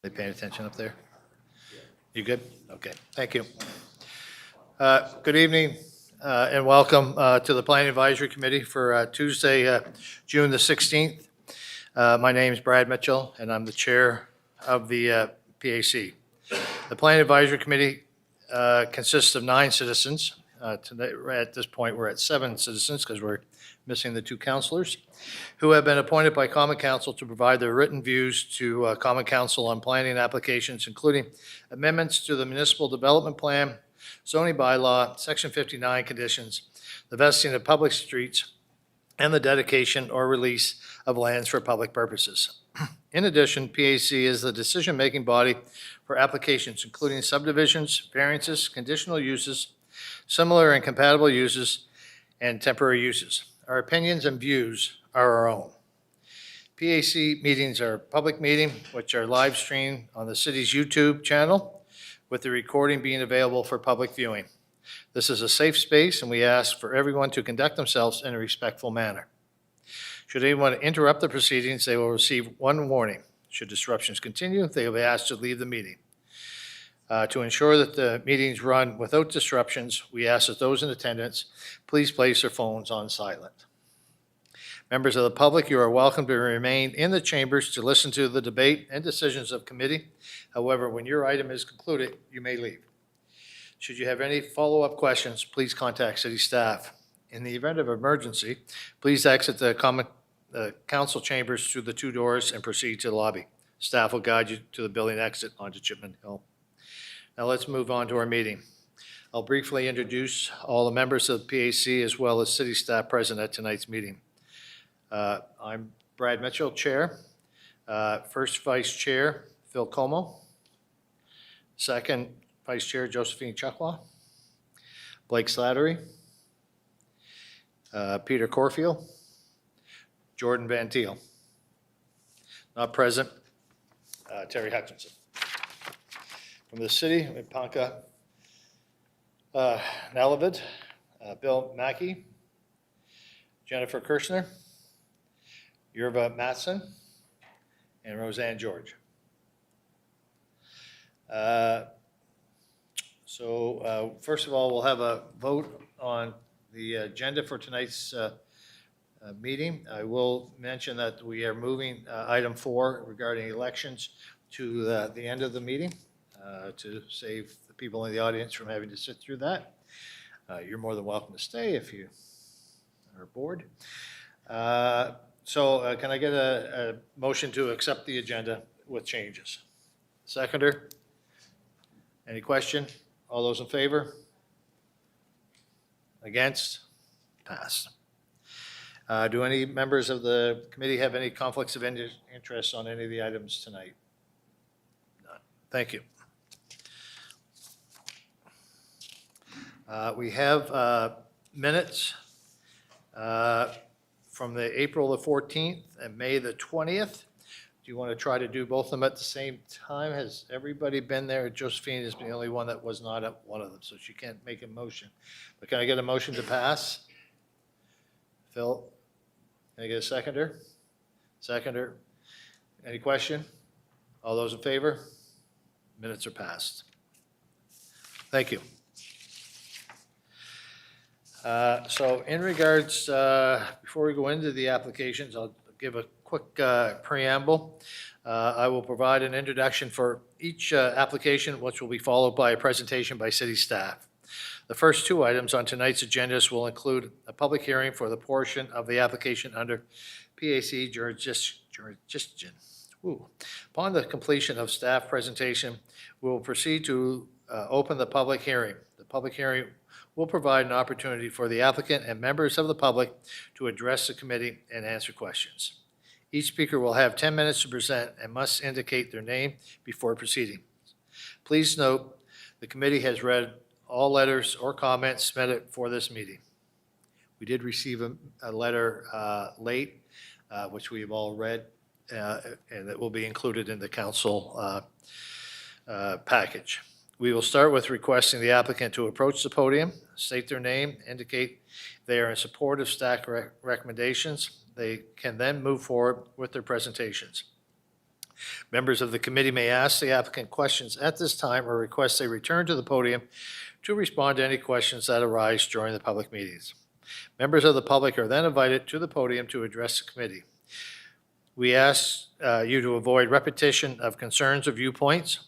They paying attention up there? You good? Okay, thank you. Good evening and welcome to the Planning Advisory Committee for Tuesday, June the 16th. My name is Brad Mitchell and I'm the chair of the PAC. The Planning Advisory Committee consists of 9 citizens. Today, at this point, we're at 7 citizens because we're missing the 2 councilors who have been appointed by Common Council to provide their written views to Common Council on planning applications, including amendments to the municipal development plan, zoning bylaw, Section 59 conditions, the vesting of public streets, and the dedication or release of lands for public purposes. In addition, PAC is the decision-making body for applications including subdivisions, variances, conditional uses, similar and compatible uses, and temporary uses. Our opinions and views are our own. PAC meetings are a public meeting, which are live streamed on the city's YouTube channel, with the recording being available for public viewing. This is a safe space, and we ask for everyone to conduct themselves in a respectful manner. Should anyone interrupt the proceedings, they will receive 1 warning. Should disruptions continue, they will be asked to leave the meeting. To ensure that the meetings run without disruptions, we ask that those in attendance please place their phones on silent. Members of the public, you are welcome to remain in the chambers to listen to the debate and decisions of committee. However, when your item is concluded, you may leave. Should you have any follow-up questions, please contact city staff. In the event of emergency, please exit the council chambers through the 2 doors and proceed to the lobby. Staff will guide you to the building exit onto Chipman Hill. Now let's move on to our meeting. I'll briefly introduce all the members of the PAC as well as city staff present at tonight's meeting. I'm Brad Mitchell, Chair. First Vice Chair, Phil Como. Second Vice Chair, Josephine Chukwa. Blake Slattery. Peter Corfield. Jordan Van Thiel. Not present, Terry Hutchinson. From the city, Panka Nalavid, Bill Mackey, Jennifer Kirshner, Yerva Matson, and Roseanne George. First of all, we'll have a vote on the agenda for tonight's meeting. I will mention that we are moving item 4 regarding elections to the end of the meeting to save the people in the audience from having to sit through that. You're more than welcome to stay if you are bored. Can I get a motion to accept the agenda with changes? Seconder? Any question? All those in favor? Against? Passed. Do any members of the committee have any conflicts of interest on any of the items tonight? None. Thank you. We have minutes from the April the 14th and May the 20th. Do you want to try to do both of them at the same time? Has everybody been there? Josephine is the only one that was not at one of them, so she can't make a motion. But can I get a motion to pass? Phil, can I get a seconder? Seconder. Any question? All those in favor? Minutes are passed. Thank you. So in regards, before we go into the applications, I'll give a quick preamble. I will provide an introduction for each application, which will be followed by a presentation by city staff. The first 2 items on tonight's agendas will include a public hearing for the portion of the application under PAC jurisdiction. Upon the completion of staff presentation, we will proceed to open the public hearing. The public hearing will provide an opportunity for the applicant and members of the public to address the committee and answer questions. Each speaker will have 10 minutes to present and must indicate their name before proceeding. Please note, the committee has read all letters or comments submitted for this meeting. We did receive a letter late, which we have all read, and it will be included in the council package. We will start with requesting the applicant to approach the podium, state their name, indicate they are in support of staff recommendations. They can then move forward with their presentations. Members of the committee may ask the applicant questions at this time or request they return to the podium to respond to any questions that arise during the public meetings. Members of the public are then invited to the podium to address the committee. We ask you to avoid repetition of concerns or viewpoints.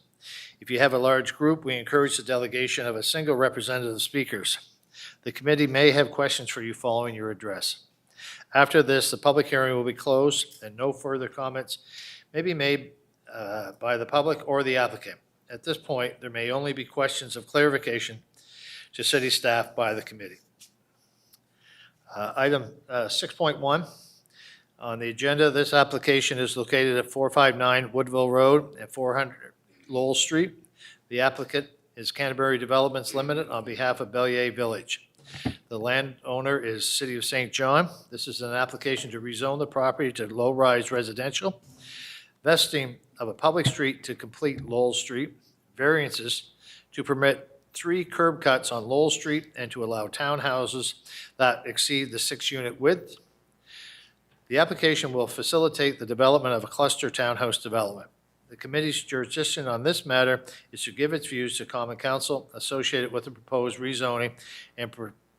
If you have a large group, we encourage the delegation of a single representative of speakers. The committee may have questions for you following your address. After this, the public hearing will be closed and no further comments may be made by the public or the applicant. At this point, there may only be questions of clarification to city staff by the committee. Item 6.1 on the agenda, this application is located at 459 Woodville Road and 400 Lowell Street. The applicant is Canterbury Developments Limited on behalf of Bellier Village. The landowner is City of St. John. This is an application to rezone the property to low-rise residential, vesting of a public street to complete Lowell Street, variances to permit 3 curb cuts on Lowell Street and to allow townhouses that exceed the 6-unit width. The application will facilitate the development of a cluster townhouse development. The committee's jurisdiction on this matter is to give its views to Common Council associated with the proposed rezoning and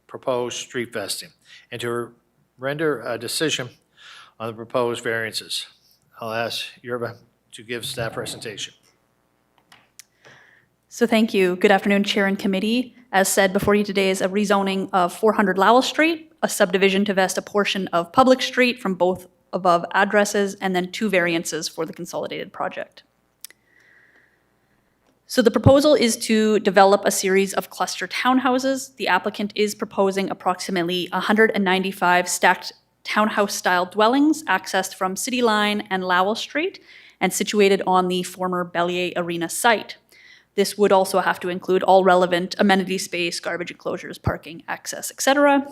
proposed street vesting, and to render a decision on the proposed variances. I'll ask Yerba to give staff presentation. So thank you. Good afternoon, Chair and Committee. As said, before you today is a rezoning of 400 Lowell Street, a subdivision to vest a portion of public street from both above addresses, and then 2 variances for the consolidated project. So the proposal is to develop a series of cluster townhouses. The applicant is proposing approximately 195 stacked townhouse-style dwellings accessed from City Line and Lowell Street and situated on the former Bellier Arena site. This would also have to include all relevant amenity space, garbage enclosures, parking, access, etc.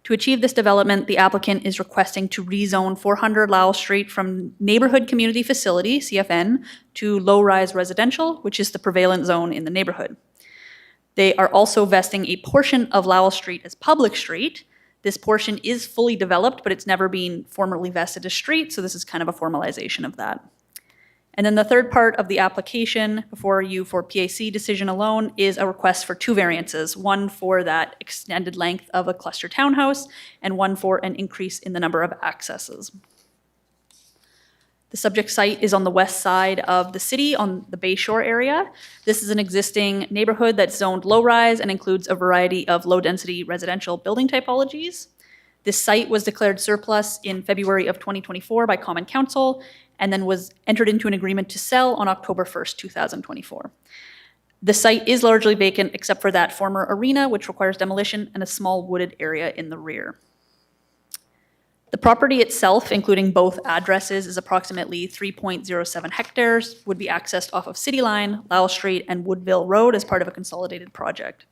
To achieve this development, the applicant is requesting to rezone 400 Lowell Street from Neighborhood Community Facility, CFN, to low-rise residential, which is the prevalent zone in the neighborhood. They are also vesting a portion of Lowell Street as public street. This portion is fully developed, but it's never been formally vested as street, so this is kind of a formalization of that. And then the third part of the application before you for PAC decision alone is a request for 2 variances, one for that extended length of a cluster townhouse and one for an increase in the number of accesses. The subject site is on the west side of the city on the Bayshore area. This is an existing neighborhood that's zoned low-rise and includes a variety of low-density residential building typologies. This site was declared surplus in February of 2024 by Common Council and then was entered into an agreement to sell on October 1st, 2024. The site is largely vacant except for that former arena, which requires demolition, and a small wooded area in the rear. The property itself, including both addresses, is approximately 3.07 hectares, would be accessed off of City Line, Lowell Street, and Woodville Road as part of a consolidated project.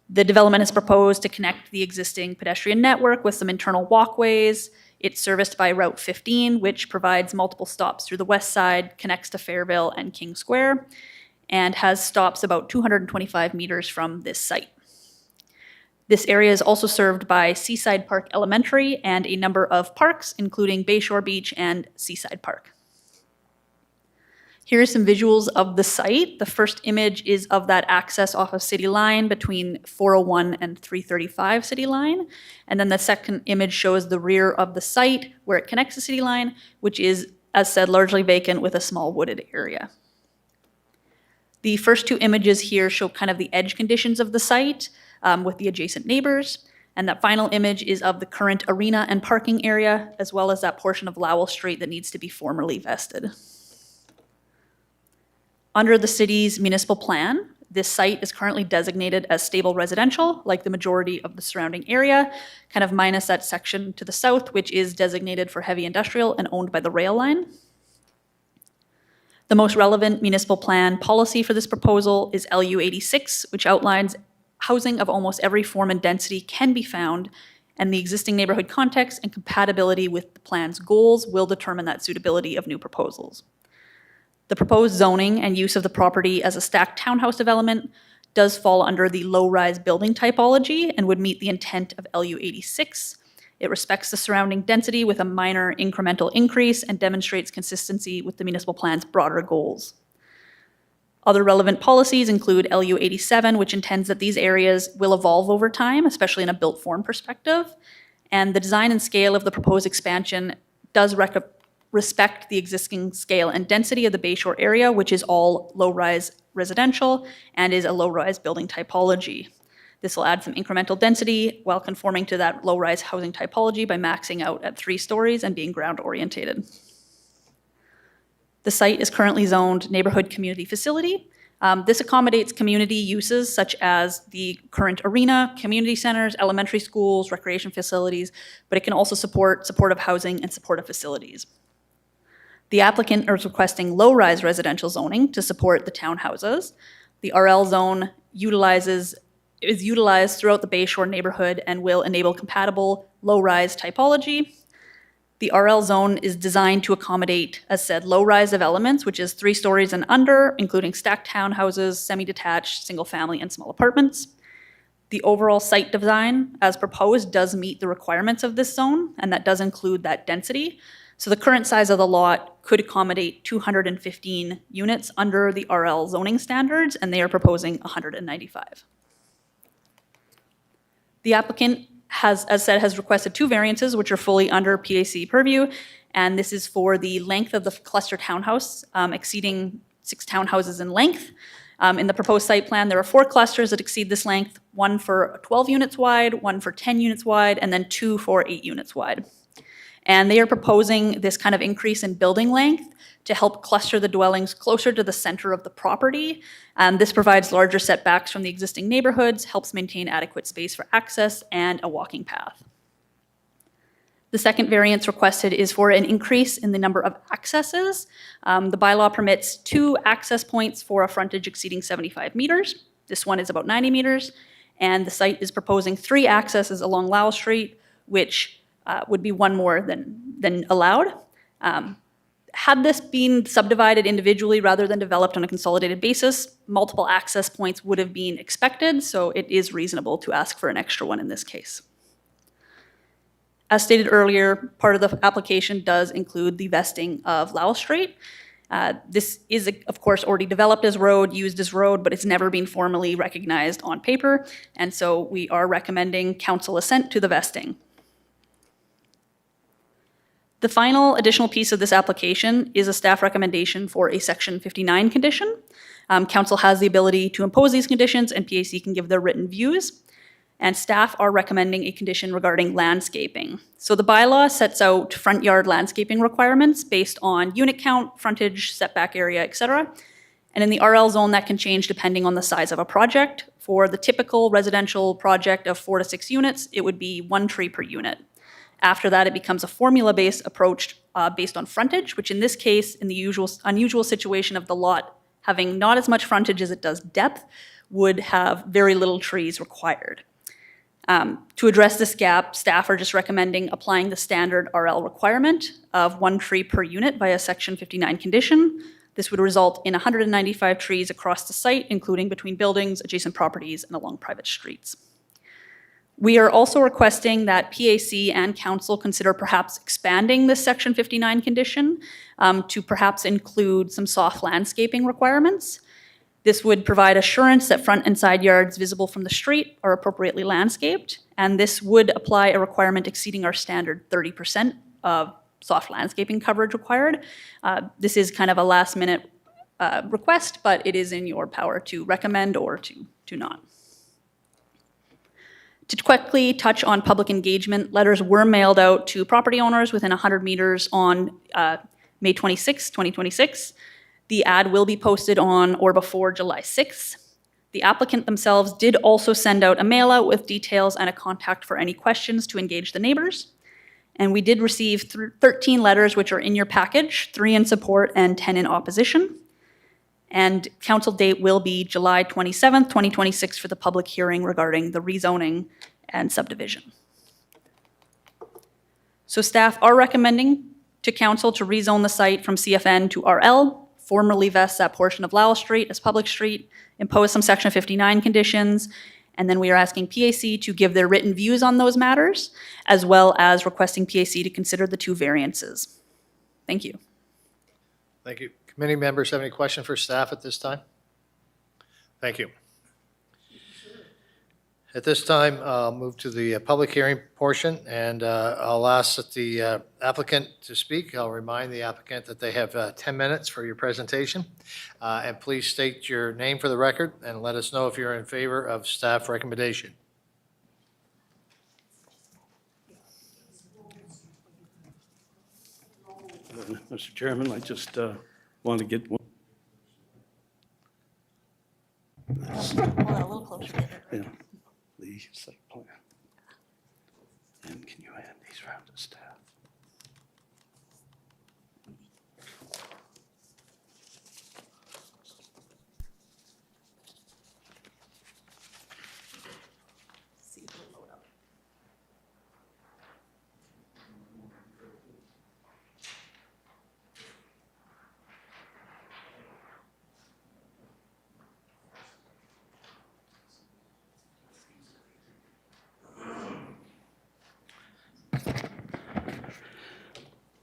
The development is proposed to connect the existing pedestrian network with some internal walkways. It's serviced by Route 15, which provides multiple stops through the west side, connects to Fairville and King Square, and has stops about 225 meters from this site. This area is also served by Seaside Park Elementary and a number of parks, including Bayshore Beach and Seaside Park. Here are some visuals of the site. The first image is of that access off of City Line between 401 and 335 City Line. And then the second image shows the rear of the site where it connects to City Line, which is, as said, largely vacant with a small wooded area. The first 2 images here show kind of the edge conditions of the site with the adjacent neighbors. And that final image is of the current arena and parking area, as well as that portion of Lowell Street that needs to be formally vested. Under the city's municipal plan, this site is currently designated as stable residential, like the majority of the surrounding area, kind of minus that section to the south, which is designated for heavy industrial and owned by the rail line. The most relevant municipal plan policy for this proposal is LU 86, which outlines housing of almost every form and density can be found, and the existing neighborhood context and compatibility with the plan's goals will determine that suitability of new proposals. The proposed zoning and use of the property as a stacked townhouse development does fall under the low-rise building typology and would meet the intent of LU 86. It respects the surrounding density with a minor incremental increase and demonstrates consistency with the municipal plan's broader goals. Other relevant policies include LU 87, which intends that these areas will evolve over time, especially in a built form perspective. And the design and scale of the proposed expansion does respect the existing scale and density of the Bayshore area, which is all low-rise residential and is a low-rise building typology. This will add some incremental density while conforming to that low-rise housing typology by maxing out at 3 stories and being ground-orientated. The site is currently zoned neighborhood community facility. This accommodates community uses such as the current arena, community centers, elementary schools, recreation facilities, but it can also support supportive housing and supportive facilities. The applicant is requesting low-rise residential zoning to support the townhouses. The RL zone is utilized throughout the Bayshore neighborhood and will enable compatible low-rise typology. The RL zone is designed to accommodate, as said, low-rise developments, which is 3 stories and under, including stacked townhouses, semi-detached, single-family, and small apartments. The overall site design, as proposed, does meet the requirements of this zone, and that does include that density. So the current size of the lot could accommodate 215 units under the RL zoning standards, and they are proposing 195. The applicant has, as said, has requested 2 variances, which are fully under PAC purview, and this is for the length of the cluster townhouse, exceeding 6 townhouses in length. In the proposed site plan, there are 4 clusters that exceed this length, 1 for 12 units wide, 1 for 10 units wide, and then 2 for 8 units wide. And they are proposing this kind of increase in building length to help cluster the dwellings closer to the center of the property. This provides larger setbacks from the existing neighborhoods, helps maintain adequate space for access and a walking path. The second variance requested is for an increase in the number of accesses. The bylaw permits 2 access points for a frontage exceeding 75 meters. This one is about 90 meters. And the site is proposing 3 accesses along Lowell Street, which would be 1 more than allowed. Had this been subdivided individually rather than developed on a consolidated basis, multiple access points would have been expected, so it is reasonable to ask for an extra one in this case. As stated earlier, part of the application does include the vesting of Lowell Street. This is, of course, already developed as road, used as road, but it's never been formally recognized on paper, and so we are recommending council assent to the vesting. The final additional piece of this application is a staff recommendation for a Section 59 condition. Council has the ability to impose these conditions, and PAC can give their written views. And staff are recommending a condition regarding landscaping. So the bylaw sets out front yard landscaping requirements based on unit count, frontage, setback area, etc. And in the RL zone, that can change depending on the size of a project. For the typical residential project of 4 to 6 units, it would be 1 tree per unit. After that, it becomes a formula-based approach based on frontage, which in this case, in the unusual situation of the lot having not as much frontage as it does depth, would have very little trees required. To address this gap, staff are just recommending applying the standard RL requirement of 1 tree per unit via Section 59 condition. This would result in 195 trees across the site, including between buildings, adjacent properties, and along private streets. We are also requesting that PAC and council consider perhaps expanding this Section 59 condition to perhaps include some soft landscaping requirements. This would provide assurance that front and side yards visible from the street are appropriately landscaped, and this would apply a requirement exceeding our standard 30% of soft landscaping coverage required. This is kind of a last-minute request, but it is in your power to recommend or to not. To quickly touch on public engagement, letters were mailed out to property owners within 100 meters on May 26, 2026. The ad will be posted on or before July 6th. The applicant themselves did also send out a mail out with details and a contact for any questions to engage the neighbors. And we did receive 13 letters which are in your package, 3 in support and 10 in opposition. And council date will be July 27th, 2026 for the public hearing regarding the rezoning and subdivision. So staff are recommending to council to rezone the site from CFN to RL, formally vest that portion of Lowell Street as public street, impose some Section 59 conditions, And then we are asking PAC to give their written views on those matters, as well as requesting PAC to consider the 2 variances. Thank you. Thank you. Committee members have any question for staff at this time? Thank you. At this time, I'll move to the public hearing portion, and I'll ask that the applicant to speak. I'll remind the applicant that they have 10 minutes for your presentation. And please state your name for the record and let us know if you're in favor of staff recommendation. Mr. Chairman, I just want to get one. Hold on, a little closer. Yeah, the site plan. And can you hand these around to staff?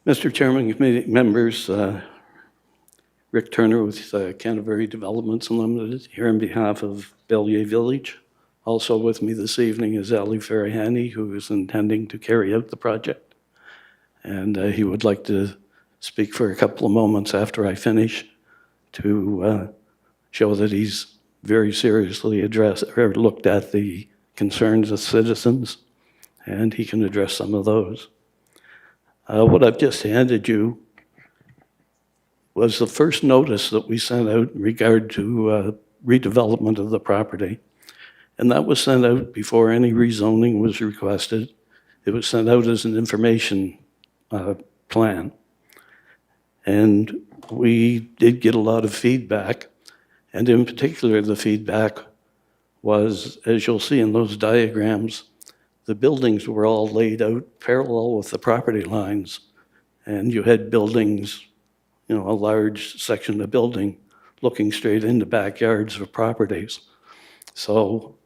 Mr. Chairman, committee members, Rick Turner with Canterbury Developments Unlimited, here on behalf of Bellier Village. Also with me this evening is Ali Farahani, who is intending to carry out the project. And he would like to speak for a couple of moments after I finish to show that he's very seriously looked at the concerns of citizens, and he can address some of those. What I've just handed you was the first notice that we sent out in regard to redevelopment of the property. And that was sent out before any rezoning was requested. It was sent out as an information plan. And we did get a lot of feedback. And in particular, the feedback was, as you'll see in those diagrams, the buildings were all laid out parallel with the property lines. And you had buildings, a large section of building looking straight into backyards of properties. So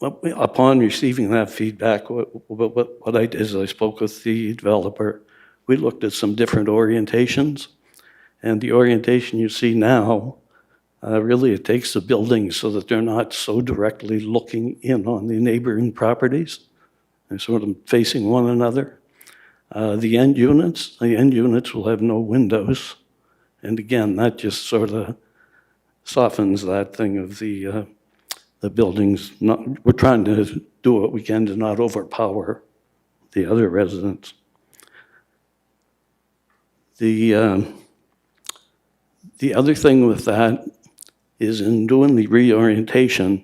upon receiving that feedback, what I did is I spoke with the developer. We looked at some different orientations, and the orientation you see now, really it takes the buildings so that they're not so directly looking in on the neighboring properties. They're sort of facing one another. The end units will have no windows. And again, that just sort of softens that thing of the buildings. We're trying to do what we can to not overpower the other residents. The other thing with that is in doing the reorientation,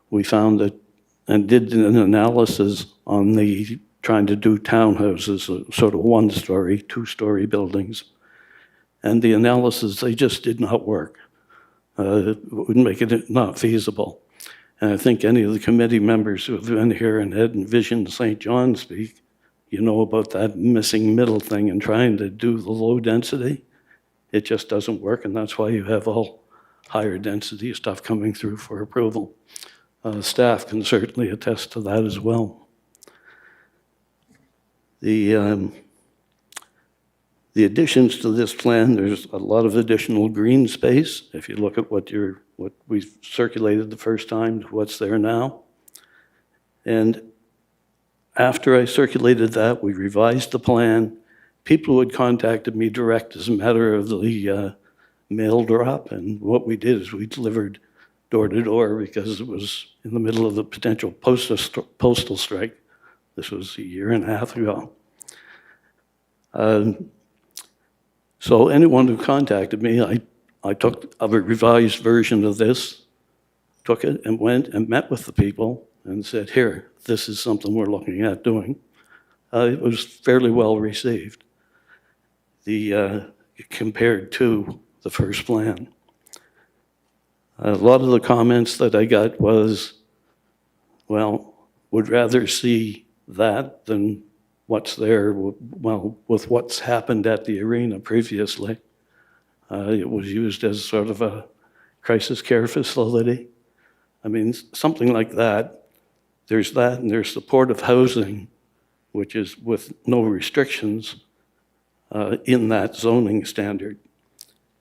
we found that, and did an analysis on the trying to do townhouses, sort of 1-story, 2-story buildings. And the analysis, they just did not work. It would make it not feasible. And I think any of the committee members who have been here and had envisioned St. John speak, you know about that missing middle thing and trying to do the low density. It just doesn't work, and that's why you have all higher density stuff coming through for approval. Staff can certainly attest to that as well. The additions to this plan, there's a lot of additional green space. If you look at what we circulated the first time to what's there now. And after I circulated that, we revised the plan. People who had contacted me direct as a matter of the mail drop, and what we did is we delivered door to door because it was in the middle of the potential postal strike. This was a year and a half ago. So anyone who contacted me, I took a revised version of this, took it and went and met with the people and said, here, this is something we're looking at doing. It was fairly well received, compared to the first plan. A lot of the comments that I got was, well, would rather see that than what's there, well, with what's happened at the arena previously. It was used as sort of a crisis care facility. I mean, something like that. There's that, and there's supportive housing, which is with no restrictions in that zoning standard.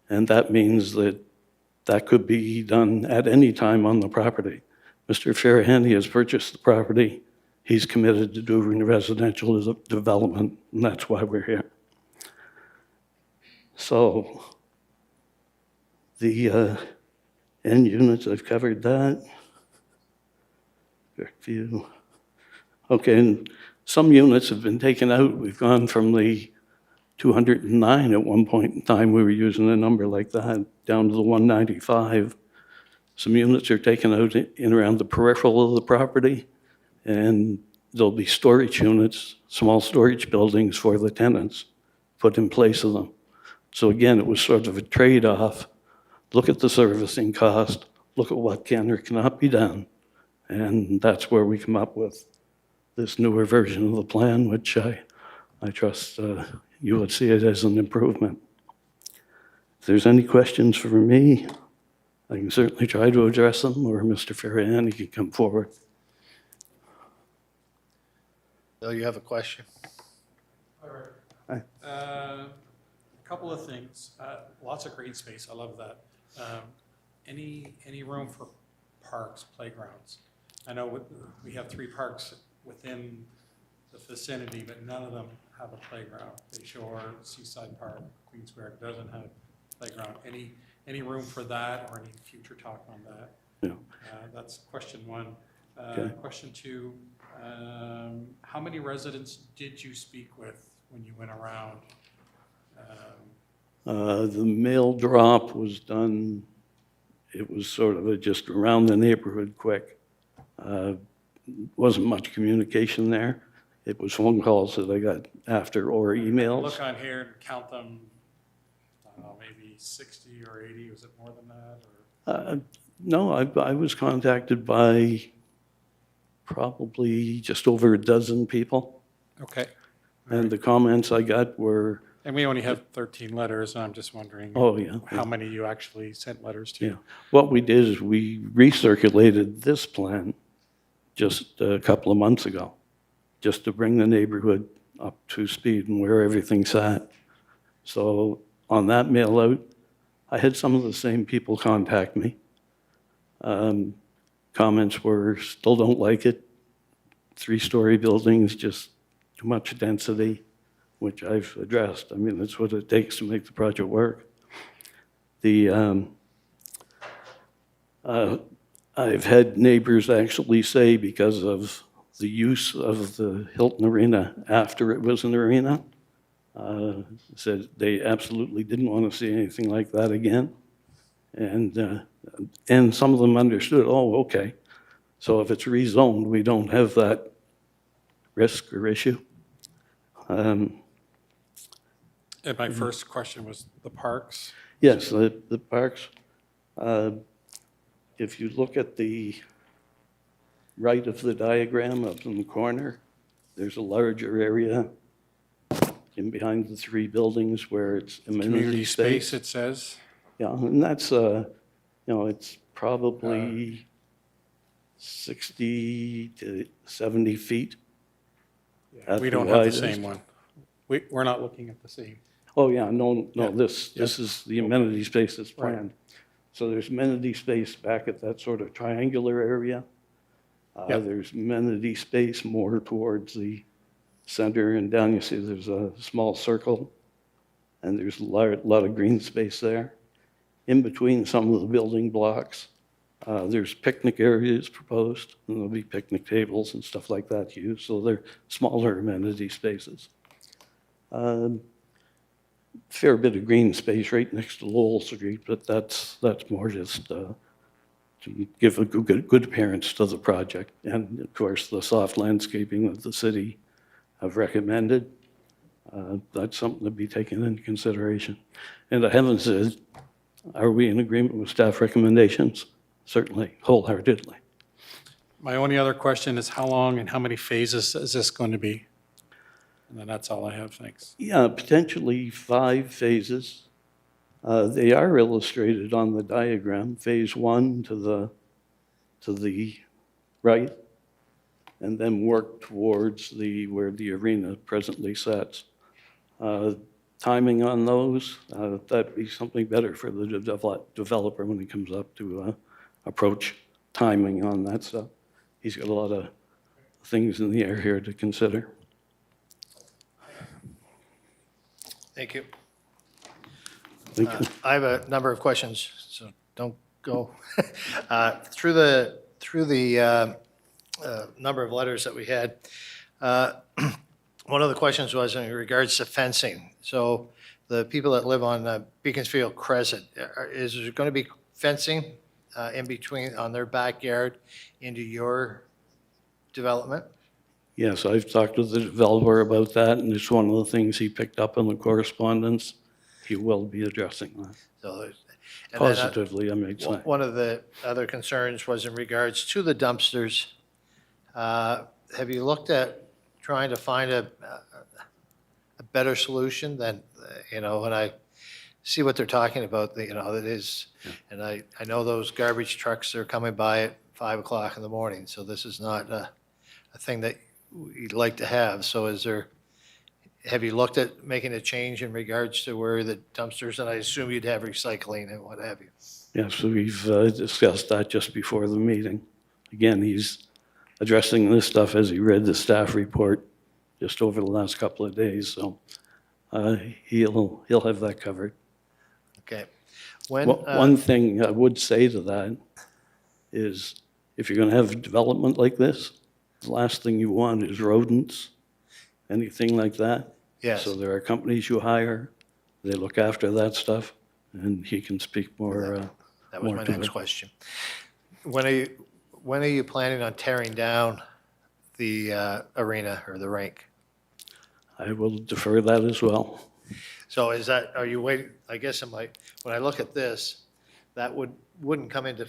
And that means that that could be done at any time on the property. Mr. Farahany has purchased the property. He's committed to doing residential development, and that's why we're here. So the end units, I've covered that. Back view. Okay, and some units have been taken out. We've gone from the 209 at one point in time, we were using a number like that, down to the 195. Some units are taken out in around the peripheral of the property, and there'll be storage units, small storage buildings for the tenants put in place of them. So again, it was sort of a trade-off. Look at the servicing cost, look at what can or cannot be done, and that's where we come up with this newer version of the plan, which I trust you would see it as an improvement. If there's any questions for me, I can certainly try to address them, or Mr. Farahany can come forward. Bill, you have a question? All right. A couple of things. Lots of green space. I love that. Any room for parks, playgrounds? I know we have 3 parks within the vicinity, but none of them have a playground. Bayshore, Seaside Park, Queens Square doesn't have a playground. Any room for that, or any future talk on that? Yeah. That's question 1. Okay. Question 2, how many residents did you speak with when you went around? The mail drop was done, it was sort of just around the neighborhood quick. Wasn't much communication there. It was phone calls that I got after, or emails. Look on here and count them, I don't know, maybe 60 or 80, was it more than that? Or? No, I was contacted by probably just over a dozen people. Okay. And the comments I got were, And we only have 13 letters, and I'm just wondering oh yeah. how many you actually sent letters to. Yeah. What we did is we recirculated this plan just a couple of months ago, just to bring the neighborhood up to speed and where everything's at. So on that mail out, I had some of the same people contact me. Comments were, still don't like it. 3-story buildings, just too much density, which I've addressed. I mean, that's what it takes to make the project work. I've had neighbors actually say, because of the use of the Hilton Arena after it was an arena, said they absolutely didn't want to see anything like that again. And some of them understood, oh, okay, so if it's rezoned, we don't have that risk or issue. And my first question was the parks. Yes, the parks. If you look at the right of the diagram up in the corner, there's a larger area in behind the 3 buildings where it's Community space, it says. Yeah, and that's, it's probably 60 to 70 feet. at We the don't have the widest. same one. We're not looking at the same. Oh, yeah, no, Yeah. this is the amenity space that's planned. So there's amenity space back at that sort of triangular area. Yeah. There's amenity space more towards the center, and down you see there's a small circle, and there's a lot of green space there. In between some of the building blocks, there's picnic areas proposed, and there'll be picnic tables and stuff like that used, so they're smaller amenity spaces. Fair bit of green space right next to Lowell Street, but that's more just to give a good appearance to the project. And of course, the soft landscaping that the city have recommended, that's something to be taken into consideration. And I haven't said, are we in agreement with staff recommendations? Certainly, wholeheartedly. My only other question is how long and how many phases is this going to be? And then that's all I have, thanks. Yeah, potentially 5 phases. They are illustrated on the diagram. Phase 1 to to the right, and then work towards where the arena presently sits. Timing on those, that'd be something better for the developer when he comes up to approach timing on that stuff. He's got a lot of things in the air here to consider. Thank you. Thank you. I have a number of questions, so don't go. Through the number of letters that we had, one of the questions was in regards to fencing. So the people that live on Beaconsfield Crescent, is there going to be fencing in between on their backyard into your development? Yes, I've talked with the developer about that, and it's one of the things he picked up in the correspondence. He will be addressing that. So there's- and then, Positively, I may say. one of the other concerns was in regards to the dumpsters. Have you looked at trying to find a better solution than, when I see what they're talking about, that is, and I know those garbage trucks are coming by at 5 o'clock in the morning, so this is not a thing that you'd like to have. So have you looked at making a change in regards to where the dumpsters, and I assume you'd have recycling and what have you? Yes, we've discussed that just before the meeting. Again, he's addressing this stuff as he read the staff report just over the last couple of days, so he'll have that covered. Okay. One thing I would say to that is if you're going to have development like this, the last thing you want is rodents, anything like that. Yes. So there are companies you hire, they look after that stuff, and he can speak more. That was more my to next it. question. When are you planning on tearing down the arena or the rink? I will defer that as well. So are you waiting, I guess when I look at this, that wouldn't come into,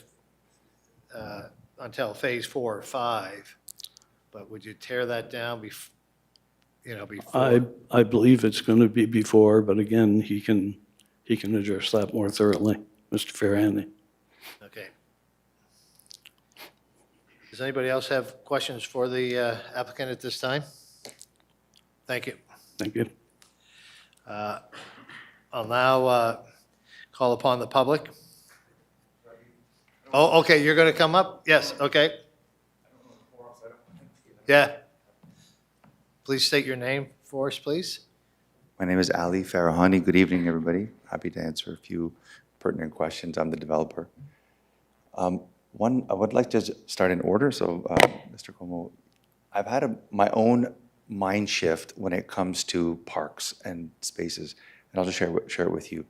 until phase 4 or 5, but would you tear that down before? I believe it's going to be before, but again, he can address that more thoroughly, Mr. Ferrandi. Okay. Does anybody else have questions for the applicant at this time? Thank you. Thank you. I'll now call upon the public. Oh, okay, you're going to come up? Yes, okay. Yeah. Please state your name for us, please. My name is Ali Farahani. Good evening, everybody. Happy to answer a few pertinent questions. I'm the developer. One, I would like to start in order. So, Mr. Como, I've had my own mind shift when it comes to parks and spaces, and I'll just share it with you.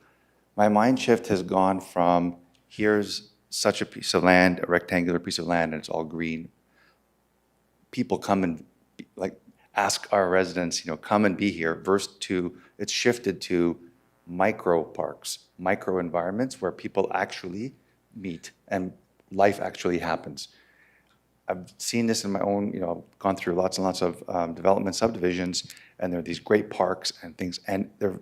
My mind shift has gone from here's such a piece of land, a rectangular piece of land, and it's all green. People come and ask our residents, come and be here, versus to it's shifted to micro parks, micro environments where people actually meet and life actually happens. I've seen this in my own, I've gone through lots and lots of development subdivisions, and there are these great parks and things, and they're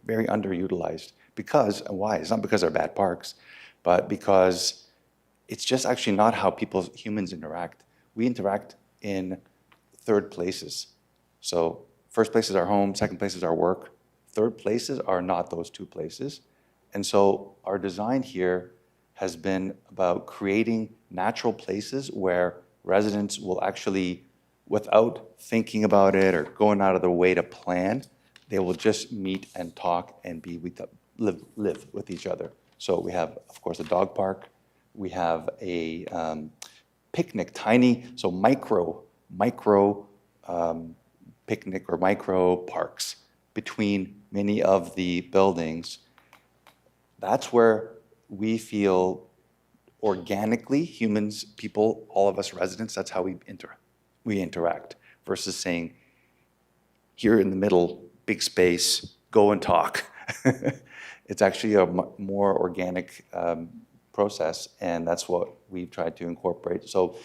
very underutilized. Because, and why? It's not because they're bad parks, but because it's just actually not how humans interact. We interact in third places. So first place is our home, second place is our work. Third places are not those two places. And so our design here has been about creating natural places where residents will actually, without thinking about it or going out of their way to plan, they will just meet and talk and live with each other. So we have, of course, a dog park. We have a picnic, so micro picnic or micro parks between many of the buildings. That's where we feel organically, humans, people, all of us residents, that's how we interact, versus saying, here in the middle, big space, go and talk. It's actually a more organic process, and that's what we've tried to incorporate. So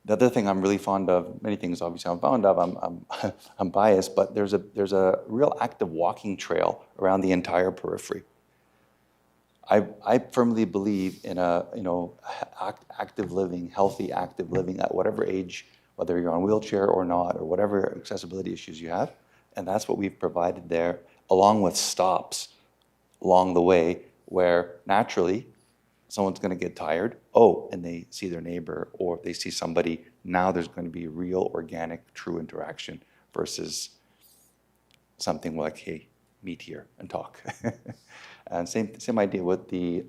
the other thing I'm really fond of, many things obviously I'm fond of, I'm biased, but there's a real active walking trail around the entire periphery. I firmly believe in a, active living, healthy active living at whatever age, whether you're on a wheelchair or not, or whatever accessibility issues you have. And that's what we've provided there, along with stops along the way where naturally someone's going to get tired, and they see their neighbor or they see somebody. Now there's going to be real, organic, true interaction versus something like, hey, meet here and talk. And same idea with the,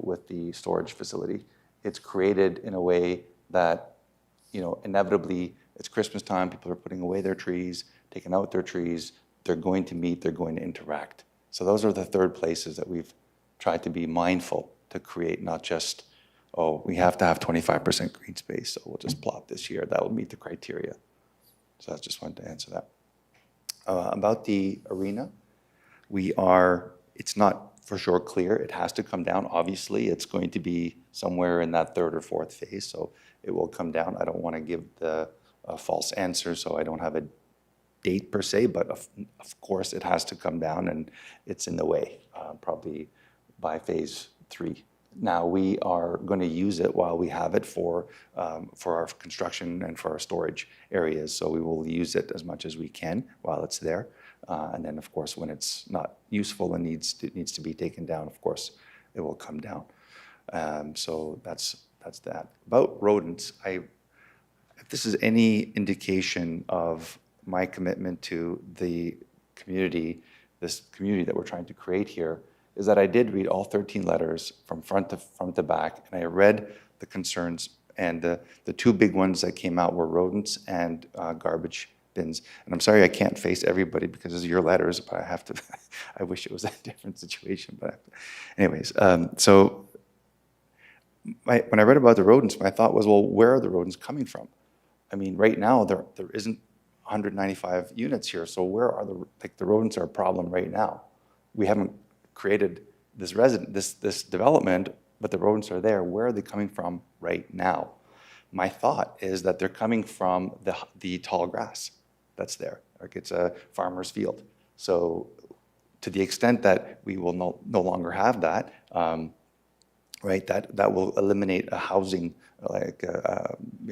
with the storage facility. It's created in a way that, inevitably it's Christmas time, people are putting away their trees, taking out their trees, they're going to meet, they're going to interact. So those are the third places that we've tried to be mindful to create, not just, we have to have 25% green space, so we'll just plop this here, that will meet the criteria. So I just wanted to answer that. About the arena, it's not for sure clear. It has to come down. Obviously, it's going to be somewhere in that third or fourth phase, so it will come down. I don't want to give the false answer, so I don't have a date per se, but of course it has to come down, and it's in the way, probably by phase 3. Now, we are going to use it while we have it for our construction and for our storage areas. So we will use it as much as we can while it's there. And then, of course, when it's not useful and needs to be taken down, of course, it will come down. So that's that. About rodents, if this is any indication of my commitment to the community, this community that we're trying to create here, is that I did read all 13 letters from front to back, and I read the concerns, and the two big ones that came out were rodents and garbage bins. And I'm sorry I can't face everybody because of your letters, but I have to, I wish it was a different situation, but anyways, so when I read about the rodents, my thought was, well, where are the rodents coming from? I mean, right now, there isn't 195 units here, so where are the rodents are a problem right now. We haven't created this development, but the rodents are there. Where are they coming from right now? My thought is that they're coming from the tall grass that's there. Like it's a farmer's field. So to the extent that we will no longer have that, right, that will eliminate a housing,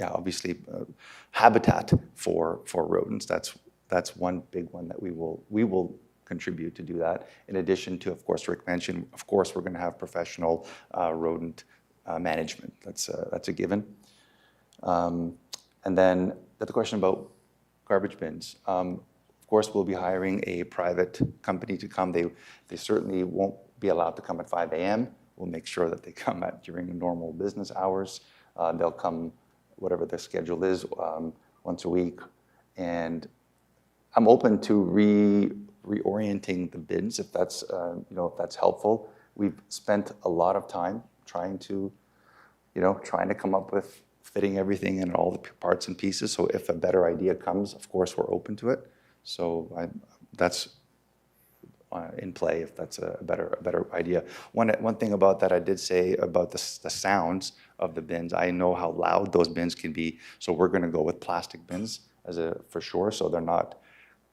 obviously habitat for rodents. That's one big one that we will contribute to do that. In addition to, of course, Rick mentioned, of course, we're going to have professional rodent management. That's a given. And then the question about garbage bins. Of course, we'll be hiring a private company to come. They certainly won't be allowed to come at 5 a.m. We'll make sure that they come during the normal business hours. They'll come whatever the schedule is, once a week. And I'm open to reorienting the bins if that's if that's helpful. We've spent a lot of time trying to come up with fitting everything in all the parts and pieces. So if a better idea comes, of course we're open to it. So that's in play if that's a better idea. One thing about that I did say about the sounds of the bins. I know how loud those bins can be, so we're going to go with plastic bins for sure, so they're not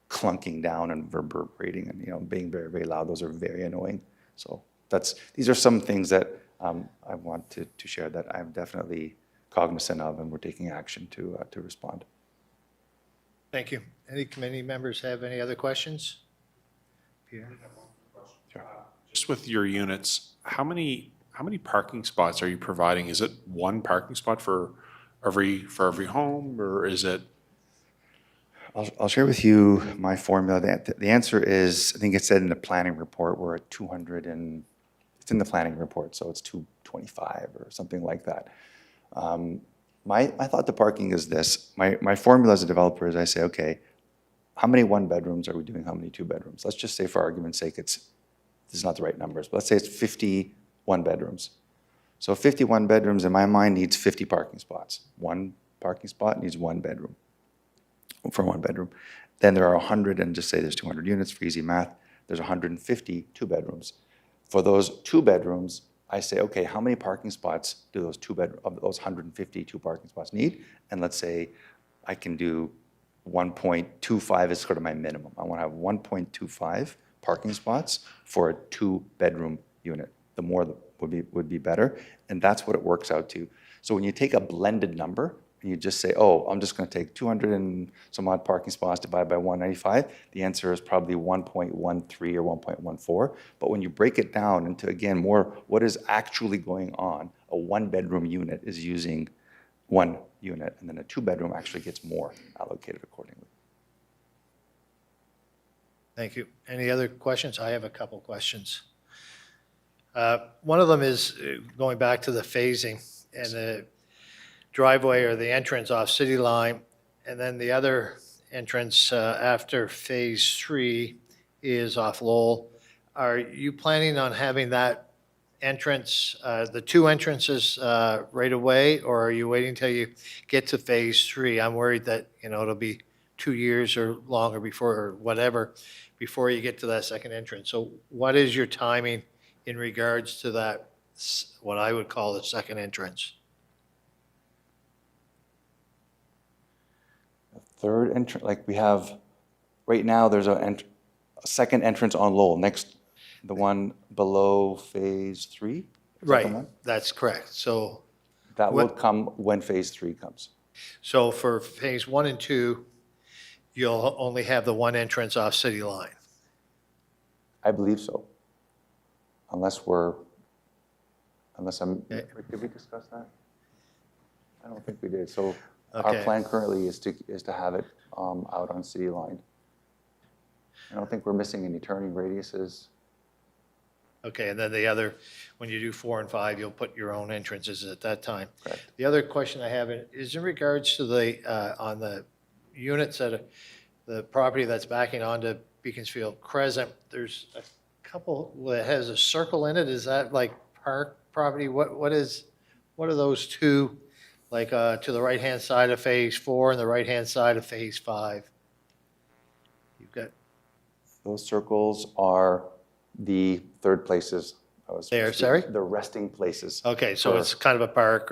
clunking down and reverberating and being very, very loud. Those are very annoying. So these are some things that I want to share that I'm definitely cognizant of, and we're taking action to respond. Thank you. Any committee members have any other questions? Peter? Just with your units, how many parking spots are you providing? Is it one parking spot for every home, or is it? I'll share with you my formula. The answer is, I think it said in the planning report, we're at 200 and it's in the planning report, so it's 225 or something like that. My thought to parking is this. My formula as a developer is I say, okay, how many one bedrooms are we doing? How many two bedrooms? Let's just say for argument's sake, this is not the right numbers, but let's say it's 51 bedrooms. So 51 bedrooms in my mind needs 50 parking spots. One parking spot needs one bedroom. For one bedroom. Then there are 100, and just say there's 200 units for easy math, there's 150 two bedrooms. For those two bedrooms, I say, okay, how many parking spots do those of those 150 two parking spots need? And let's say I can do 1.25 is sort of my minimum. I want to have 1.25 parking spots for a two-bedroom unit. the more would be better. And that's what it works out to. So when you take a blended number and you just say, oh, I'm just going to take 200 and some odd parking spots divided by 195, the answer is probably 1.13 or 1.14. But when you break it down into, again, more what is actually going on, a one-bedroom unit is using one unit, and then a two-bedroom actually gets more allocated accordingly. Thank you. Any other questions? I have a couple questions. One of them is going back to the phasing and the driveway or the entrance off City Line, and then the other entrance after Phase 3 is off Lowell. Are you planning on having that entrance, the two entrances right away, or are you waiting until you get to Phase 3? I'm worried that, it'll be 2 years or longer before, or whatever, before you get to that second entrance. So what is your timing in regards to that, what I would call the second entrance? Third entrance, like we have, right now, there's a second entrance on Lowell, next, the one below Phase 3? Is that the Right, one? that's correct. So, That will What- come when Phase 3 comes. so for Phase 1 and 2, you'll only have the one entrance off City Line. I believe so. Unless I'm, Okay. did we discuss that? I don't think we did. So our Okay. plan currently is to have it out on City Line. I don't think we're missing any turning radiuses. Okay, and then the other, when you do 4 and 5, you'll put your own entrances at that time. Correct. The other question I have is in regards to on the units the property that's backing onto Beaconsfield Crescent, there's a couple that has a circle in it. Is that like park property? What are those two, like to the right-hand side of Phase 4 and the right-hand side of Phase 5? You've got, Those circles are the third places. sorry? The resting places. okay, so for- it's kind of a park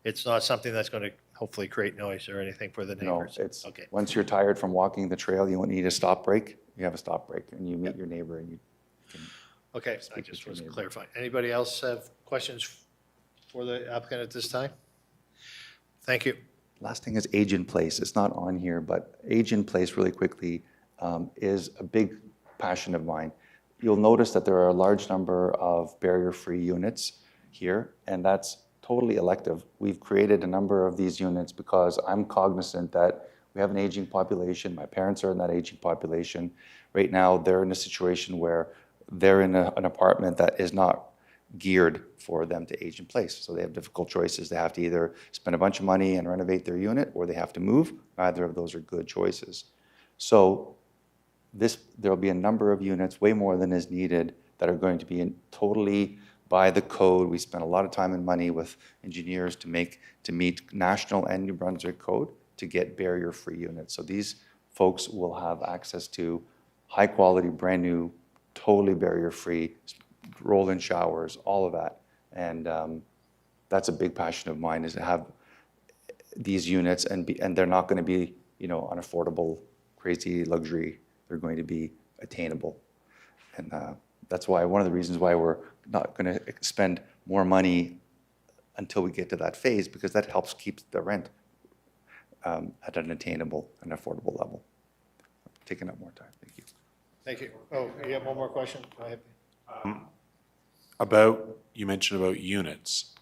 it's not something that's going to hopefully create noise or anything for the No, neighbors? it's, Okay, once you're tired from walking the trail, you won't need a stop break. You have a stop break and you meet your neighbor and you okay, I Speak just with your was neighbor. clarifying. Anybody else have questions for the applicant at this time? Thank you. Last thing is age in place. It's not on here, but age in place really quickly is a big passion of mine. You'll notice that there are a large number of barrier-free units here, and that's totally elective. We've created a number of these units because I'm cognizant that we have an aging population. My parents are in that aging population. Right now, they're in a situation where they're in an apartment that is not geared for them to age in place. So they have difficult choices. They have to either spend a bunch of money and renovate their unit, or they have to move. Neither of those are good choices. So there'll be a number of units, way more than is needed, that are going to be totally by the code. We spent a lot of time and money with engineers to meet national and New Brunswick code to get barrier-free units. So these folks will have access to high-quality, brand-new, totally barrier-free, roll-in showers, all of that. And that's a big passion of mine, is to have these units and they're not going to be, unaffordable, crazy luxury. They're going to be attainable. And that's why, one of the reasons why we're not going to spend more money until we get to that phase, because that helps keep the rent at an attainable and affordable level. I'm taking up more time. Thank you. Thank you. Oh, you have one more question? Go ahead. You mentioned about units.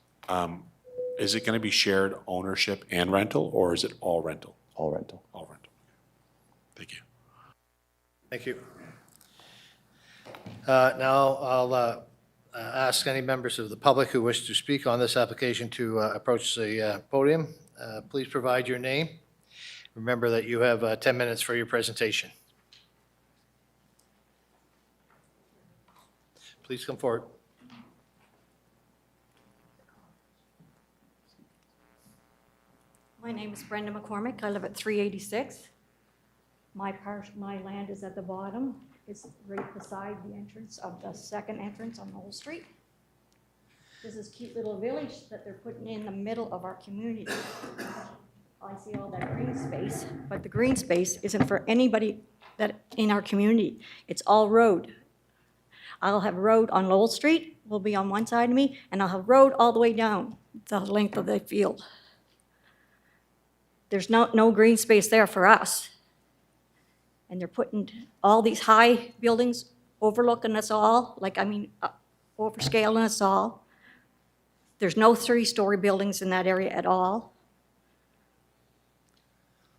Is it going to be shared ownership and rental, or is it all rental? All rental. All rental. Thank you. Thank you. Now I'll ask any members of the public who wish to speak on this application to approach the podium. Please provide your name. Remember that you have 10 minutes for your presentation. Please come forward. My name is Brenda McCormick. I live at 386. My land is at the bottom. It's right beside the entrance of the second entrance on Knoll Street. This is a cute little village that they're putting in the middle of our community. I see all that green space, but the green space isn't for anybody that in our community. It's all road. I'll have road on Lowell Street, will be on one side of me, and I'll have road all the way down the length of the field. There's no green space there for us. And they're putting all these high buildings overlooking us all, overscaling us all. There's no 3-story buildings in that area at all.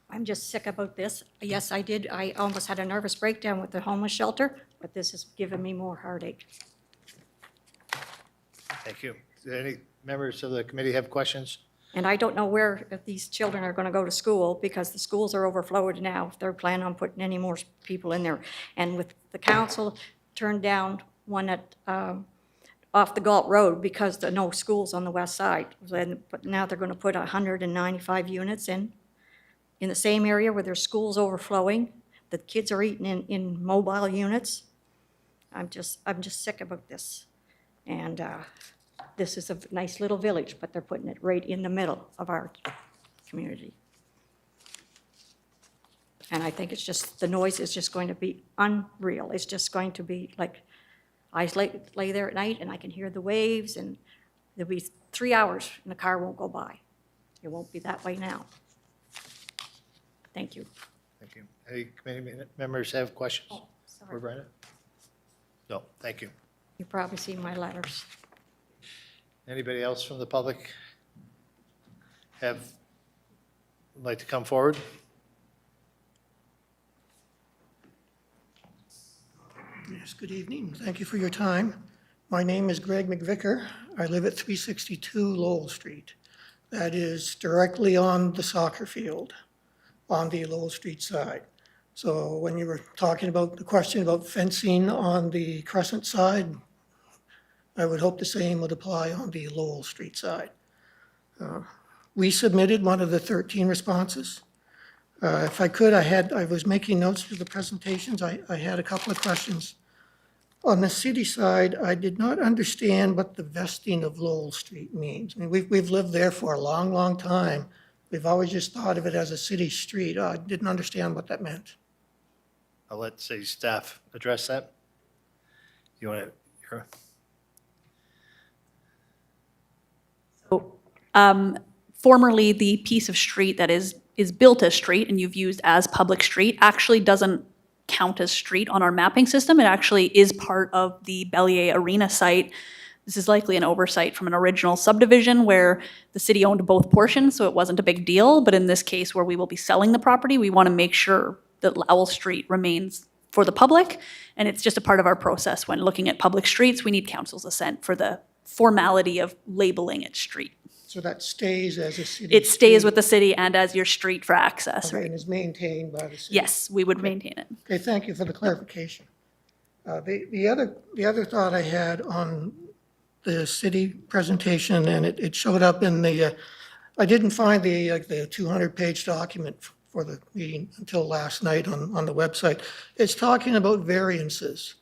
I'm just sick about this. Yes, I did. I almost had a nervous breakdown with the homeless shelter, but this has given me more heartache. Thank you. Do any members of the committee have questions? And I don't know where these children are going to go to school because the schools are overflowed now if they're planning on putting any more people in there. And with the council turned down one at, off the Galt Road because there are no schools on the west side. But now they're going to put 195 units in the same area where there's schools overflowing. The kids are eating in mobile units. I'm just sick about this. And this is a nice little village, but they're putting it right in the middle of our community. And I think it's just, the noise is just going to be unreal. It's just going to be like, I lay there at night and I can hear the waves, and there'll be 3 hours and the car won't go by. It won't be that way now. Thank you. Thank you. Any committee members have questions? Oh, For sorry. Brenda? No, thank you. You've probably seen my letters. Anybody else from the public would like to come forward? Yes, good evening. Thank you for your time. My name is Greg McVicker. I live at 362 Lowell Street. That is directly on the soccer field on the Lowell Street side. So when you were talking about the question about fencing on the Crescent side, I would hope the same would apply on the Lowell Street side. We submitted one of the 13 responses. If I could, I was making notes for the presentations. I had a couple of questions. On the city side, I did not understand what the vesting of Lowell Street means. I mean, we've lived there for a long, long time. We've always just thought of it as a city street. I didn't understand what that meant. I'll let city staff address that. You want to? Formerly, the piece of street that is built as street and you've used as public street actually doesn't count as street on our mapping system. It actually is part of the Bellier Arena site. This is likely an oversight from an original subdivision where the city owned both portions, so it wasn't a big deal. But in this case, where we will be selling the property, we want to make sure that Lowell Street remains for the public. And it's just a part of our process when looking at public streets, we need council's assent for the formality of labeling it street. So that stays as a city It stays street, with the city and as your street for access, okay, right? and is maintained by the city? Yes, we would maintain it. Okay, thank you for the clarification. The other thought I had on the city presentation, and it showed up in the, I didn't find the 200-page document for the meeting until last night on the website. It's talking about variances,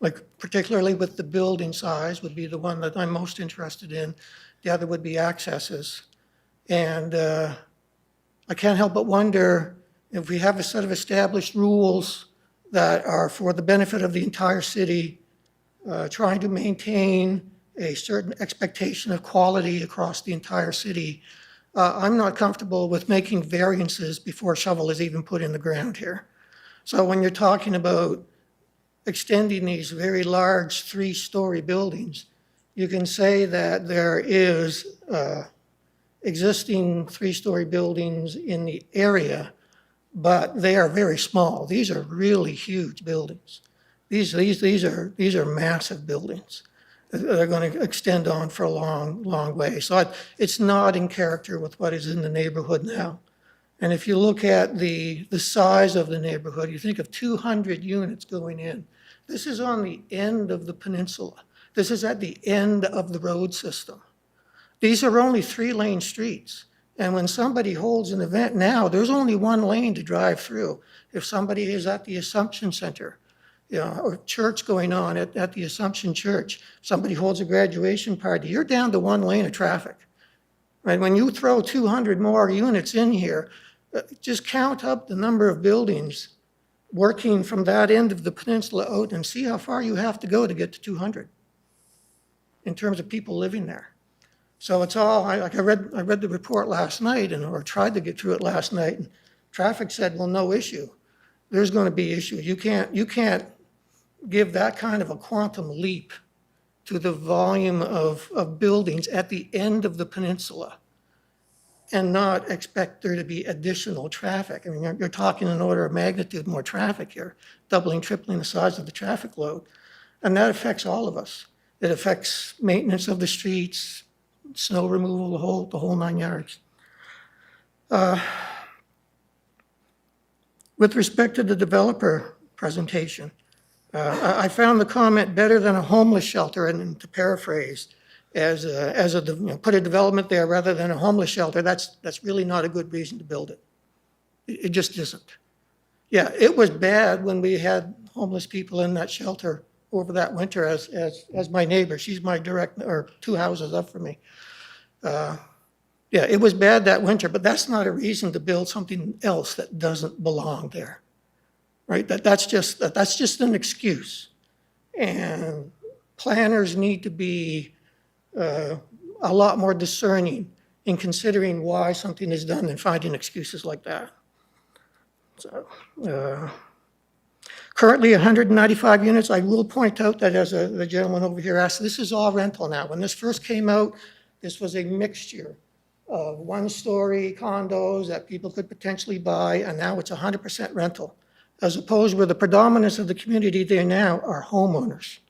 like particularly with the building size would be the one that I'm most interested in. The other would be accesses. And I can't help but wonder if we have a set of established rules that are for the benefit of the entire city, trying to maintain a certain expectation of quality across the entire city. I'm not comfortable with making variances before a shovel is even put in the ground here. So when you're talking about extending these very large 3-story buildings, you can say that there is existing 3-story buildings in the area, but they are very small. These are really huge buildings. These are massive buildings. They're going to extend on for a long, long way. So it's not in character with what is in the neighborhood now. And if you look at the size of the neighborhood, you think of 200 units going in. This is on the end of the peninsula. This is at the end of the road system. These are only 3-lane streets. And when somebody holds an event now, there's only 1 lane to drive through. If somebody is at the Assumption Center, or church going on at the Assumption Church, somebody holds a graduation party, you're down to 1 lane of traffic. Right? When you throw 200 more units in here, just count up the number of buildings working from that end of the peninsula out and see how far you have to go to get to 200 in terms of people living there. So it's all, I read the report last night or tried to get through it last night, and traffic said, well, no issue. There's going to be issues. You can't give that kind of a quantum leap to the volume of buildings at the end of the peninsula and not expect there to be additional traffic. I mean, you're talking an order of magnitude more traffic here, doubling, tripling the size of the traffic load. And that affects all of us. It affects maintenance of the streets, snow removal, the whole 9 yards. With respect to the developer presentation, I found the comment better than a homeless shelter, and to paraphrase, put a development there rather than a homeless shelter. That's really not a good reason to build it. It just isn't. Yeah, it was bad when we had homeless people in that shelter over that winter as my neighbor. She's my or 2 houses up from me. Yeah, it was bad that winter, but that's not a reason to build something else that doesn't belong there, right? That's just an excuse. And planners need to be a lot more discerning in considering why something is done and finding excuses like that. So, currently 195 units. I will point out that, as the gentleman over here asked, this is all rental now. When this first came out, this was a mixture of one-story condos that people could potentially buy, and now it's 100% rental, as opposed where the predominance of the community there now are homeowners.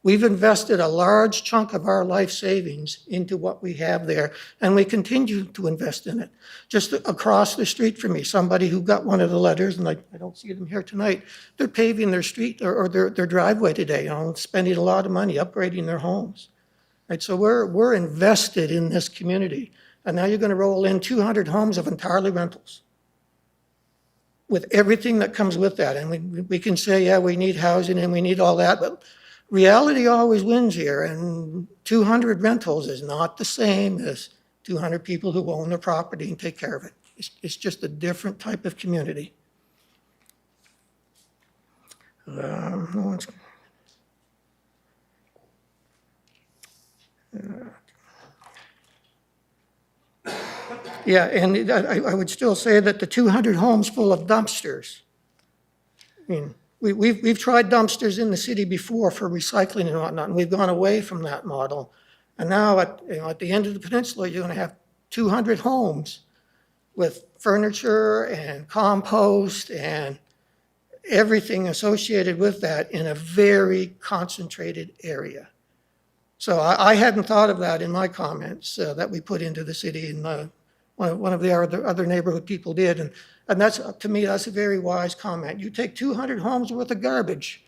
We've invested a large chunk of our life savings into what we have there, and we continue to invest in it. Just across the street from me, somebody who got one of the letters, and I don't see them here tonight, they're paving their street or their driveway today, spending a lot of money upgrading their homes. Right, so we're invested in this community, and now you're going to roll in 200 homes of entirely rentals with everything that comes with that. And we can say, yeah, we need housing and we need all that, but reality always wins here, and 200 rentals is not the same as 200 people who own their property and take care of it. It's just a different type of community. Yeah, and I would still say that the 200 homes full of dumpsters, I mean, we've tried dumpsters in the city before for recycling and whatnot, and we've gone away from that model. And now at the end of the peninsula, you're going to have 200 homes with furniture and compost and everything associated with that in a very concentrated area. So I hadn't thought of that in my comments that we put into the city, and one of the other neighborhood people did. And that's, to me, that's a very wise comment. You take 200 homes worth of garbage,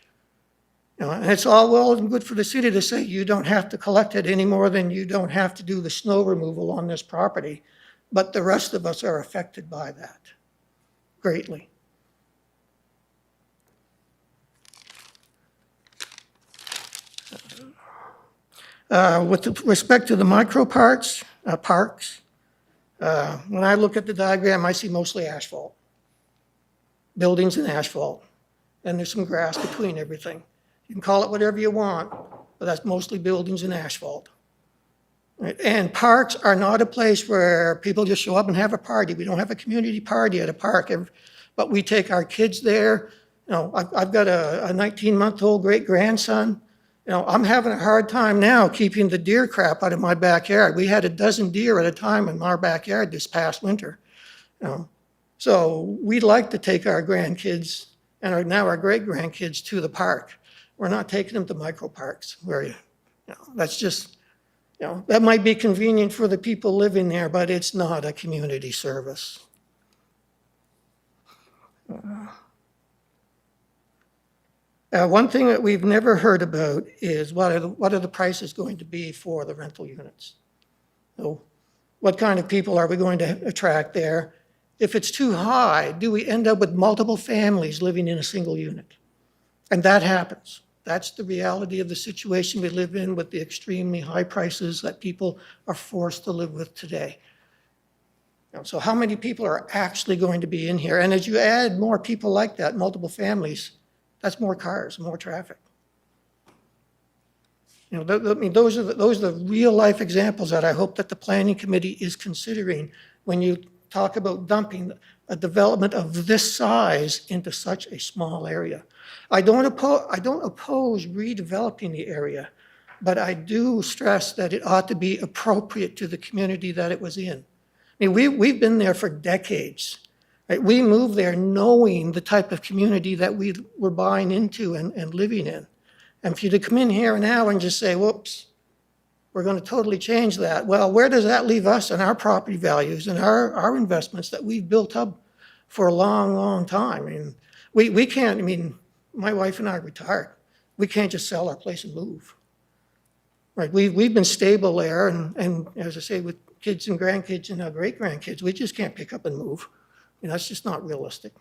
and it's all well and good for the city to say you don't have to collect it any more than you don't have to do the snow removal on this property. But the rest of us are affected by that greatly. With respect to the micro parks, when I look at the diagram, I see mostly asphalt, buildings and asphalt, and there's some grass between everything. You can call it whatever you want, but that's mostly buildings and asphalt. Right? And parks are not a place where people just show up and have a party. We don't have a community party at a park, but we take our kids there. I've got a 19-month-old great-grandson. I'm having a hard time now keeping the deer crap out of my backyard. We had a dozen deer at a time in our backyard this past winter. So we'd like to take our grandkids and now our great-grandkids to the park. We're not taking them to micro parks where that's just, that might be convenient for the people living there, but it's not a community service. One thing that we've never heard about is what are the prices going to be for the rental units? So what kind of people are we going to attract there? If it's too high, do we end up with multiple families living in a single unit? And that happens. That's the reality of the situation we live in with the extremely high prices that people are forced to live with today. So how many people are actually going to be in here? And as you add more people like that, multiple families, that's more cars, more traffic. I mean, those are the real-life examples that I hope that the planning committee is considering when you talk about dumping a development of this size into such a small area. I don't oppose redeveloping the area, but I do stress that it ought to be appropriate to the community that it was in. I mean, we've been there for decades. Right? We moved there knowing the type of community that we were buying into and living in. And for you to come in here now and just say, whoops, we're going to totally change that. Well, where does that leave us and our property values and our investments that we've built up for a long, long time? I mean, we can't, I mean, my wife and I are retired. We can't just sell our place and move. Right? We've been stable there, and as I say, with kids and grandkids and great-grandkids, we just can't pick up and move. I mean, that's just not realistic.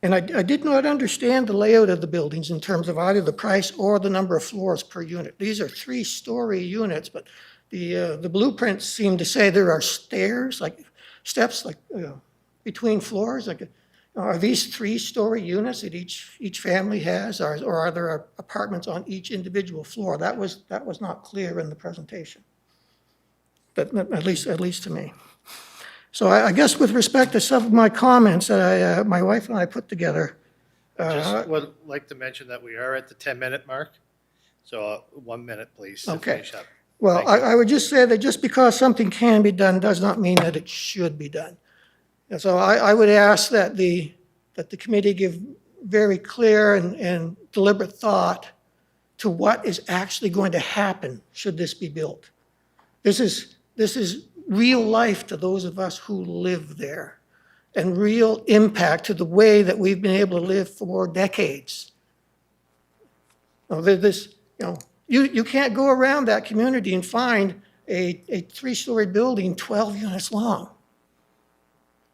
And I did not understand the layout of the buildings in terms of either the price or the number of floors per unit. These are 3-story units, but the blueprints seem to say there are stairs, like steps, like between floors. Like, are these 3-story units that each family has, or are there apartments on each individual floor? That was not clear in the presentation, but at least to me. So I guess with respect to some of my comments that my wife and I put together. Just would like to mention that we are at the 10-minute mark, so 1 minute, please, to Okay. finish up. Well, Thank you. I would just say that just because something can be done does not mean that it should be done. And so I would ask that the committee give very clear and deliberate thought to what is actually going to happen should this be built. This is real life to those of us who live there, and real impact to the way that we've been able to live for decades. You can't go around that community and find a 3-story building 12 units long.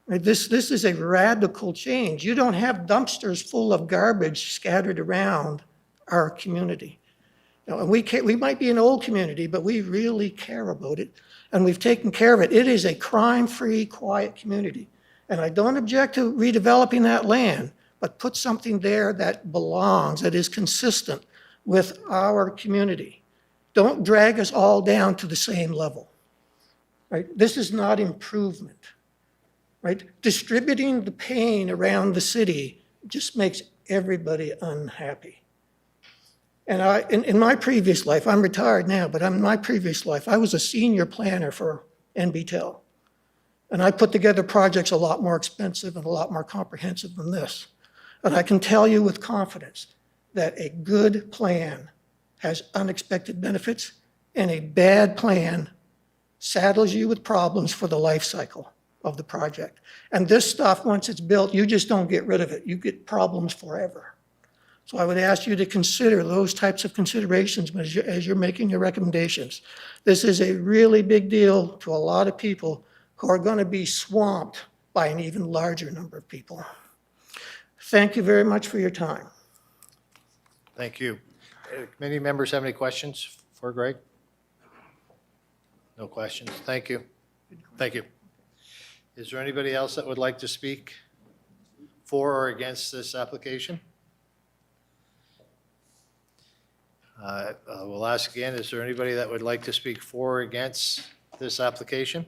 Right? This is a radical change. You don't have dumpsters full of garbage scattered around our community. And we might be an old community, but we really care about it, and we've taken care of it. It is a crime-free, quiet community. And I don't object to redeveloping that land, but put something there that belongs, that is consistent with our community. Don't drag us all down to the same level. Right? This is not improvement. Right? Distributing the pain around the city just makes everybody unhappy. And in my previous life, I'm retired now, but in my previous life, I was a senior planner for NBTEL. And I put together projects a lot more expensive and a lot more comprehensive than this. And I can tell you with confidence that a good plan has unexpected benefits, and a bad plan saddles you with problems for the life cycle of the project. And this stuff, once it's built, you just don't get rid of it. You get problems forever. So I would ask you to consider those types of considerations as you're making your recommendations. This is a really big deal to a lot of people who are going to be swamped by an even larger number of people. Thank you very much for your time. Thank you. Committee members have any questions for Greg? No questions. Thank you. Thank you. Is there anybody else that would like to speak for or against this application? We'll ask again, is there anybody that would like to speak for or against this application?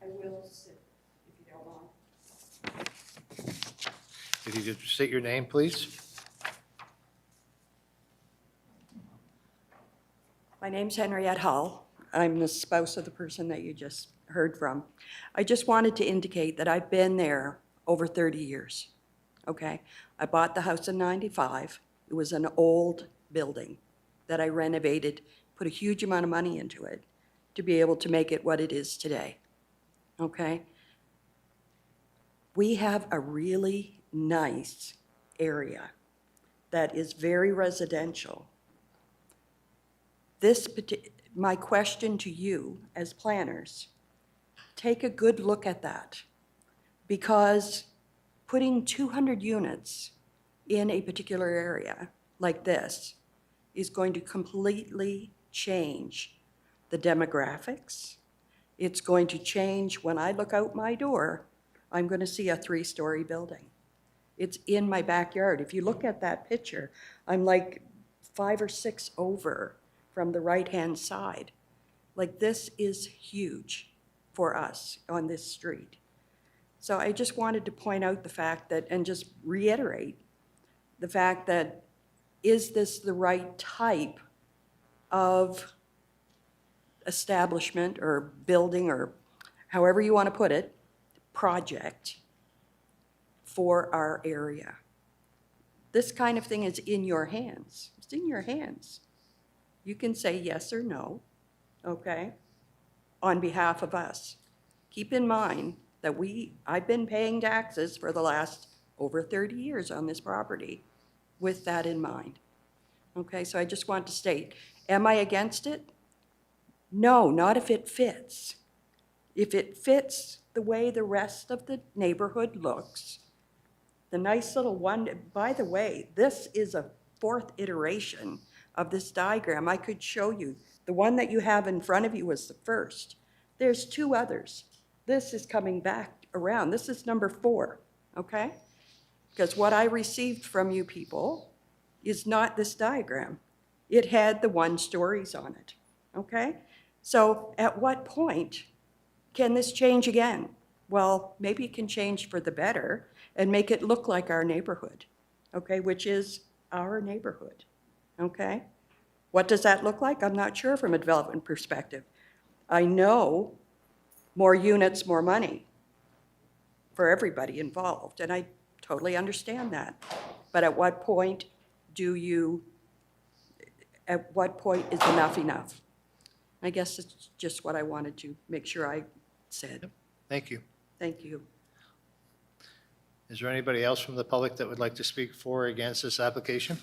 I will sit, if you don't mind. If you could state your name, please. My name's Henriette Hull. I'm the spouse of the person that you just heard from. I just wanted to indicate that I've been there over 30 years, okay? I bought the house in '95. It was an old building that I renovated, put a huge amount of money into it to be able to make it what it is today, okay? We have a really nice area that is very residential. My question to you as planners, take a good look at that, because putting 200 units in a particular area like this is going to completely change the demographics. It's going to change when I look out my door, I'm going to see a 3-story building. It's in my backyard. If you look at that picture, I'm like 5 or 6 over from the right-hand side. Like, this is huge for us on this street. So I just wanted to point out the fact that, and just reiterate the fact that, is this the right type of establishment or building, or however you want to put it, project for our area? This kind of thing is in your hands. It's in your hands. You can say yes or no, okay, on behalf of us. Keep in mind that I've been paying taxes for the last over 30 years on this property with that in mind. Okay, so I just want to state, am I against it? No, not if it fits. If it fits the way the rest of the neighborhood looks, the nice little one, by the way, this is a 4th iteration of this diagram. I could show you. The one that you have in front of you was the first. There's 2 others. This is coming back around. This is number 4, okay? Because what I received from you people is not this diagram. It had the 1 stories on it, okay? So at what point can this change again? Well, maybe it can change for the better and make it look like our neighborhood, okay, which is our neighborhood, okay? What does that look like? I'm not sure from a development perspective. I know more units, more money for everybody involved, and I totally understand that. But at what point is enough enough? I guess it's just what I wanted to make sure I said. Thank you. Thank you. Is there anybody else from the public that would like to speak for or against this application?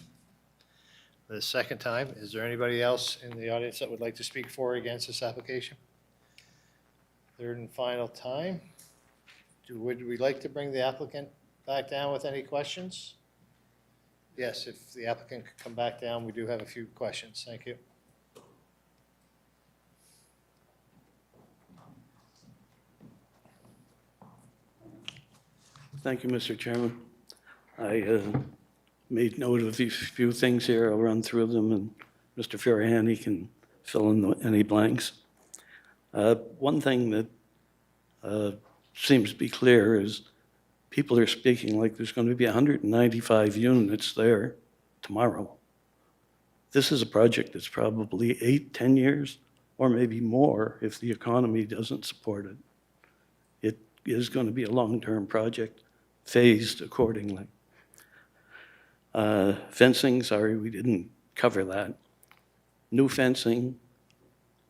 For the second time, is there anybody else in the audience that would like to speak for or against this application? Third and final time. Would we like to bring the applicant back down with any questions? Yes, if the applicant could come back down, we do have a few questions. Thank you. Thank you, Mr. Chairman. I made note of a few things here. I'll run through them, and Mr. Farahani can fill in any blanks. One thing that seems to be clear is people are speaking like there's going to be 195 units there tomorrow. This is a project that's probably 8-10 years, or maybe more if the economy doesn't support it. It is going to be a long-term project, phased accordingly. Fencing, sorry, we didn't cover that. New fencing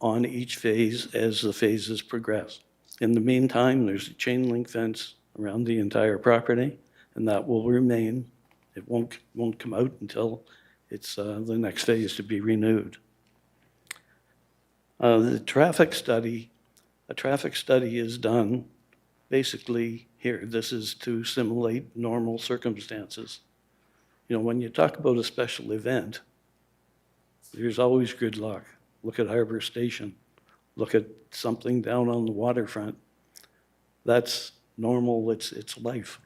on each phase as the phases progress. In the meantime, there's a chain link fence around the entire property, and that will remain. It won't come out until it's the next phase to be renewed. The traffic study, a traffic study is done basically here. This is to simulate normal circumstances. You know, when you talk about a special event, there's always gridlock. Look at Harbor Station. Look at something down on the waterfront. That's normal, it's life.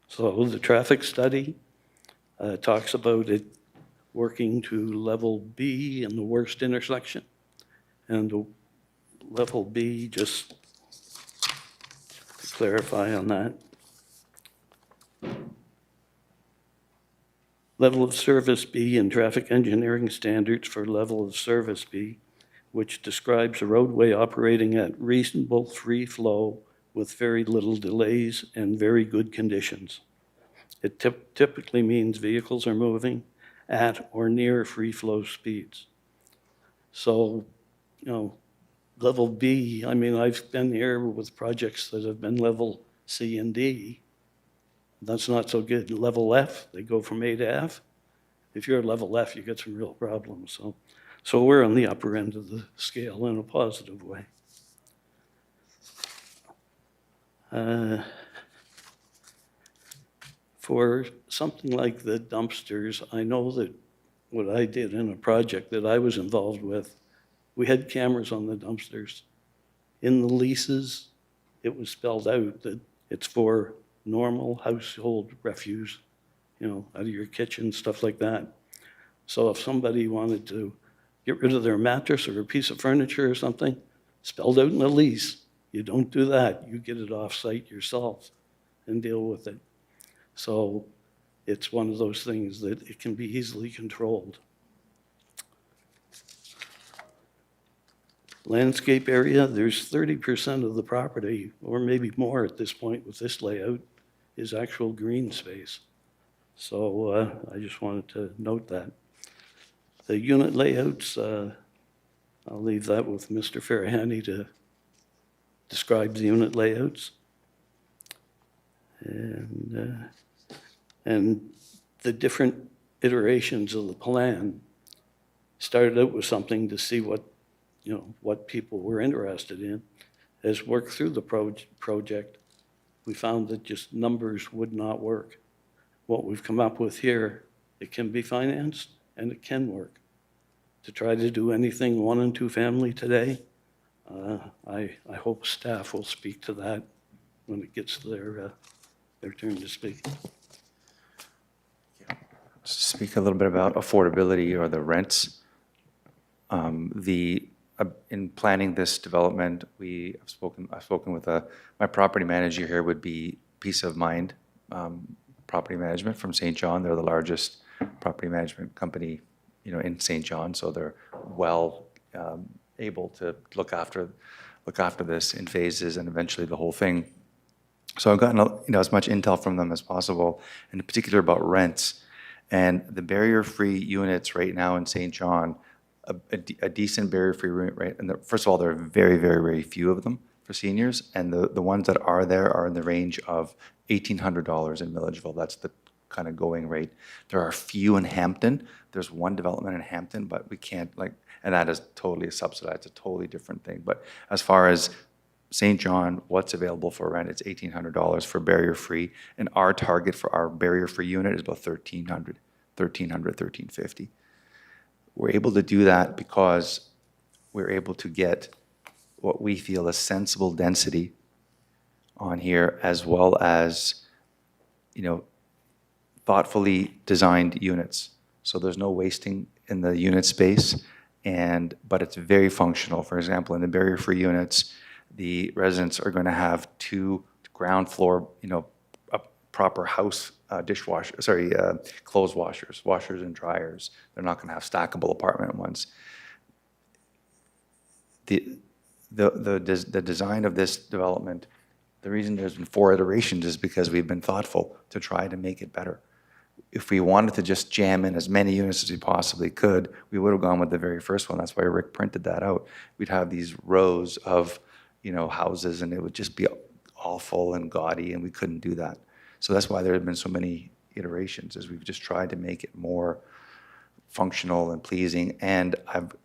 So the traffic study talks about it working to level B in the worst intersection. And the level B, just to clarify on that. Level of service B and traffic engineering standards for level of service B, which describes a roadway operating at reasonable free flow with very little delays and very good conditions. It typically means vehicles are moving at or near free flow speeds. So, you know, level B, I mean, I've been here with projects that have been level C and D. That's not so good. Level F, they go from A to F. If you're at level F, you get some real problems. So we're on the upper end of the scale in a positive way. For something like the dumpsters, I know that what I did in a project that I was involved with, we had cameras on the dumpsters. In the leases, it was spelled out that it's for normal household refuse, out of your kitchen, stuff like that. So if somebody wanted to get rid of their mattress or a piece of furniture or something, spelled out in the lease, you don't do that. You get it off-site yourself and deal with it. So it's one of those things that it can be easily controlled. Landscape area, there's 30% of the property, or maybe more at this point with this layout, is actual green space. So I just wanted to note that. The unit layouts, I'll leave that with Mr. Farahani to describe the unit layouts. And the different iterations of the plan started out with something to see what people were interested in. As worked through the project, we found that just numbers would not work. What we've come up with here, it can be financed and it can work. To try to do anything 1 and 2 family today, I hope staff will speak to that when it gets to their turn to speak. Speak a little bit about affordability or the rents. In planning this development, I've spoken with my property manager here would be Peace of Mind Property Management from St. John. They're the largest property management company, in St. John, so they're well able to look after this in phases and eventually the whole thing. So I've gotten as much intel from them as possible, and in particular about rents. And the barrier-free units right now in St. John, a decent barrier-free unit, right? And first of all, there are very, very, very few of them for seniors, and the ones that are there are in the range of $1,800 in Milledgeville. That's the kind of going rate. There are a few in Hampton. There's one development in Hampton, but we can't and that is totally subsidized, a totally different thing. But as far as St. John, what's available for rent, it's $1,800 for barrier-free, and our target for our barrier-free unit is about $1,350. We're able to do that because we're able to get what we feel is sensible density on here, as well as, thoughtfully designed units. So there's no wasting in the unit space, but it's very functional. For example, in the barrier-free units, the residents are going to have 2 ground floor, a proper house clothes washers and dryers. They're not going to have stackable apartment ones. The design of this development, the reason there's been 4 iterations is because we've been thoughtful to try to make it better. If we wanted to just jam in as many units as we possibly could, we would have gone with the very first one. That's why Rick printed that out. We'd have these rows of, houses, and it would just be awful and gaudy, and we couldn't do that. So that's why there have been so many iterations, is we've just tried to make it more functional and pleasing, and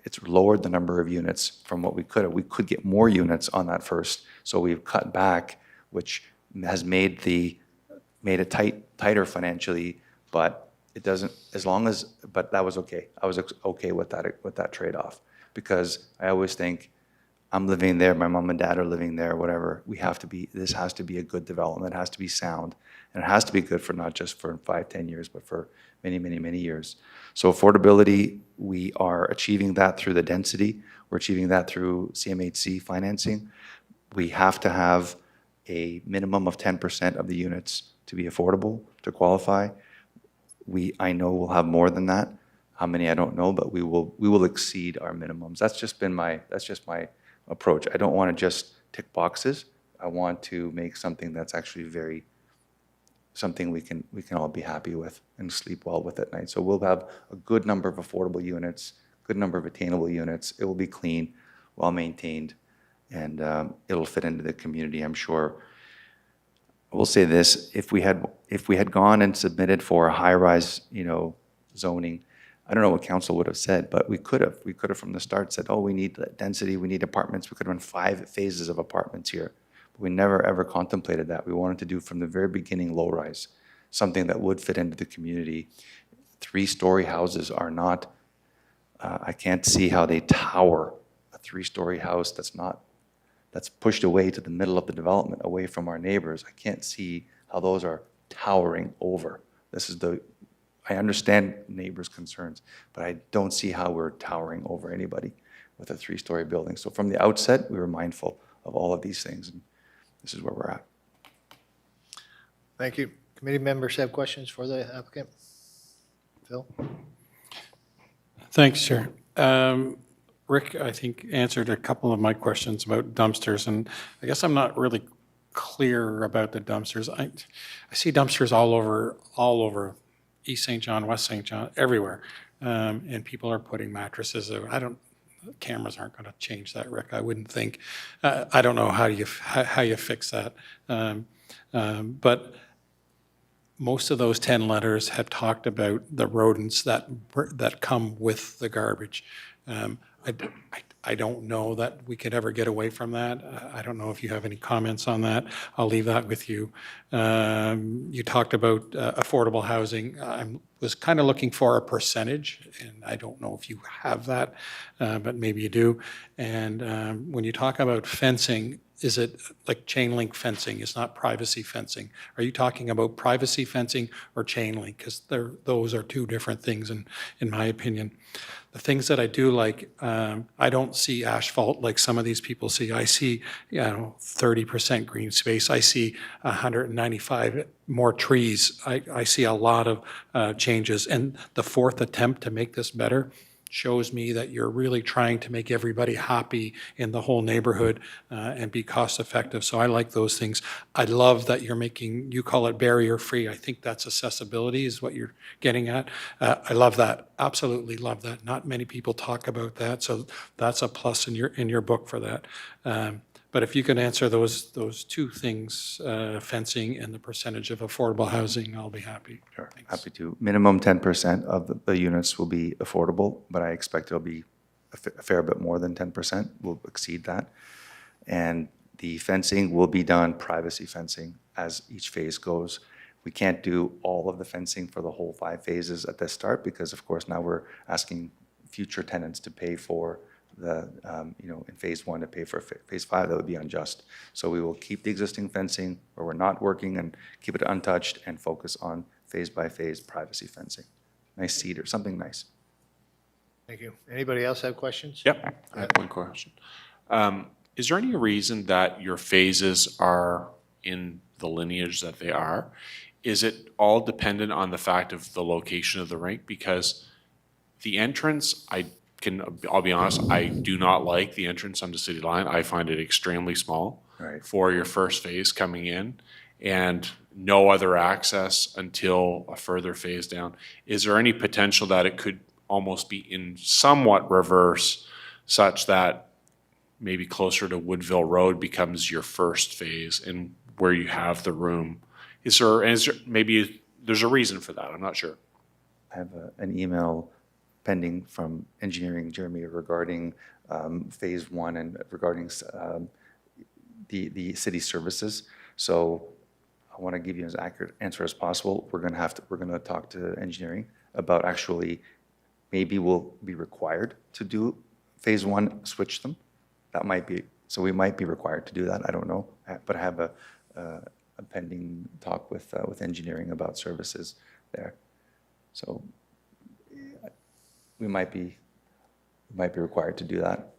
it's lowered the number of units from what we could have. We could get more units on that first, so we've cut back, which has made it tighter financially, but it doesn't, but that was okay. I was okay with that trade-off, because I always think, I'm living there, my mom and dad are living there, whatever. This has to be a good development, it has to be sound, and it has to be good for not just for 5-10 years, but for many, many, many years. So affordability, we are achieving that through the density. We're achieving that through CMHC financing. We have to have a minimum of 10% of the units to be affordable, to qualify. I know we'll have more than that. How many, I don't know, but we will exceed our minimums. That's just my approach. I don't want to just tick boxes. I want to make something that's actually something we can all be happy with and sleep well with at night. So we'll have a good number of affordable units, good number of attainable units. It will be clean, well maintained, and it'll fit into the community, I'm sure. I will say this: if we had gone and submitted for a high-rise, zoning, I don't know what council would have said, but we could have from the start said, oh, we need density, we need apartments. We could run 5 phases of apartments here. But we never ever contemplated that. We wanted to do from the very beginning low-rise. something that would fit into the community. 3-story houses are not, I can't see how they tower. A 3-story house that's pushed away to the middle of the development, away from our neighbors. I can't see how those are towering over. I understand neighbors' concerns, but I don't see how we're towering over anybody with a 3-story building. So from the outset, we were mindful of all of these things, and this is where we're at. Thank you. Committee members have questions for the applicant? Phil? Thanks, Chair. Rick, I think, answered a couple of my questions about dumpsters, and I guess I'm not really clear about the dumpsters. I see dumpsters all over East St. John, West St. John, everywhere, and people are putting mattresses. Cameras aren't going to change that, Rick. I wouldn't think. I don't know how you fix that, but most of those 10 letters have talked about the rodents that come with the garbage. I don't know that we could ever get away from that. I don't know if you have any comments on that. I'll leave that with you. You talked about affordable housing. I was kind of looking for a percentage, and I don't know if you have that, but maybe you do. And when you talk about fencing, is it like chain link fencing? It's not privacy fencing. Are you talking about privacy fencing or chain link? Because those are two different things in my opinion. The things that I do like, I don't see asphalt like some of these people see. I see, 30% green space. I see 195 more trees. I see a lot of changes. And the fourth attempt to make this better shows me that you're really trying to make everybody happy in the whole neighborhood and be cost effective. So I like those things. I love that you call it barrier free. I think that's accessibility is what you're getting at. I love that. Absolutely love that. Not many people talk about that. So that's a plus in your book for that. But if you can answer those two things, fencing and the percentage of affordable housing, I'll be happy. Sure, Thanks. happy to. Minimum 10% of the units will be affordable, but I expect it'll be a fair bit more than 10%. We'll exceed that. And the fencing will be done, privacy fencing, as each phase goes. We can't do all of the fencing for the whole 5 phases at the start because, of course, now we're asking future tenants to pay for in phase 1 to pay for phase 5, that would be unjust. So we will keep the existing fencing where we're not working and keep it untouched and focus on phase by phase privacy fencing. Nice cedar, something nice. Thank you. Anybody else have questions? Yep, I have one question. Is there any reason that your phases are in the lineage that they are? Is it all dependent on the fact of the location of the rink? Because the entrance, I'll be honest, I do not like the entrance onto City Line. I find it extremely small for your first phase coming in and no other access until a further phase down. Is there any potential that it could almost be in somewhat reverse such that maybe closer to Woodville Road becomes your first phase and where you have the room? Is there maybe there's a reason for that? I'm not sure. I have an email pending from engineering, Jeremy, regarding phase 1 and regarding the city services. So I want to give you as accurate answer as possible. We're going to talk to engineering about actually maybe we'll be required to do phase 1, switch them. That might be, so we might be required to do that. I don't know, but I have a pending talk with engineering about services there. So we might be required to do that.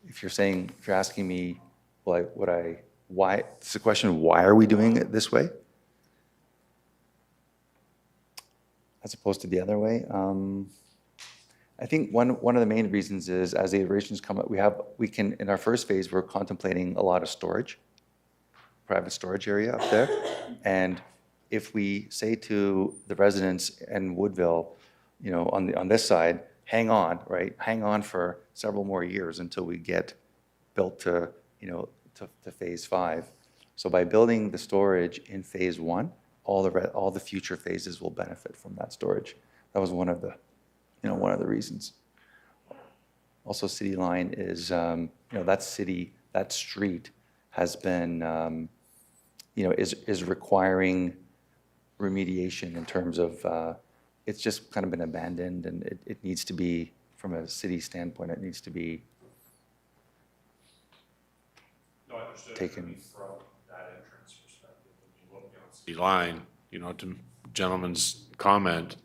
If you're asking me, why, it's the question, why are we doing it this way? As opposed to the other way? I think one of the main reasons is as the iterations come up, in our first phase, we're contemplating a lot of storage, private storage area up there. And if we say to the residents in Woodville, on this side, hang on, right? Hang on for several more years until we get built to phase 5. So by building the storage in phase 1, all the future phases will benefit from that storage. That was one of the reasons. Also, City Line is, that street has been, is requiring remediation in terms of, it's just kind of been abandoned, and it needs to be, from a city standpoint, it needs to be taken. From that entrance perspective, when you look down city line, you know, to gentleman's comment,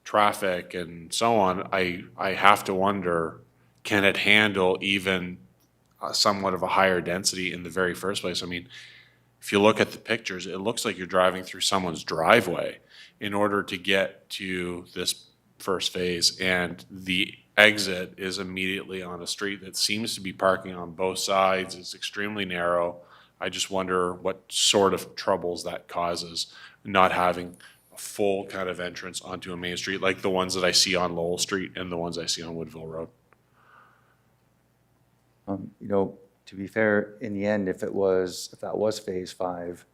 traffic and so on, I have to wonder, can it handle even somewhat of a higher density in the very first place? I mean, if you look at the pictures, it looks like you're driving through someone's driveway in order to get to this first phase, and the exit is immediately on a street that seems to be parking on both sides. It's extremely narrow. I just wonder what sort of troubles that causes, not having a full kind of entrance onto a main street like the ones that I see on Lowell Street and the ones I see on Woodville Road. You know, to be fair, in the end, if that was phase 5,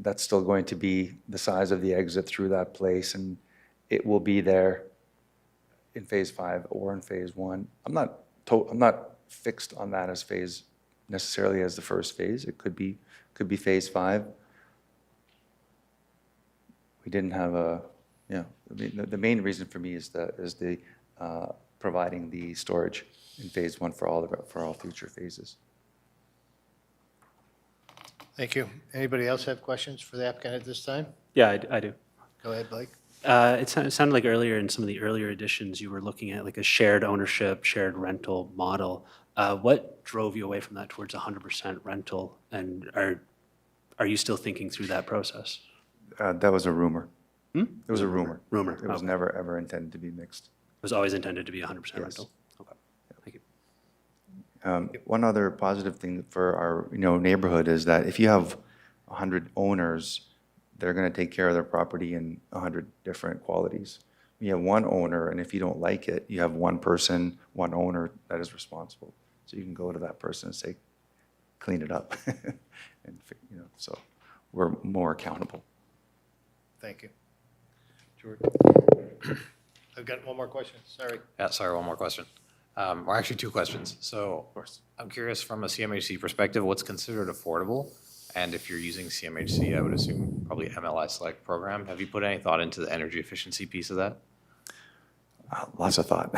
that's still going to be the size of the exit through that place, and it will be there in phase 5 or in phase 1. I'm not fixed on that as phase, necessarily as the first phase. It could be phase 5. We didn't have a, yeah, I mean, the main reason for me is the providing the storage in phase 1 for all future phases. Thank you. Anybody else have questions for the applicant at this time? Yeah, I do. Go ahead, Blake. It sounded like earlier in some of the earlier editions, you were looking at like a shared ownership, shared rental model. What drove you away from that towards 100% rental? And are you still thinking through that process? That was a rumor. It was a rumor. Rumor, It was okay. never, ever intended to be mixed. It was always intended to be 100% Yes. rental? Okay, thank you. One other positive thing for our, neighborhood is that if you have 100 owners, they're going to take care of their property in 100 different qualities. You have one owner, and if you don't like it, you have one person, one owner that is responsible. So you can go to that person and say, clean it up. And, so we're more accountable. Thank you. George? I've got one more question, sorry. Yeah, sorry, one more question. Or actually two questions. So I'm curious from a CMHC perspective, what's considered affordable? And if you're using CMHC, I would assume probably MLI Select program. Have you put any thought into the energy efficiency piece of that? Lots of thought.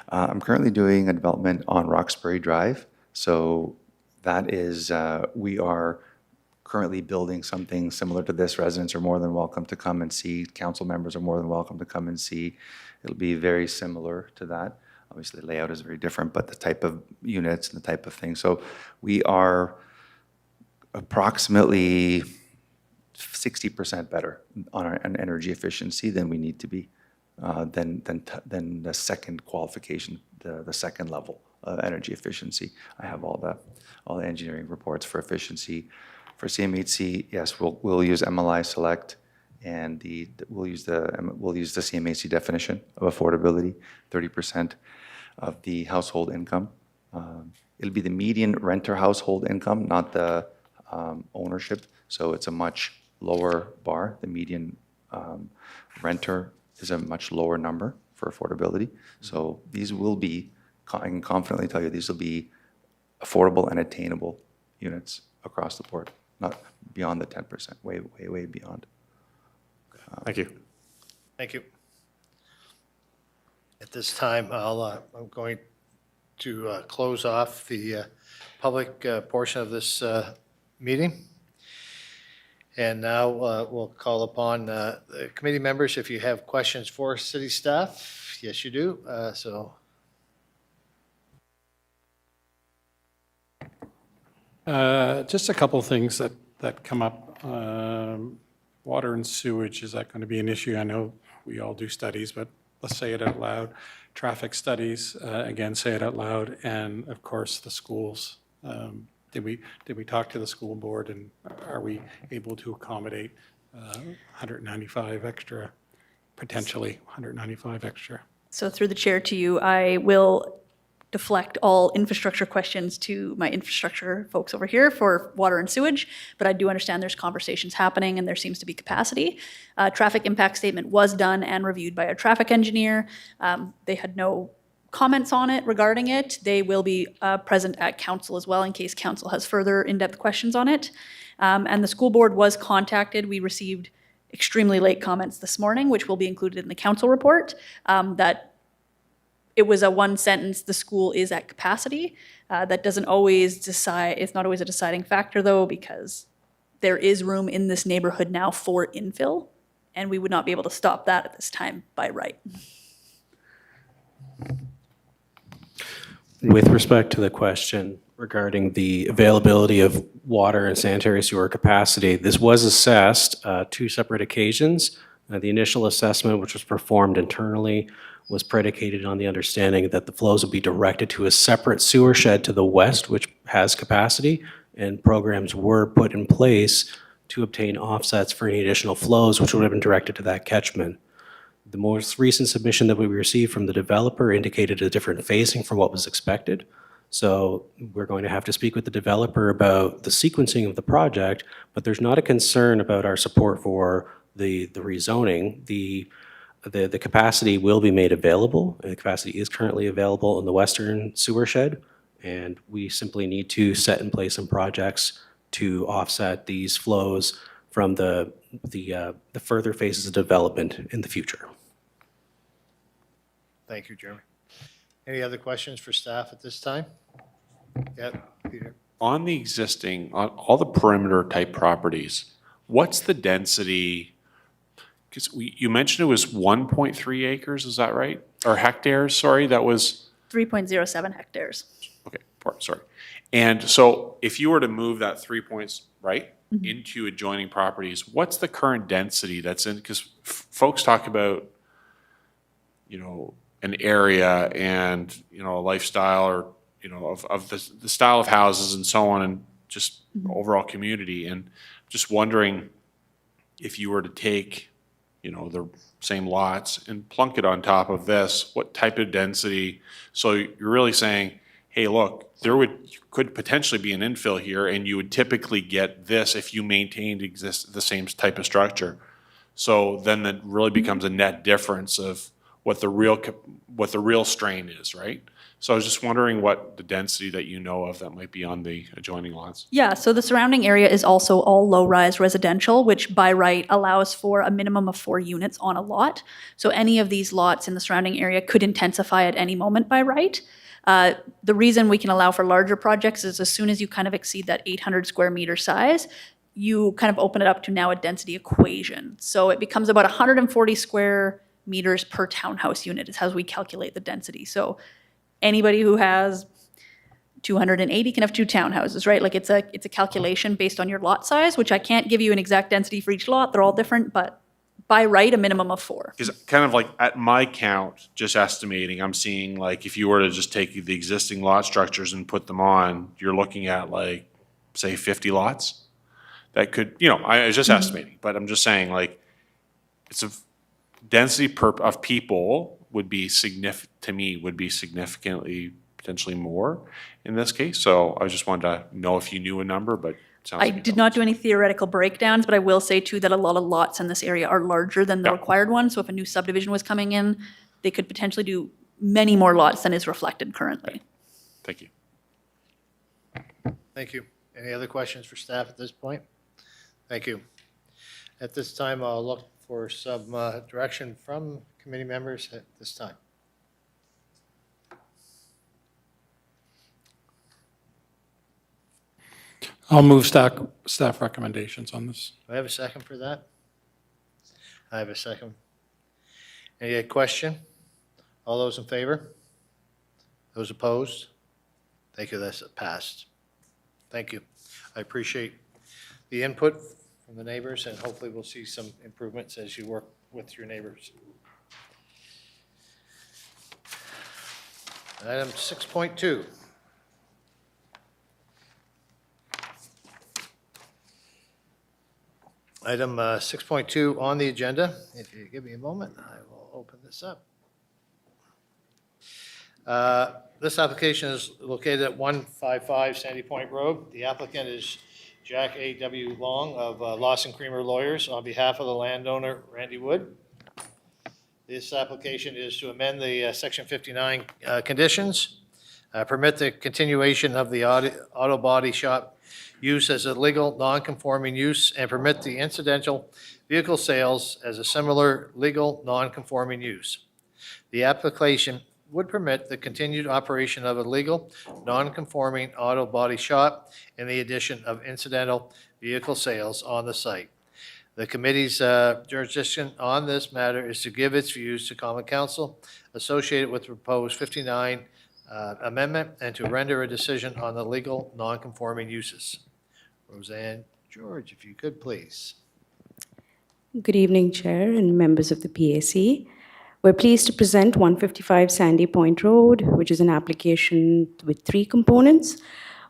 I'm currently doing a development on Roxbury Drive. So that is, we are currently building something similar to this. Residents are more than welcome to come and see. Council members are more than welcome to come and see. It'll be very similar to that. Obviously, the layout is very different, but the type of units and the type of thing. So we are approximately 60% better on energy efficiency than we need to be, than the second qualification, the second level of energy efficiency. I have all the engineering reports for efficiency. For CMHC, yes, we'll use MLI Select, and we'll use the CMHC definition of affordability, 30% of the household income. It'll be the median renter household income, not the ownership. So it's a much lower bar. The median renter is a much lower number for affordability. So these will be, I can confidently tell you, these will be affordable and attainable units across the board, not beyond the 10%, way, way, way beyond. Thank you. Thank you. At this time, I'm going to close off the public portion of this meeting. And now we'll call upon the committee members if you have questions for city staff. Yes, you do. So. Just a couple of things that come up. Water and sewage, is that going to be an issue? I know we all do studies, but let's say it out loud. Traffic studies, again, say it out loud. And of course, the schools. Did we talk to the school board, and are we able to accommodate 195 extra, potentially 195 extra? So through the chair to you, I will deflect all infrastructure questions to my infrastructure folks over here for water and sewage, but I do understand there's conversations happening and there seems to be capacity. Traffic impact statement was done and reviewed by our traffic engineer. They had no comments on it regarding it. They will be present at council as well in case council has further in-depth questions on it. And the school board was contacted. We received extremely late comments this morning, which will be included in the council report, that it was a one sentence, the school is at capacity. That doesn't always decide, it's not always a deciding factor though, because there is room in this neighborhood now for infill, and we would not be able to stop that at this time by right. With respect to the question regarding the availability of water and sanitary sewer capacity, this was assessed 2 separate occasions. The initial assessment, which was performed internally, was predicated on the understanding that the flows would be directed to a separate sewer shed to the west, which has capacity, and programs were put in place to obtain offsets for any additional flows, which would have been directed to that catchment. The most recent submission that we received from the developer indicated a different phasing from what was expected. So we're going to have to speak with the developer about the sequencing of the project, but there's not a concern about our support for the rezoning. The capacity will be made available, and the capacity is currently available in the western sewer shed, and we simply need to set in place some projects to offset these flows from the further phases of development in the future. Thank you, Jeremy. Any other questions for staff at this time? Yeah, Peter. On the existing, on all the perimeter type properties, what's the density? Because you mentioned it was 1.3 acres, is that right? Or hectares, sorry, that was, 3.07 hectares. okay, sorry. And so if you were to move that 3 points, right, into adjoining properties, what's the current density that's in? Because folks talk about, you know, an area and, you know, a lifestyle or, you know, of the style of houses and so on, and just overall community. And just wondering if you were to take, you know, the same lots and plunk it on top of this, what type of density? So you're really saying, hey, look, could potentially be an infill here, and you would typically get this if you maintained the same type of structure. So then that really becomes a net difference of what the real strain is, right? So I was just wondering what the density that you know of that might be on the adjoining lots. Yeah, so the surrounding area is also all low-rise residential, which by right allows for a minimum of 4 units on a lot. So any of these lots in the surrounding area could intensify at any moment by right. The reason we can allow for larger projects is as soon as you kind of exceed that 800 square meter size, you kind of open it up to now a density equation. So it becomes about 140 square meters per townhouse unit is how we calculate the density. So anybody who has 280 can have 2 townhouses, right? Like it's a calculation based on your lot size, which I can't give you an exact density for each lot. They're all different, but by right, a minimum of 4. Because kind of like at my count, just estimating, I'm seeing like if you were to just take the existing lot structures and put them on, you're looking at like, say, 50 lots. That could, you know, I was just estimating, but I'm just saying like, it's a density of people would be significantly potentially more in this case. So I just wanted to know if you knew a number, but it sounds I like you did don't. not do any theoretical breakdowns, but I will say too that a lot of lots in this area are larger than the Yeah. required one. So if a new subdivision was coming in, they could potentially do many more lots than is reflected currently. Thank you. Thank you. Any other questions for staff at this point? Thank you. At this time, I'll look for some direction from committee members at this time. I'll move staff recommendations on this. Do I have a second for that? I have a second. Any question? All those in favor? Those opposed? Thank you, that's passed. Thank you. I appreciate the input from the neighbors, and hopefully we'll see some improvements as you work with your neighbors. Item 6.2. Item 6.2 on the agenda. If you give me a moment, I will open this up. This application is located at 155 Sandy Point Road. The applicant is Jack A.W. Long of Lawson Creamer Lawyers on behalf of the landowner Randy Wood. This application is to amend the Section 59 conditions, permit the continuation of the auto body shop use as a legal non-conforming use and permit the incidental vehicle sales as a similar legal non-conforming use. The application would permit the continued operation of a legal non-conforming auto body shop and the addition of incidental vehicle sales on the site. The committee's jurisdiction on this matter is to give its views to Common Council associated with the proposed 59 amendment and to render a decision on the legal non-conforming uses. Roseanne George, if you could, please. Good evening, Chair and members of the PAC. We're pleased to present 155 Sandy Point Road, which is an application with 3 components.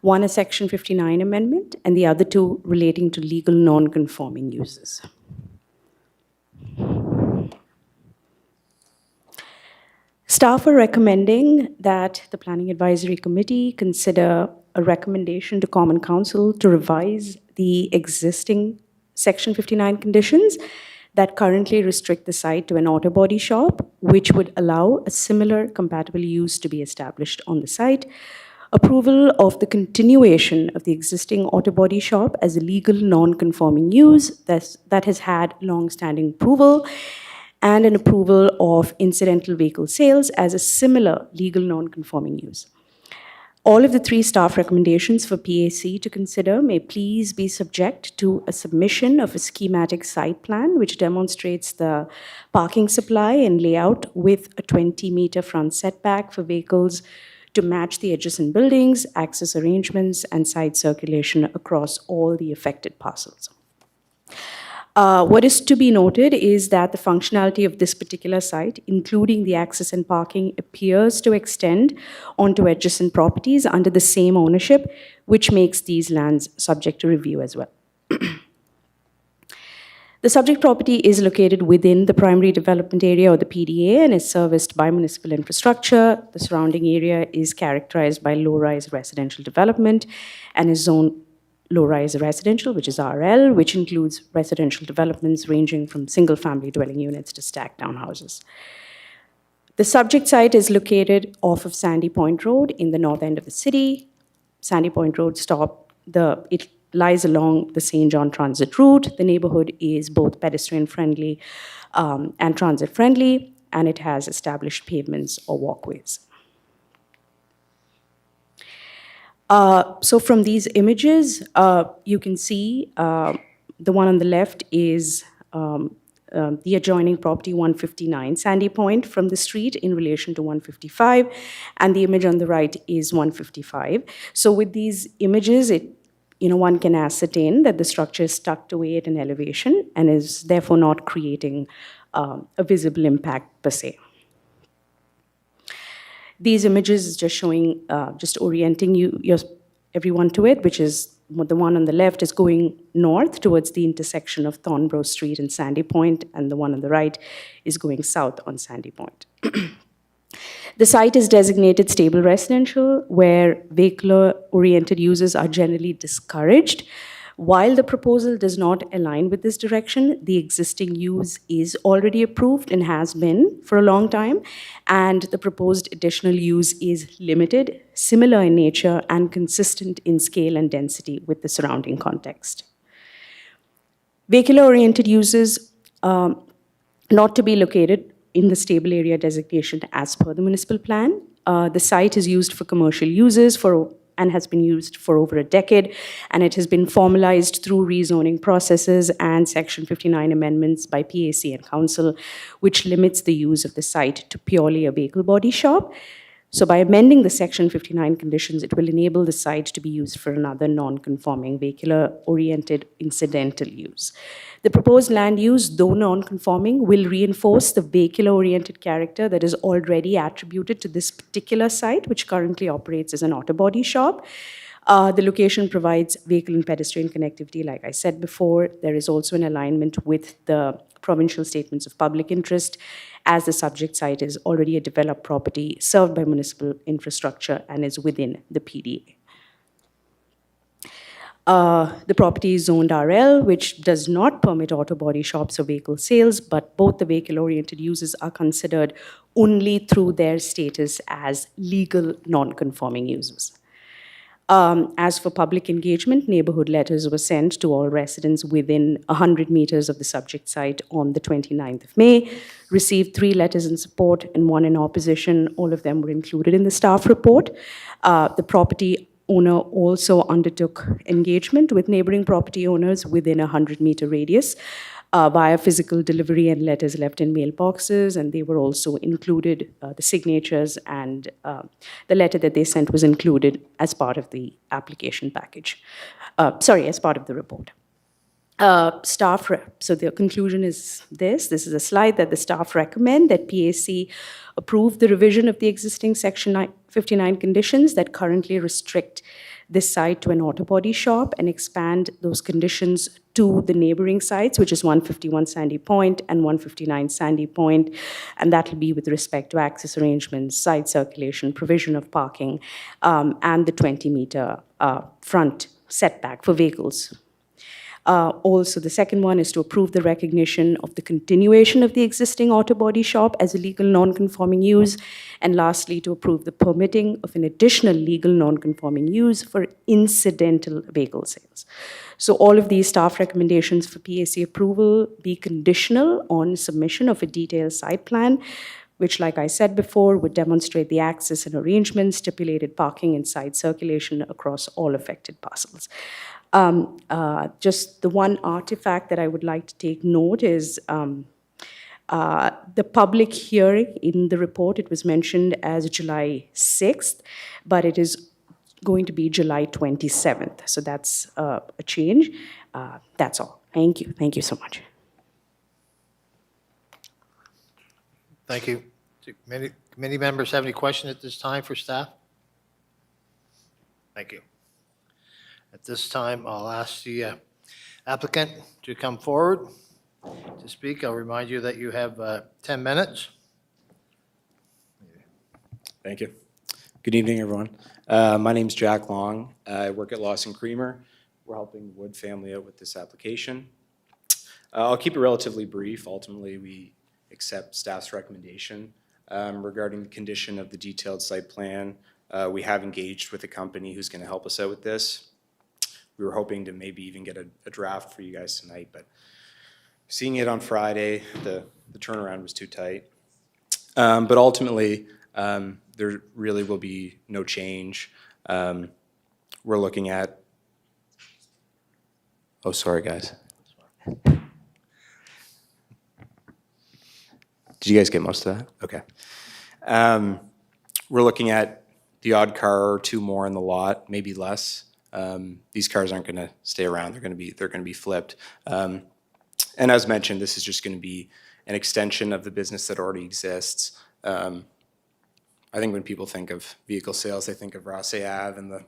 One a Section 59 amendment, and the other 2 relating to legal non-conforming uses. Staff are recommending that the Planning Advisory Committee consider a recommendation to Common Council to revise the existing Section 59 conditions that currently restrict the site to an auto body shop, which would allow a similar compatible use to be established on the site. Approval of the continuation of the existing auto body shop as a legal non-conforming use that has had long-standing approval, and an approval of incidental vehicle sales as a similar legal non-conforming use. All of the 3 staff recommendations for PAC to consider may please be subject to a submission of a schematic site plan which demonstrates the parking supply and layout with a 20-meter front setback for vehicles to match the adjacent buildings, access arrangements, and site circulation across all the affected parcels. What is to be noted is that the functionality of this particular site, including the access and parking, appears to extend onto adjacent properties under the same ownership, which makes these lands subject to review as well. The subject property is located within the primary development area or the PDA and is serviced by municipal infrastructure. The surrounding area is characterized by low-rise residential development and is zoned low-rise residential, which is RL, which includes residential developments ranging from single-family dwelling units to stacked townhouses. The subject site is located off of Sandy Point Road in the north end of the city. Sandy Point Road it lies along the St. John Transit route. The neighborhood is both pedestrian-friendly and transit-friendly, and it has established pavements or walkways. So from these images, you can see the one on the left is the adjoining property 159 Sandy Point from the street in relation to 155, and the image on the right is 155. So with these images, one can ascertain that the structure is tucked away at an elevation and is therefore not creating a visible impact per se. These images is just showing, just orienting everyone to it, which is the one on the left is going north towards the intersection of Thornborough Street and Sandy Point, and the one on the right is going south on Sandy Point. The site is designated stable residential, where vehicular-oriented uses are generally discouraged. While the proposal does not align with this direction, the existing use is already approved and has been for a long time, and the proposed additional use is limited, similar in nature, and consistent in scale and density with the surrounding context. Vehicular-oriented uses not to be located in the stable area designation as per the municipal plan. The site is used for commercial uses and has been used for over a decade, and it has been formalized through rezoning processes and Section 59 amendments by PAC and Council, which limits the use of the site to purely a vehicle body shop. So by amending the Section 59 conditions, it will enable the site to be used for another non-conforming vehicular-oriented incidental use. The proposed land use, though non-conforming, will reinforce the vehicular-oriented character that is already attributed to this particular site, which currently operates as an auto body shop. The location provides vehicle and pedestrian connectivity, like I said before. There is also an alignment with the provincial statements of public interest, as the subject site is already a developed property served by municipal infrastructure and is within the PDA. The property is zoned RL, which does not permit auto body shops or vehicle sales, but both the vehicle-oriented uses are considered only through their status as legal non-conforming uses. As for public engagement, neighborhood letters were sent to all residents within 100 meters of the subject site on the 29th of May, received 3 letters in support and 1 in opposition. All of them were included in the staff report. The property owner also undertook engagement with neighboring property owners within a 100-meter radius via physical delivery and letters left in mailboxes, and they were also included, the signatures and the letter that they sent was included as part of the application package. As part of the report. Staff rep. So the conclusion is this. This is a slide that the staff recommend that PAC approve the revision of the existing Section 59 conditions that currently restrict this site to an auto body shop and expand those conditions to the neighboring sites, which is 151 Sandy Point and 159 Sandy Point. And that will be with respect to access arrangements, site circulation, provision of parking, and the 20-meter front setback for vehicles. Also, the second one is to approve the recognition of the continuation of the existing auto body shop as a legal non-conforming use. And lastly, to approve the permitting of an additional legal non-conforming use for incidental vehicle sales. So all of these staff recommendations for PAC approval be conditional on submission of a detailed site plan, which, like I said before, would demonstrate the access and arrangements, stipulated parking and site circulation across all affected parcels. Just the one artifact that I would like to take note is the public hearing. In the report, it was mentioned as July 6th, but it is going to be July 27th. So that's a change. That's all. Thank you. Thank you so much. Thank you. Do committee members have any questions at this time for staff? Thank you. At this time, I'll ask the applicant to come forward to speak. I'll remind you that you have 10 minutes. Thank you. Good evening, everyone. My name's Jack Long. I work at Lawson Creamer. We're helping the Wood family out with this application. I'll keep it relatively brief. Ultimately, we accept staff's recommendation regarding the condition of the detailed site plan. We have engaged with a company who's going to help us out with this. We were hoping to maybe even get a draft for you guys tonight, but seeing it on Friday, the turnaround was too tight. But ultimately, there really will be no change. We're looking at, oh, sorry, guys. Did you guys get most of that? Okay. We're looking at the odd car or 2 more in the lot, maybe less. These cars aren't going to stay around. They're going to be flipped. And as mentioned, this is just going to be an extension of the business that already exists. I think when people think of vehicle sales, they think of Rosse Ave and the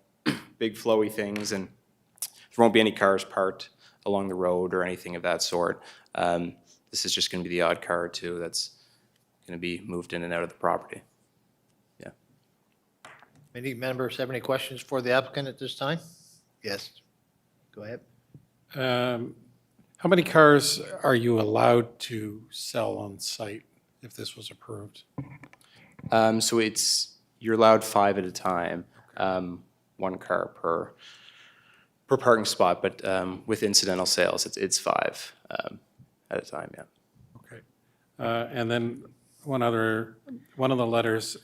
big flowy things, and there won't be any cars parked along the road or anything of that sort. This is just going to be the odd car or 2 that's going to be moved in and out of the property. Yeah. Any members have any questions for the applicant at this time? Yes. Go ahead. How many cars are you allowed to sell on site if this was approved? So you're allowed 5 at a time, 1 car per parking spot, but with incidental sales, it's 5 at a time, yeah. Okay. And then one of the letters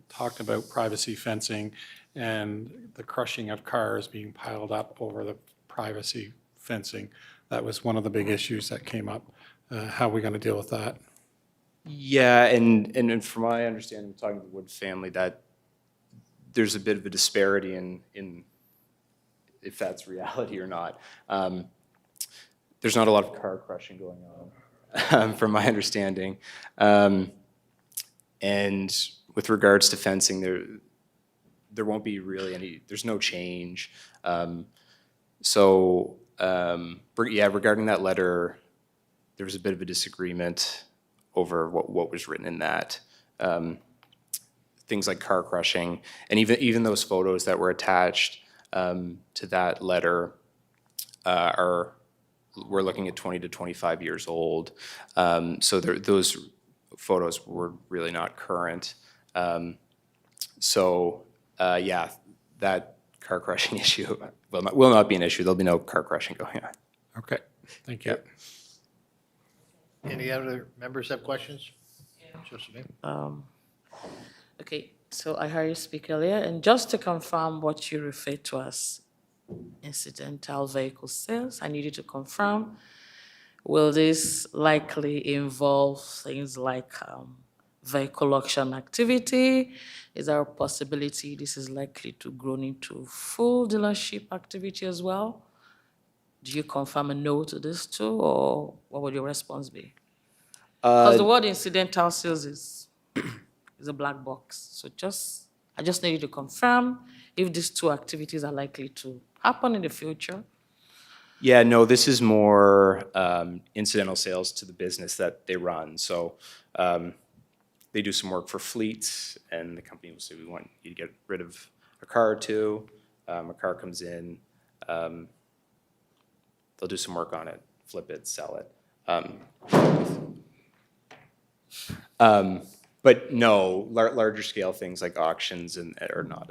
talked about privacy fencing and the crushing of cars being piled up over the privacy fencing. That was one of the big issues that came up. How are we going to deal with that? Yeah, and from my understanding, talking to the Wood family, that there's a bit of a disparity in if that's reality or not. There's not a lot of car crushing going on, from my understanding. And with regards to fencing, there won't be really any, there's no change. Yeah, regarding that letter, there was a bit of a disagreement over what was written in that. Things like car crushing, and even those photos that were attached to that letter we're looking at 20 to 25 years old. So those photos were really not current. Yeah, that car crushing issue will not be an issue. There'll be no car crushing going on. Okay, thank you. Any other members have questions? Josephine? Okay, so I heard you speak earlier, and just to confirm what you referred to as incidental vehicle sales, I need you to confirm, will this likely involve things like vehicle auction activity? Is there a possibility this is likely to grow into full dealership activity as well? Do you confirm a no to this too, or what would your response be? Because the word incidental sales is a black box. So I just need you to confirm if these two activities are likely to happen in the future. Yeah, no, this is more incidental sales to the business that they run. So they do some work for fleets, and the company will say, we want you to get rid of a car or two. A car comes in, they'll do some work on it, flip it, sell it. But no, larger scale things like auctions are not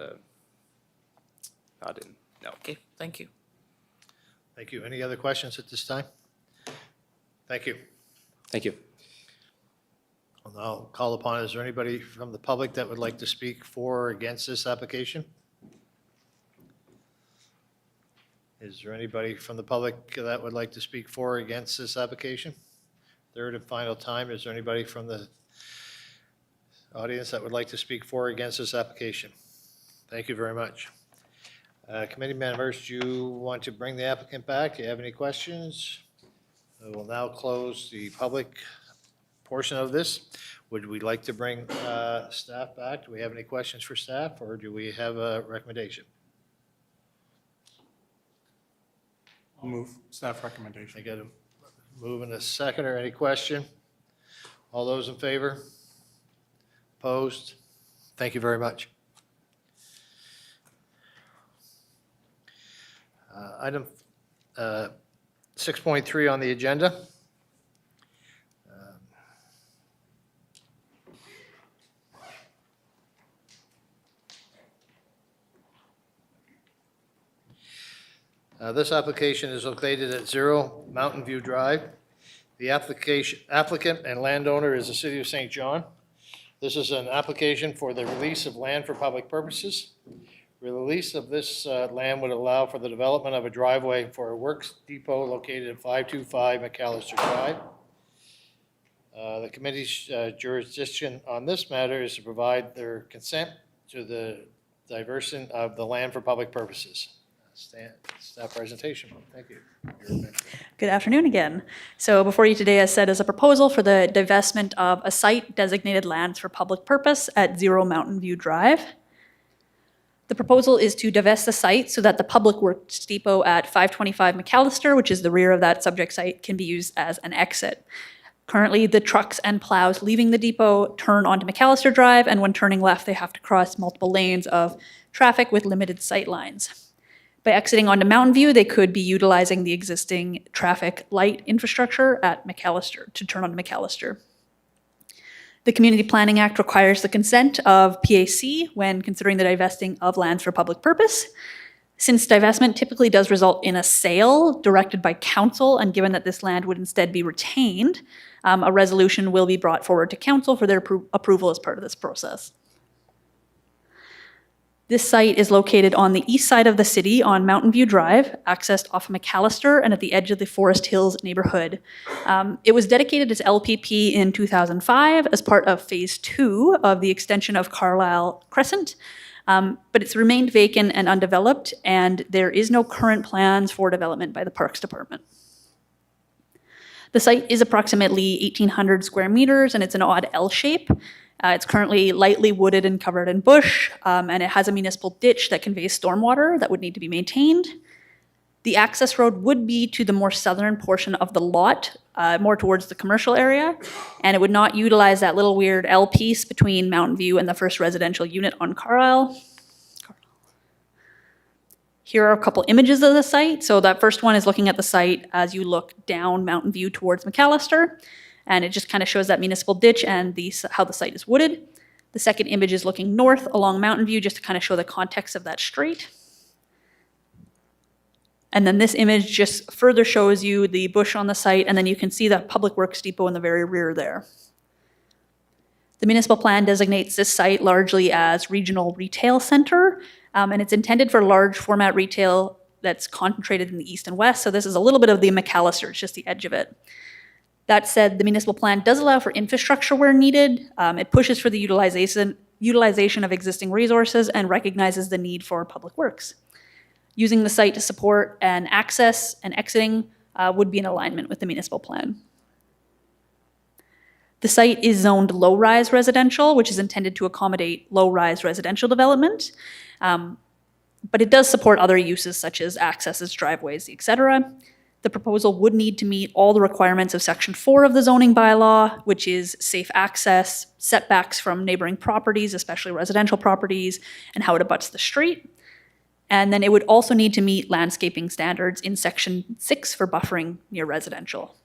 in, no. Okay, thank you. Thank you. Any other questions at this time? Thank you. Thank you. I'll now call upon, is there anybody from the public that would like to speak for or against this application? Is there anybody from the public that would like to speak for or against this application? Third and final time, is there anybody from the audience that would like to speak for or against this application? Thank you very much. Committee members, do you want to bring the applicant back? Do you have any questions? I will now close the public portion of this. Would we like to bring staff back? Do we have any questions for staff, or do we have a recommendation? I'll move staff recommendation. I got a move in a second, or any question? All those in favor? Opposed? Thank you very much. Item 6.3 on the agenda. This application is located at 0 Mountain View Drive. The applicant and landowner is the City of St. John. This is an application for the release of land for public purposes. The release of this land would allow for the development of a driveway for a works depot located at 525 McAllister Drive. The committee's jurisdiction on this matter is to provide their consent to the diversion of the land for public purposes. Staff presentation. Thank you. Good afternoon again. So before you today, as said, is a proposal for the divestment of a site designated lands for public purpose at 0 Mountain View Drive. The proposal is to divest the site so that the public works depot at 525 McAllister, which is the rear of that subject site, can be used as an exit. Currently, the trucks and plows leaving the depot turn onto McAllister Drive, and when turning left, they have to cross multiple lanes of traffic with limited sight lines. By exiting onto Mountain View, they could be utilizing the existing traffic light infrastructure at McAllister to turn onto McAllister. The Community Planning Act requires the consent of PAC when considering the divesting of lands for public purpose. Since divestment typically does result in a sale directed by council, and given that this land would instead be retained, a resolution will be brought forward to council for their approval as part of this process. This site is located on the east side of the city on Mountain View Drive, accessed off of McAllister and at the edge of the Forest Hills neighborhood. It was dedicated as LPP in 2005 as part of Phase 2 of the extension of Carlisle Crescent, but it's remained vacant and undeveloped, and there is no current plans for development by the Parks Department. The site is approximately 1,800 square meters, and it's an odd L shape. It's currently lightly wooded and covered in bush, and it has a municipal ditch that conveys stormwater that would need to be maintained. The access road would be to the more southern portion of the lot, more towards the commercial area, and it would not utilize that little weird L piece between Mountain View and the first residential unit on Carlisle. Here are a couple images of the site. So that first one is looking at the site as you look down Mountain View towards McAllister. And it just kind of shows that municipal ditch and how the site is wooded. The second image is looking north along Mountain View, just to kind of show the context of that street. And then this image just further shows you the bush on the site, and then you can see the Public Works Depot in the very rear there. The municipal plan designates this site largely as regional retail center, and it's intended for large format retail that's concentrated in the east and west. So this is a little bit of the McAllister, it's just the edge of it. That said, the municipal plan does allow for infrastructure where needed. It pushes for the utilization of existing resources and recognizes the need for public works. Using the site to support an access and exiting would be in alignment with the municipal plan. The site is zoned low-rise residential, which is intended to accommodate low-rise residential development. But it does support other uses such as accesses, driveways, etc. The proposal would need to meet all the requirements of Section 4 of the zoning bylaw, which is safe access, setbacks from neighboring properties, especially residential properties, and how it abuts the street. And then it would also need to meet landscaping standards in Section 6 for buffering near residential.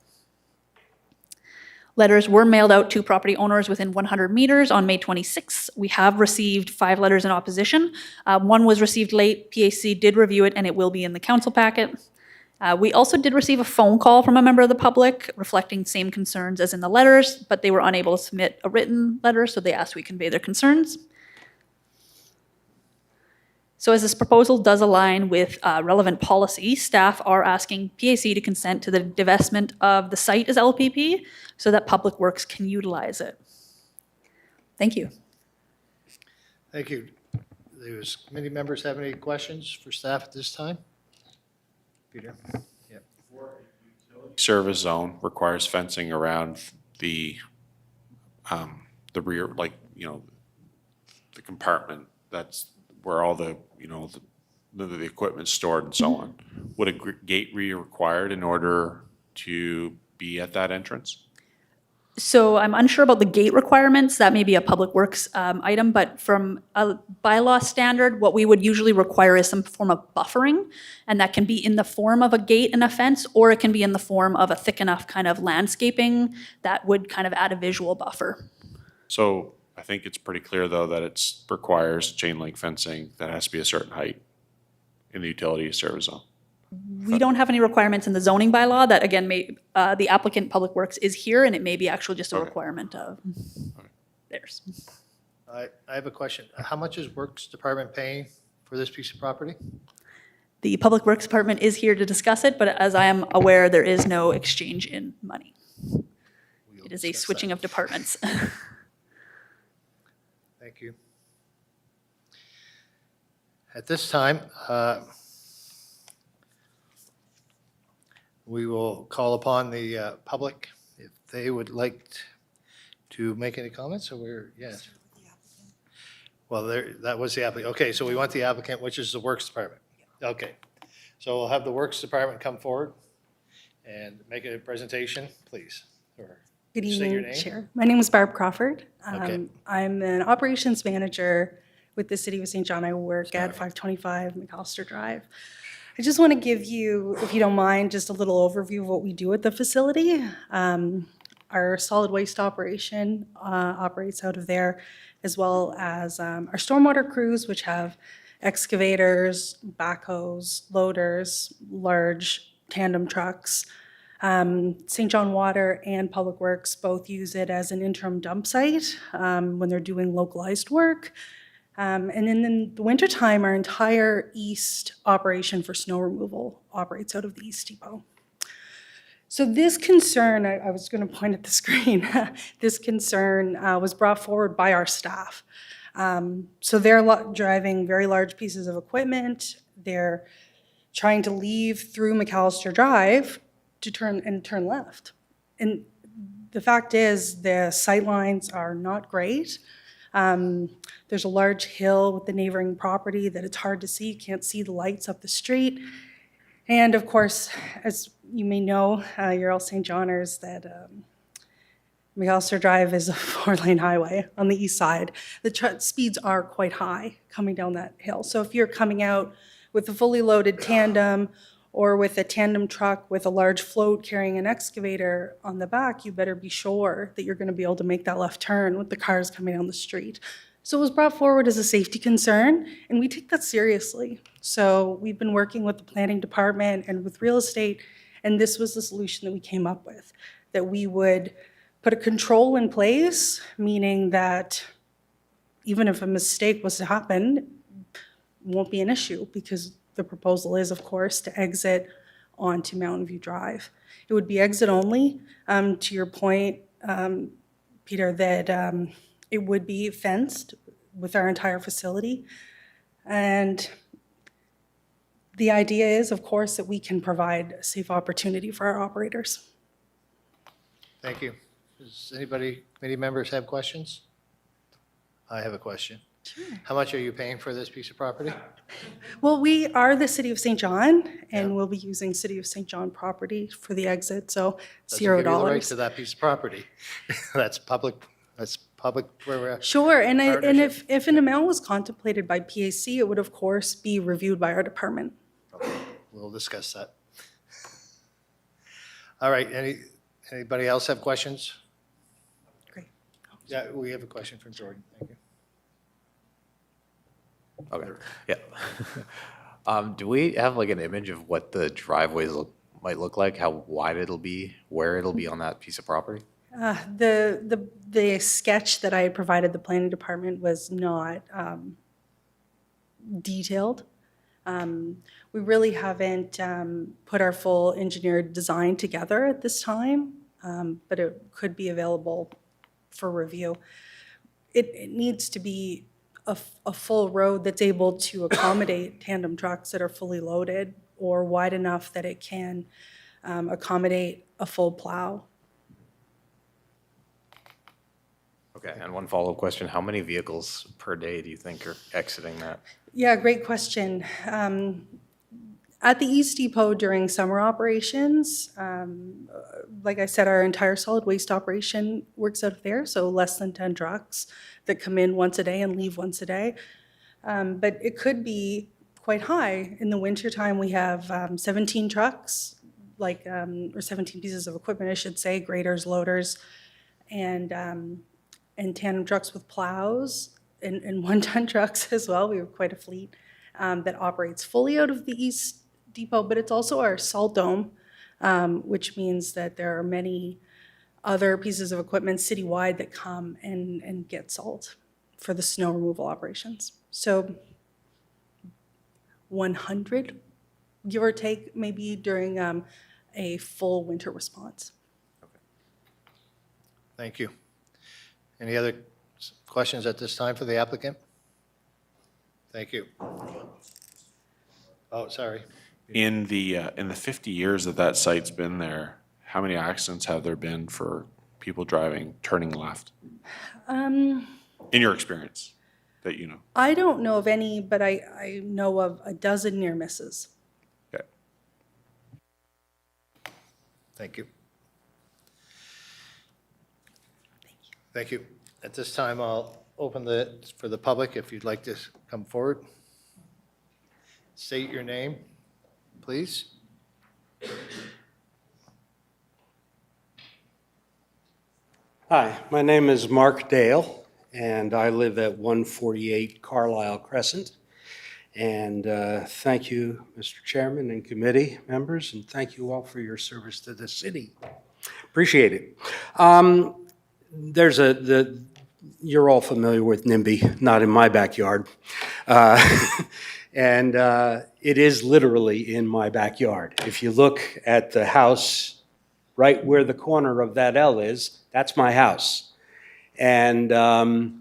Letters were mailed out to property owners within 100 meters on May 26th. We have received 5 letters in opposition. One was received late. PAC did review it, and it will be in the council packet. We also did receive a phone call from a member of the public reflecting same concerns as in the letters, but they were unable to submit a written letter, so they asked we convey their concerns. So as this proposal does align with relevant policy, staff are asking PAC to consent to the divestment of the site as LPP so that Public Works can utilize it. Thank you. Thank you. Does committee members have any questions for staff at this time? Peter? Yep. Service zone requires fencing around the rear, like, you know, the compartment that's where all the, you know, the equipment's stored and so on. Would a gate be required in order to be at that entrance? So I'm unsure about the gate requirements. That may be a Public Works item, but from a bylaw standard, what we would usually require is some form of buffering, and that can be in the form of a gate and a fence, or it can be in the form of a thick enough kind of landscaping that would kind of add a visual buffer. So I think it's pretty clear, though, that it requires chain link fencing that has to be a certain height in the utility service zone. We don't have any requirements in the zoning bylaw. That, again, may, the applicant Public Works is here, and it may be actually just a requirement of theirs. I have a question. How much is Works Department paying for this piece of property? The Public Works Department is here to discuss it, but as I am aware, there is no exchange in money. It is a switching of departments. Thank you. At this time, we will call upon the public if they would like to make any comments, or we're, yes. Well, that was the applicant. Okay, so we want the applicant, which is the Works Department. Okay, so we'll have the Works Department come forward and make a presentation, please. Or Good state your evening, name. Chair. My name is Barb Crawford. Okay. I'm an operations manager with the City of St. John. I work at 525 McAllister Drive. I just want to give you, if you don't mind, just a little overview of what we do at the facility. Our solid waste operation operates out of there, as well as our stormwater crews, which have excavators, backhoes, loaders, large tandem trucks. St. John Water and Public Works both use it as an interim dump site when they're doing localized work. And then in the wintertime, our entire east operation for snow removal operates out of the East Depot. So this concern, I was going to point at the screen, this concern was brought forward by our staff. So they're driving very large pieces of equipment. They're trying to leave through McAllister Drive to turn left. And the fact is the sight lines are not great. There's a large hill with the neighboring property that it's hard to see. You can't see the lights up the street. And of course, as you may know, you're all St. Johners, that McAllister Drive is a 4-lane highway on the east side. The speeds are quite high coming down that hill. So if you're coming out with a fully loaded tandem or with a tandem truck with a large float carrying an excavator on the back, you better be sure that you're going to be able to make that left turn with the cars coming down the street. So it was brought forward as a safety concern, and we take that seriously. So we've been working with the planning department and with real estate, and this was the solution that we came up with, that we would put a control in place, meaning that even if a mistake was to happen, it won't be an issue, because the proposal is, of course, to exit onto Mountain View Drive. It would be exit only. To your point, Peter, that it would be fenced with our entire facility. And the idea is, of course, that we can provide a safe opportunity for our operators. Thank you. Does anybody, committee members have questions? I have a question. Sure. How much are you paying for this piece of property? Well, we are the City of St. John, and Yeah. we'll be using City of St. John property for the exit, so Doesn't $0. give you the right to that piece of property. That's public, where we're at. Sure, and Partnership. if an amount was contemplated by PAC, it would of course be reviewed by our department. Okay, we'll discuss that. All right, anybody else have questions? Great. Yeah, we have a question from Jordan, thank you. Okay, yeah. Do we have like an image of what the driveways might look like, how wide it'll be, where it'll be on that piece of property? The sketch that I had provided the planning department was not detailed. We really haven't put our full engineered design together at this time, but it could be available for review. It needs to be a full road that's able to accommodate tandem trucks that are fully loaded, or wide enough that it can accommodate a full plow. Okay, and one follow-up question, how many vehicles per day do you think are exiting that? Yeah, great question. At the East Depot during summer operations, like I said, our entire solid waste operation works out of there, so less than 10 trucks that come in once a day and leave once a day. But it could be quite high. In the wintertime, we have 17 trucks, or 17 pieces of equipment, I should say, graders, loaders, and tandem trucks with plows, and one-ton trucks as well. We have quite a fleet that operates fully out of the East Depot, but it's also our salt dome, which means that there are many other pieces of equipment citywide that come and get salt for the snow removal operations. So 100, give or take, maybe during a full winter response. Thank you. Any other questions at this time for the applicant? Thank you. Oh, sorry. In the 50 years that that site's been there, how many accidents have there been for people turning left? In your experience, that you know? I don't know of any, but I know of a dozen near misses. Okay. Thank you. Thank you. At this time, I'll open for the public, if you'd like to come forward. State your name, please. Hi, my name is Mark Dale, and I live at 148 Carlisle Crescent. And thank you, Mr. Chairman and committee members, and thank you all for your service to the city. Appreciate it. You're all familiar with NIMBY, not in my backyard. And it is literally in my backyard. If you look at the house right where the corner of that L is, that's my house. And the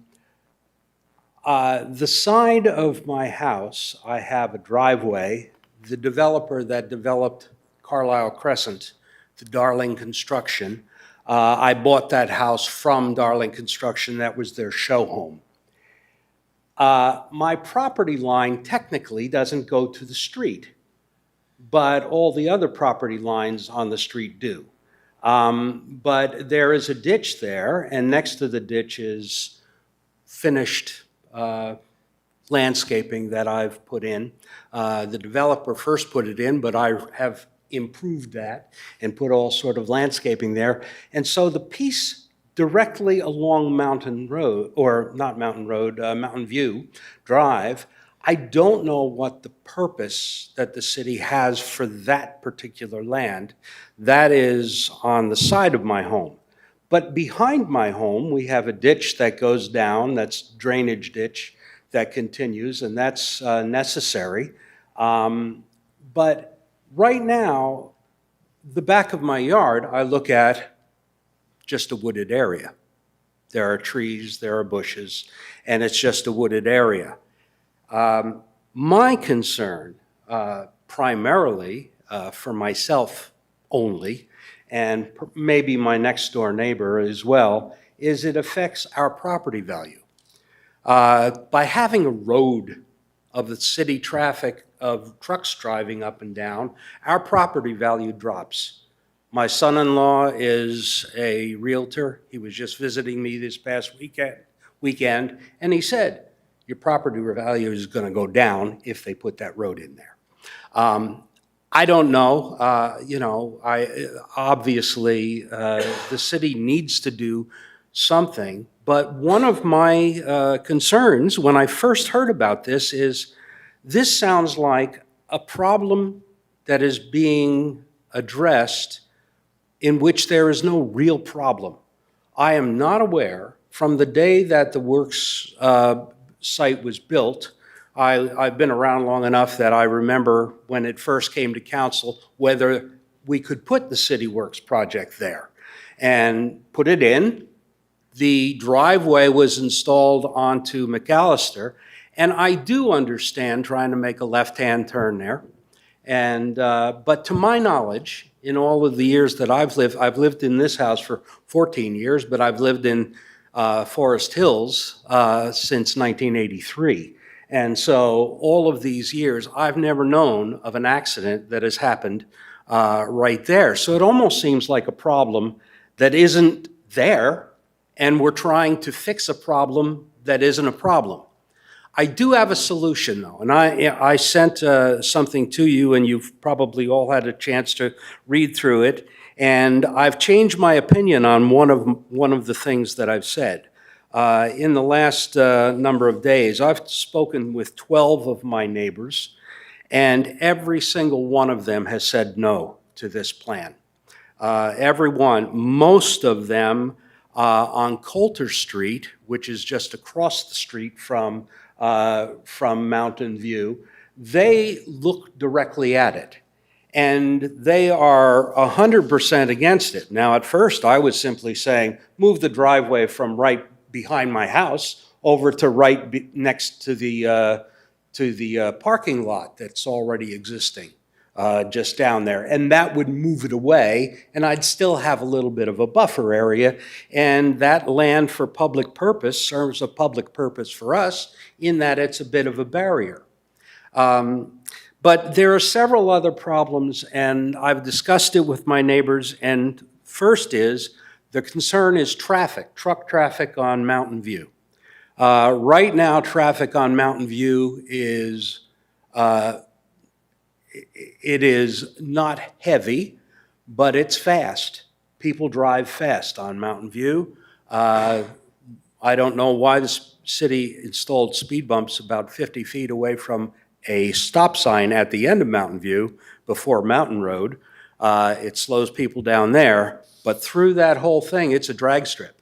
side of my house, I have a driveway. The developer that developed Carlisle Crescent, the Darling Construction, I bought that house from Darling Construction. That was their show home. My property line technically doesn't go to the street, but all the other property lines on the street do. But there is a ditch there, and next to the ditch is finished landscaping that I've put in. The developer first put it in, but I have improved that and put all sort of landscaping there. And so the piece directly along Mountain Road, or not Mountain Road, Mountain View Drive. I don't know what the purpose that the city has for that particular land. That is on the side of my home. But behind my home, we have a ditch that goes down, that's drainage ditch that continues, and that's necessary. But right now, the back of my yard, I look at just a wooded area. There are trees, there are bushes, and it's just a wooded area. My concern, primarily for myself only, and maybe my next door neighbor as well, is it affects our property value. By having a road of the city traffic of trucks driving up and down, our property value drops. My son-in-law is a realtor. He was just visiting me this past weekend, and he said, your property value is going to go down if they put that road in there. I don't know. Obviously, the city needs to do something. But one of my concerns when I first heard about this is this sounds like a problem that is being addressed in which there is no real problem. I am not aware, from the day that the works site was built, I've been around long enough that I remember when it first came to council whether we could put the City Works project there and put it in. The driveway was installed onto McAllister, and I do understand trying to make a left-hand turn there. And but to my knowledge, in all of the years that I've lived in this house for 14 years, but I've lived in Forest Hills since 1983. And so all of these years, I've never known of an accident that has happened right there. So it almost seems like a problem that isn't there, and we're trying to fix a problem that isn't a problem. I do have a solution, though, and I sent something to you, and you've probably all had a chance to read through it, and I've changed my opinion on one of the things that I've said. In the last number of days, I've spoken with 12 of my neighbors, and every single one of them has said no to this plan. Everyone, most of them on Coulter Street, which is just across the street from Mountain View, they look directly at it. And they are 100% against it. Now, at first, I was simply saying, move the driveway from right behind my house over to right next to the parking lot that's already existing just down there. And that would move it away, and I'd still have a little bit of a buffer area. And that land for public purpose serves a public purpose for us in that it's a bit of a barrier. But there are several other problems, and I've discussed it with my neighbors. And first is, the concern is traffic, truck traffic on Mountain View. Right now, traffic on Mountain View is, it is not heavy, but it's fast. People drive fast on Mountain View. I don't know why the city installed speed bumps about 50 feet away from a stop sign at the end of Mountain View before Mountain Road. It slows people down there, but through that whole thing, it's a drag strip.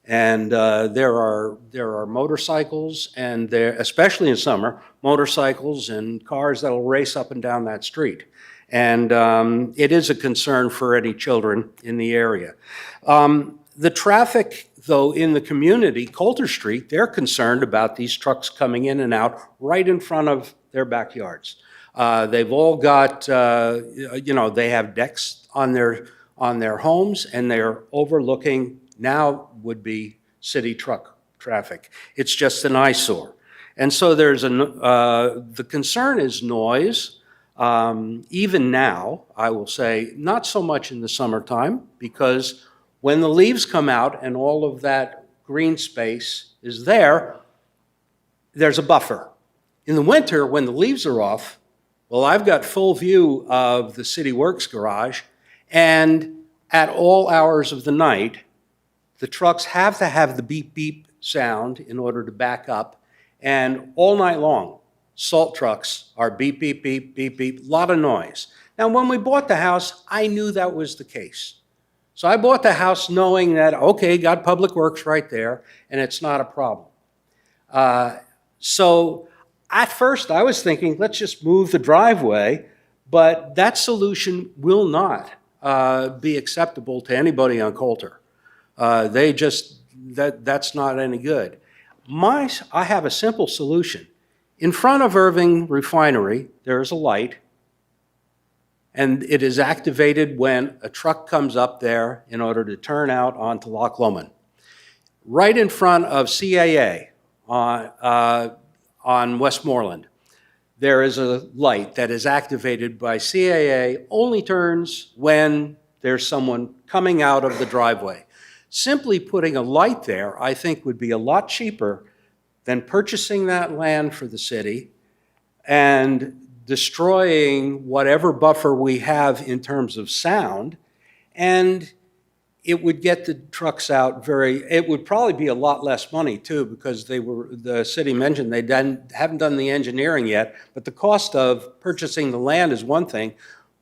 And there are motorcycles, and there, especially in summer, motorcycles and cars that'll race up and down that street. And it is a concern for any children in the area. The traffic, though, in the community, Coulter Street, they're concerned about these trucks coming in and out right in front of their backyards. They've all got, they have decks on their homes, and they're overlooking now would be city truck traffic. It's just an eyesore. And so there's the concern is noise. Even now, I will say, not so much in the summertime, because when the leaves come out and all of that green space is there, there's a buffer. In the winter, when the leaves are off, well, I've got full view of the City Works garage, and at all hours of the night, The trucks have to have the beep beep sound in order to back up. And all night long, salt trucks are beep, beep, beep, beep, beep, a lot of noise. Now, when we bought the house, I knew that was the case. So I bought the house knowing that, okay, got Public Works right there, and it's not a problem. So at first I was thinking, let's just move the driveway, but that solution will not be acceptable to anybody on Coulter. That's not any good. I have a simple solution. In front of Irving Refinery, there is a light, and it is activated when a truck comes up there in order to turn out onto Loch Lomond. Right in front of CAA on Westmoreland, there is a light that is activated by CAA, only turns when there's someone coming out of the driveway. Simply putting a light there, I think, would be a lot cheaper than purchasing that land for the city and destroying whatever buffer we have in terms of sound, and it would get the trucks out it would probably be a lot less money too, because the city mentioned they haven't done the engineering yet, but the cost of purchasing the land is one thing,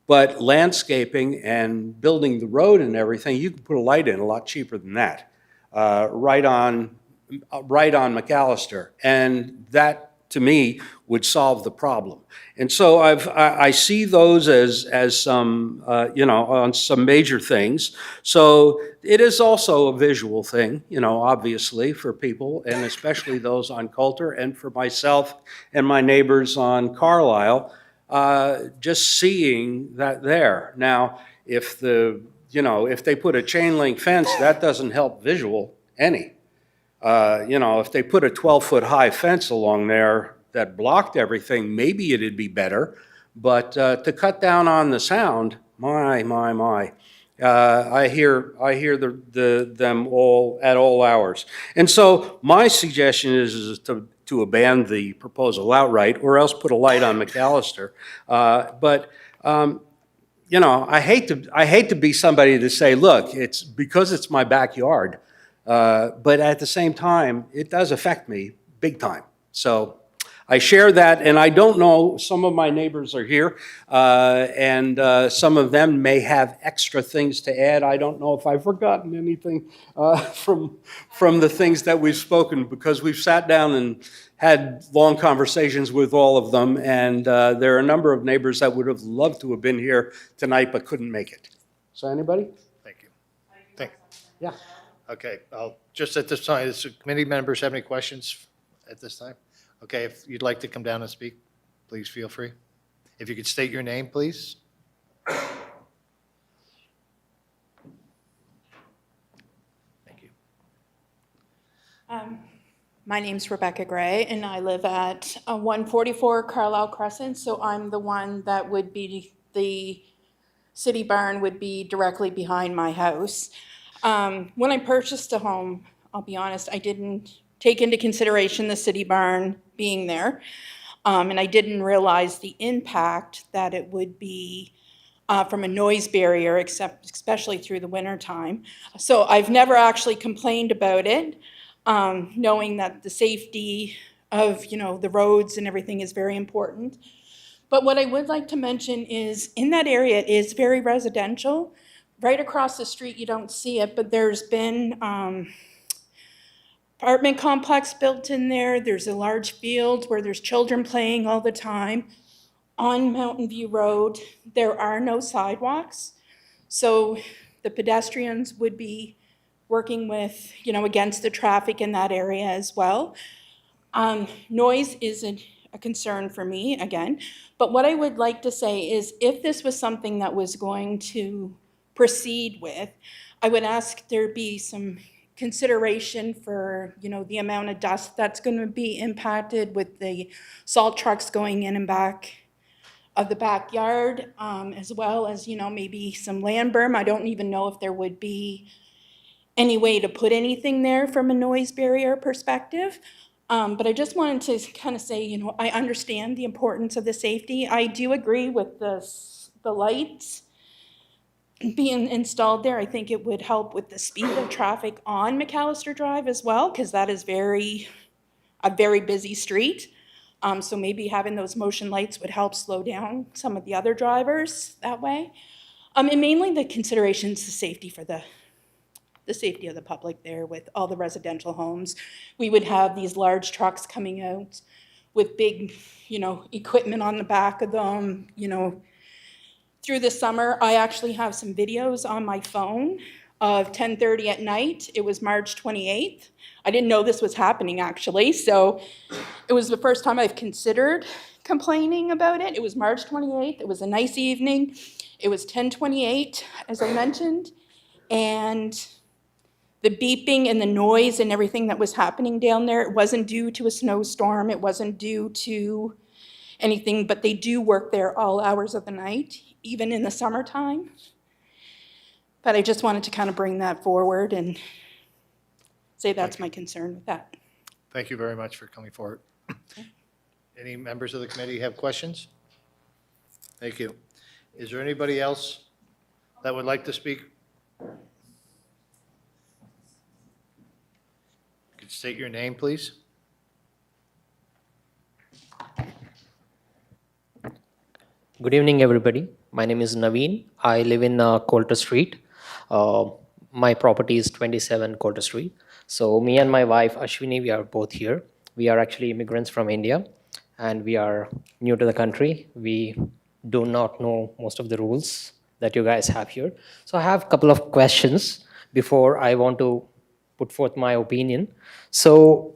but landscaping and building the road and everything, you can put a light in a lot cheaper than that, right on McAllister, and that, to me, would solve the problem. And so I see those as some, on some major things. So it is also a visual thing, obviously, for people, and especially those on Coulter, and for myself and my neighbors on Carlisle, just seeing that there. Now, if they put a chain link fence, that doesn't help visual any. If they put a 12-foot high fence along there that blocked everything, maybe it'd be better. But to cut down on the sound, my. I hear them all at all hours. And so my suggestion is to abandon the proposal outright, or else put a light on McAllister. I hate to be somebody to say, look, it's because it's my backyard. But at the same time, it does affect me big time. So I share that, and I don't know, some of my neighbors are here, and some of them may have extra things to add. I don't know if I've forgotten anything from the things that we've spoken, because we've sat down and had long conversations with all of them, and there are a number of neighbors that would have loved to have been here tonight but couldn't make it. So anybody? Thank you. Yeah. Okay, just at this time, does the committee members have any questions at this time? Okay, if you'd like to come down and speak, please feel free. If you could state your name, please. Thank you. My name's Rebecca Gray, and I live at 144 Carlisle Crescent, so I'm the one that would be, the city barn would be directly behind my house. When I purchased a home, I'll be honest, I didn't take into consideration the city barn being there, and I didn't realize the impact that it would be from a noise barrier, especially through the winter time. So I've never actually complained about it, knowing that the safety of the roads and everything is very important. But what I would like to mention is, in that area, it is very residential. Right across the street, you don't see it, but there's been apartment complex built in there. There's a large field where there's children playing all the time. On Mountain View Road, there are no sidewalks. So the pedestrians would be working with, against the traffic in that area as well. Noise isn't a concern for me, again. But what I would like to say is, if this was something that was going to proceed with, I would ask there be some consideration for, the amount of dust that's going to be impacted with the salt trucks going in and back of the backyard, as well as, maybe some land berm. I don't even know if there would be any way to put anything there from a noise barrier perspective. But I just wanted to kind of say, I understand the importance of the safety. I do agree with the lights. being installed there, I think it would help with the speed of traffic on McAllister Drive as well, because that is a very busy street. So maybe having those motion lights would help slow down some of the other drivers that way. And mainly the considerations, the safety for the safety of the public there with all the residential homes. We would have these large trucks coming out with big, equipment on the back of them, through the summer. I actually have some videos on my phone of 10:30 at night. It was March 28th. I didn't know this was happening, actually, so it was the first time I've considered complaining about it. It was March 28th. It was a nice evening. It was 10:28, as I mentioned, and the beeping and the noise and everything that was happening down there, it wasn't due to a snowstorm. It wasn't due to anything, but they do work there all hours of the night, even in the summertime. But I just wanted to kind of bring that forward and say that's my concern with that. Thank you very much for coming forward. Any members of the committee have questions? Thank you. Is there anybody else that would like to speak? Could state your name, please? Good evening, everybody. My name is Naveen. I live in Coulter Street. My property is 27 Coulter Street. So me and my wife, Ashwini, we are both here. We are actually immigrants from India, and we are new to the country. We do not know most of the rules that you guys have here. So I have a couple of questions before I want to put forth my opinion. So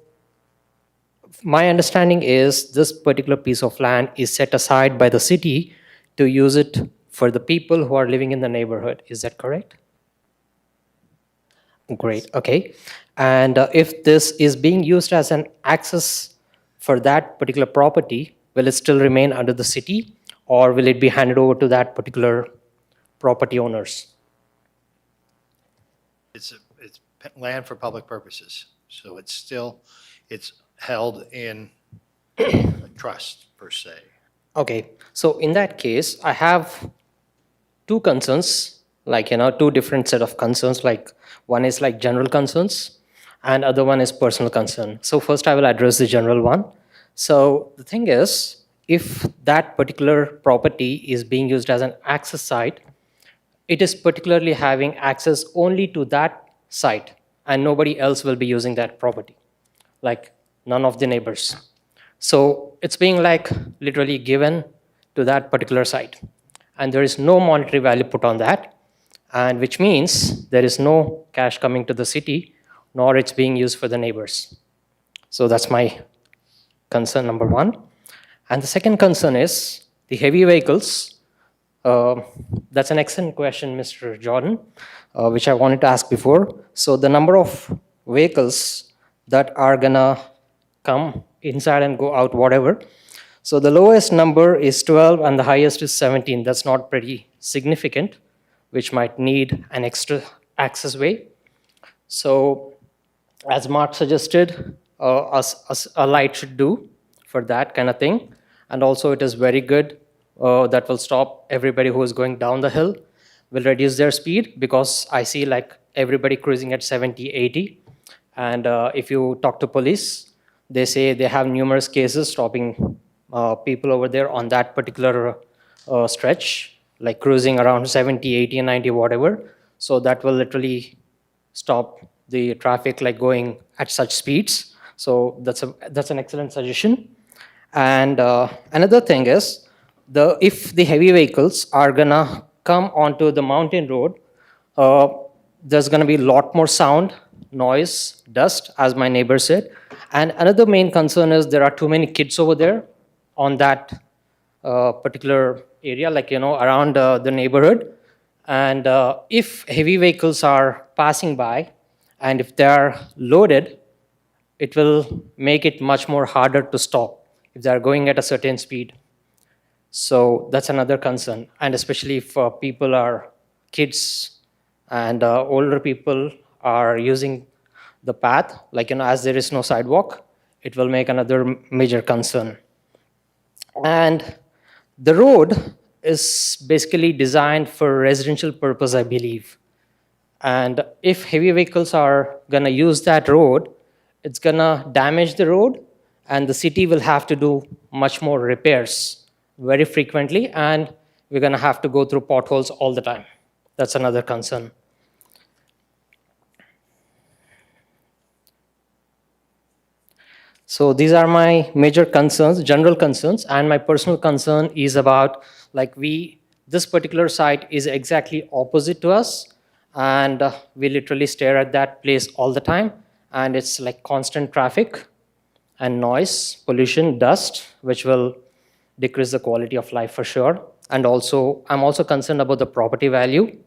my understanding is this particular piece of land is set aside by the city to use it for the people who are living in the neighborhood. Is that correct? Great, okay. And if this is being used as an access for that particular property, will it still remain under the city, or will it be handed over to that particular property owners? It's land for public purposes, so it's held in a trust, per se. Okay, so in that case, I have two concerns, like, two different set of concerns. Like, one is like general concerns, and other one is personal concern. So first I will address the general one. So the thing is, if that particular property is being used as an access site, it is particularly having access only to that site, and nobody else will be using that property, like none of the neighbors. So it's being like literally given to that particular site, and there is no monetary value put on that, and which means there is no cash coming to the city, nor it's being used for the neighbors. So that's my concern number one. And the second concern is the heavy vehicles. That's an excellent question, Mr. Jordan, which I wanted to ask before. So the number of vehicles that are gonna come inside and go out, whatever. So the lowest number is 12 and the highest is 17. That's not pretty significant, which might need an extra access way. So as Mark suggested, a light should do for that kind of thing. And also it is very good that will stop everybody who is going down the hill, will reduce their speed, because I see like everybody cruising at 70, 80. And if you talk to police, they say they have numerous cases stopping people over there on that particular stretch, like cruising around 70, 80, and 90, whatever. So that will literally stop the traffic like going at such speeds. So that's an excellent suggestion. And another thing is, if the heavy vehicles are gonna come onto the mountain road, there's gonna be a lot more sound, noise, dust, as my neighbor said. And another main concern is there are too many kids over there on that particular area, like, around the neighborhood. And if heavy vehicles are passing by, and if they are loaded, it will make it much more harder to stop if they are going at a certain speed. So that's another concern. And especially if people are kids and older people are using the path, like, as there is no sidewalk, it will make another major concern. And the road is basically designed for residential purpose, I believe. And if heavy vehicles are gonna use that road, it's gonna damage the road, and the city will have to do much more repairs very frequently, and we're gonna have to go through potholes all the time. That's another concern. So these are my major concerns, general concerns, and my personal concern is about, like, this particular site is exactly opposite to us, and we literally stare at that place all the time, and it's like constant traffic and noise, pollution, dust, which will decrease the quality of life for sure. And also, I'm also concerned about the property value.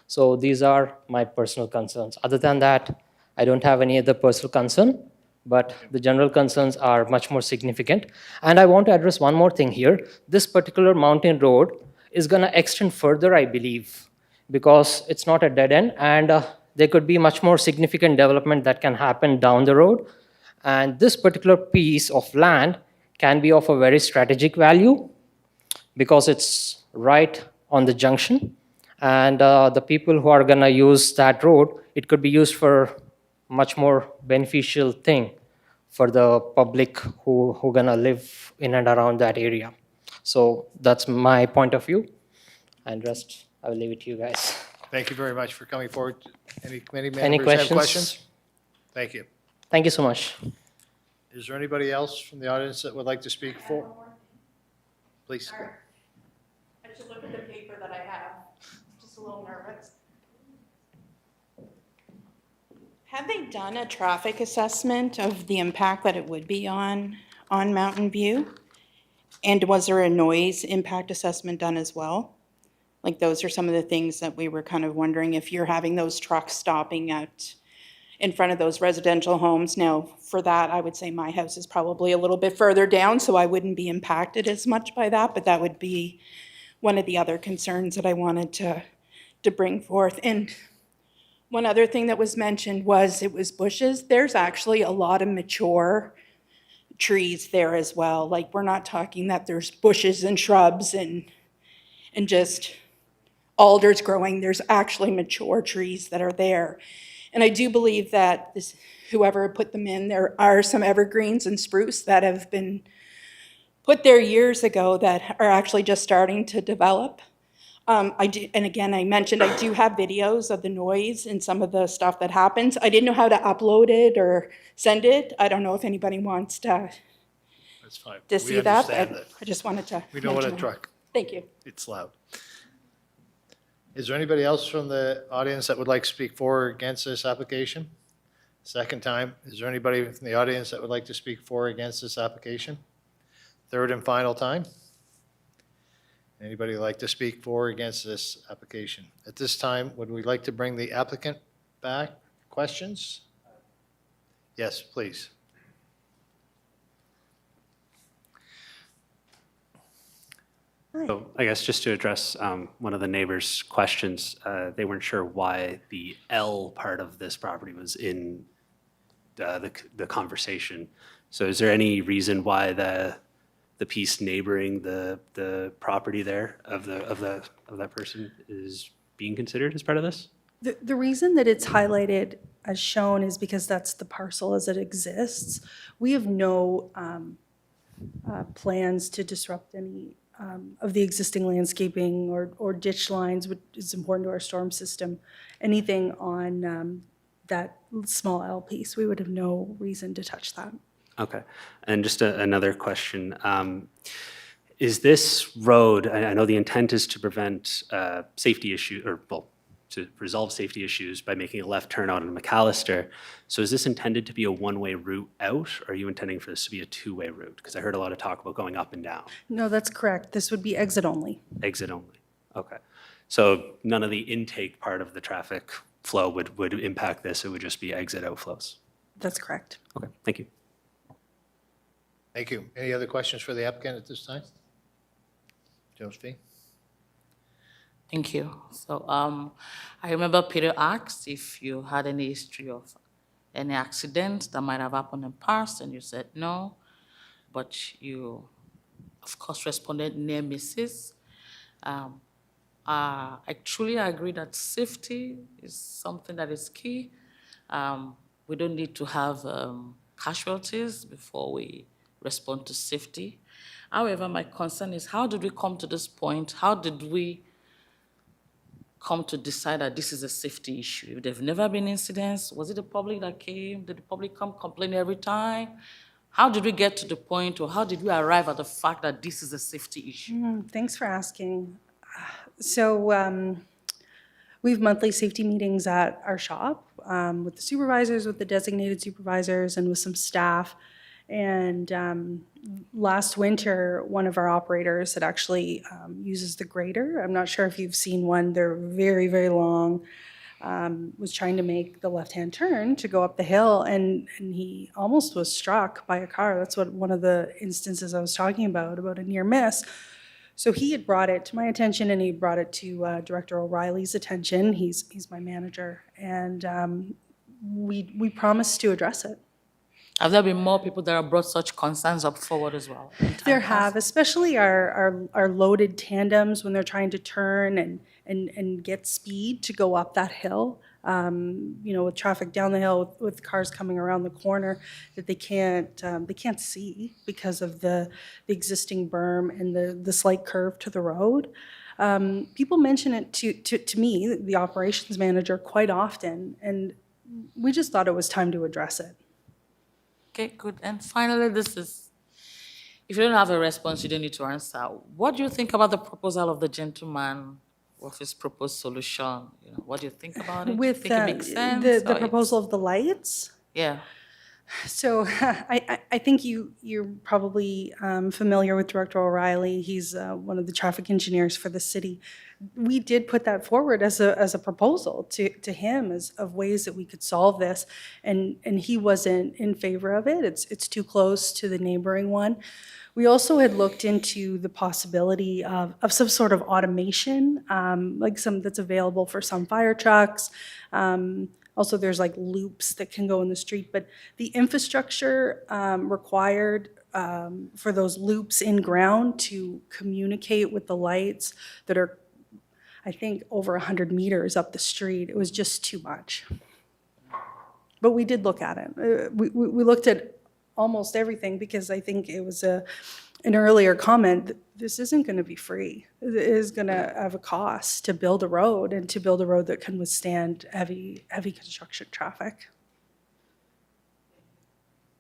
So these are my personal concerns. Other than that, I don't have any other personal concern, but the general concerns are much more significant. And I want to address one more thing here. This particular mountain road is going to extend further, I believe, because it's not a dead end, and there could be much more significant development that can happen down the road. And this particular piece of land can be of a very strategic value because it's right on the junction. And the people who are going to use that road, it could be used for much more beneficial thing for the public who going to live in and around that area. So that's my point of view. And rest, I will leave it to you guys. Thank you very much for coming forward. Any committee members Any have questions? questions? Thank you. Thank you so much. Is there anybody else from the audience that would like to speak for? Please. I should look at the paper that I have, just a little nervous. Have they done a traffic assessment of the impact that it would be on Mountain View? And was there a noise impact assessment done as well? Like, those are some of the things that we were kind of wondering, if you're having those trucks stopping in front of those residential homes. Now, for that, I would say my house is probably a little bit further down, so I wouldn't be impacted as much by that, but that would be one of the other concerns that I wanted to bring forth. And one other thing that was mentioned was it was bushes. There's actually a lot of mature trees there as well. Like, we're not talking that there's bushes and shrubs and just alders growing. There's actually mature trees that are there. And I do believe that whoever put them in, there are some evergreens and spruce that have been put there years ago that are actually just starting to develop. And again, I mentioned I do have videos of the noise and some of the stuff that happens. I didn't know how to upload it or send it. I don't know if anybody wants to That's fine. see that, but I just wanted to We know what a mention that. truck. Thank you. It's loud. Is there anybody else from the audience that would like to speak for or against this application? Second time, is there anybody from the audience that would like to speak for or against this application? Third and final time? Anybody like to speak for or against this application? At this time, would we like to bring the applicant back? Questions? Yes, please. So I guess just to address one of the neighbors' questions, they weren't sure why the L part of this property was in the conversation. So is there any reason why the piece neighboring the property there of that person is being considered as part of this? The reason that it's highlighted as shown is because that's the parcel as it exists. We have no plans to disrupt any of the existing landscaping or ditch lines, which is important to our storm system. Anything on that small L piece, we would have no reason to touch that. Okay. And just another question. Is this road, I know the intent is to prevent safety issues, or well, to resolve safety issues by making a left turn out in McAllister. So is this intended to be a one-way route out, or are you intending for this to be a two-way route? Because I heard a lot of talk about going up and down. No, that's correct. This would be exit only. Exit only. Okay. So none of the intake part of the traffic flow would impact this. It would just be exit outflows. That's correct. Okay. Thank you. Thank you. Any other questions for the applicant at this time? Josephine? Thank you. So I remember Peter asked if you had any history of any accidents that might have happened in the past, and you said no, but you, of course, responded near misses. I truly agree that safety is something that is key. We don't need to have casualties before we respond to safety. However, my concern is, how did we come to this point? How did we come to decide that this is a safety issue? If there've never been incidents, was it the public that came? Did the public come complain every time? How did we get to the point, or how did we arrive at the fact that this is a safety issue? Thanks for asking. So we have monthly safety meetings at our shop with the supervisors, with the designated supervisors, and with some staff. And last winter, one of our operators that actually uses the grader, I'm not sure if you've seen one, they're very, very long, was trying to make the left-hand turn to go up the hill, and he almost was struck by a car. That's what one of the instances I was talking about a near miss. So he had brought it to my attention, and he brought it to Director O'Reilly's attention. He's my manager, and we promised to address it. Have there been more people that have brought such concerns up forward as well? There have, especially our loaded tandems when they're trying to turn and get speed to go up that hill. With traffic down the hill, with cars coming around the corner that they can't see because of the existing berm and the slight curve to the road. People mention it to me, the operations manager, quite often, and we just thought it was time to address it. Okay, good. And finally, if you don't have a response, you don't need to answer. What do you think about the proposal of the gentleman with his proposed solution? What do you think about it? Do you think it makes sense? The proposal of the lights? Yeah. So I think you're probably familiar with Director O'Reilly. He's one of the traffic engineers for the city. We did put that forward as a proposal to him of ways that we could solve this, and he wasn't in favor of it. It's too close to the neighboring one. We also had looked into the possibility of some sort of automation, like some that's available for some fire trucks. Also, there's like loops that can go in the street, but the infrastructure required for those loops in ground to communicate with the lights that are, I think, over 100 meters up the street, it was just too much. But we did look at it. We looked at almost everything because I think it was an earlier comment, this isn't going to be free. It is going to have a cost to build a road, and to build a road that can withstand heavy construction traffic.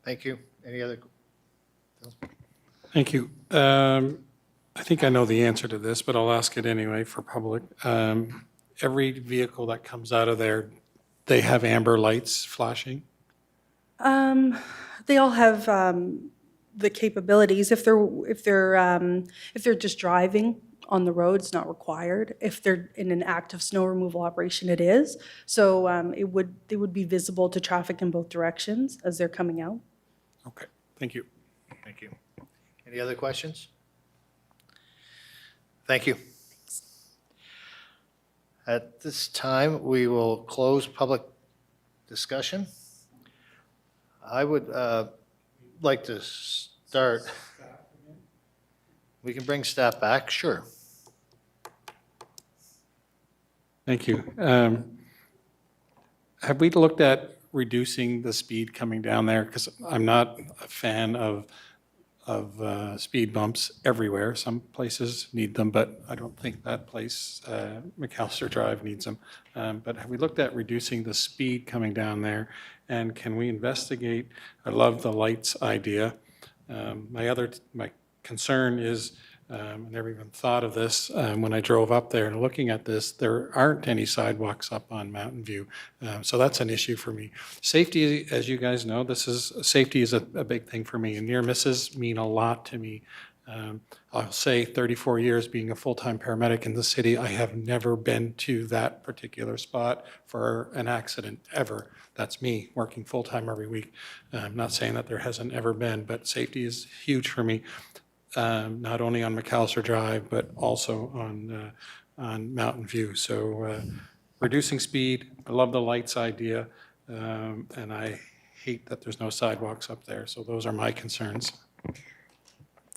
Thank you. Any other? Thank you. I think I know the answer to this, but I'll ask it anyway for public. Every vehicle that comes out of there, they have amber lights flashing? They all have the capabilities. If they're just driving on the road, it's not required. If they're in an active snow removal operation, it is. So they would be visible to traffic in both directions as they're coming out. Okay, thank you. Thank you. Any other questions? Thank you. At this time, we will close public discussion. I would like to start. We can bring staff back, sure. Thank you. Have we looked at reducing the speed coming down there? Because I'm not a fan of speed bumps everywhere. Some places need them, but I don't think that place, McAllister Drive, needs them. But have we looked at reducing the speed coming down there? And can we investigate? I love the lights idea. My concern is, I never even thought of this when I drove up there and looking at this, there aren't any sidewalks up on Mountain View. So that's an issue for me. Safety, as you guys know, safety is a big thing for me, and near misses mean a lot to me. I'll say 34 years being a full-time paramedic in the city, I have never been to that particular spot for an accident, ever. That's me working full-time every week. I'm not saying that there hasn't ever been, but safety is huge for me. Not only on McAllister Drive, but also on Mountain View. So reducing speed, I love the lights idea, and I hate that there's no sidewalks up there. So those are my concerns.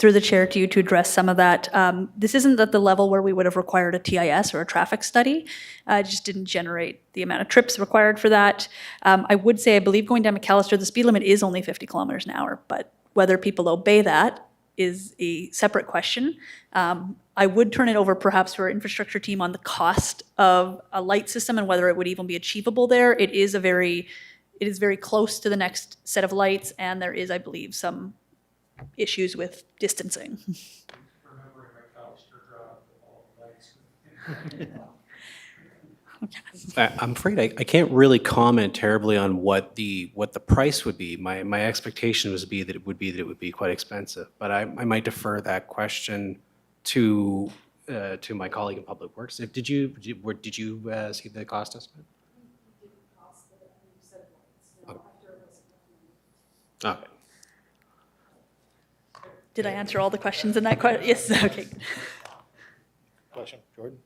through the chair to you to address some of that. This isn't at the level where we would have required a TIS or a traffic study. It just didn't generate the amount of trips required for that. I would say, I believe going down McAllister, the speed limit is only 50 kilometers an hour, but whether people obey that is a separate question. I would turn it over perhaps to our infrastructure team on the cost of a light system and whether it would even be achievable there. It is very close to the next set of lights, and there is, I believe, some issues with distancing. Remembering McAllister Drive, all the lights. I'm afraid I can't really comment terribly on what the price would be. My expectation would be that it would be quite expensive, but I might defer that question to my colleague in Public Works. Did you see the cost estimate? Okay. Did I answer all the questions in that question? Yes, okay. Question, Jordan?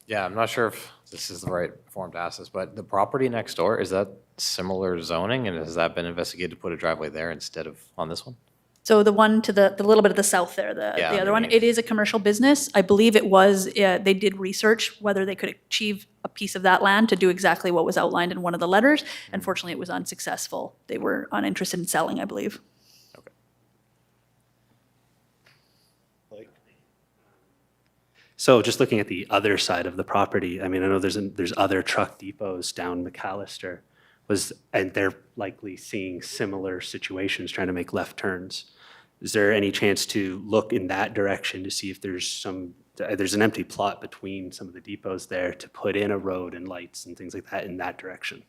Yeah, I'm not sure if this is the right form to ask this, but the property next door, is that similar zoning, and has that been investigated to put a driveway there instead of on this one? So the one to the little bit of the south there, the other one, it is a commercial business. I believe it was, they did research whether they could achieve a piece of that land to do exactly what was outlined in one of the letters. Unfortunately, it was unsuccessful. They were uninterested in selling, I believe. So just looking at the other side of the property, I mean, I know there's other truck depots down McAllister, and they're likely seeing similar situations, trying to make left turns. Is there any chance to look in that direction to see if there's an empty plot between some of the depots there to put in a road and lights and things like that in that direction?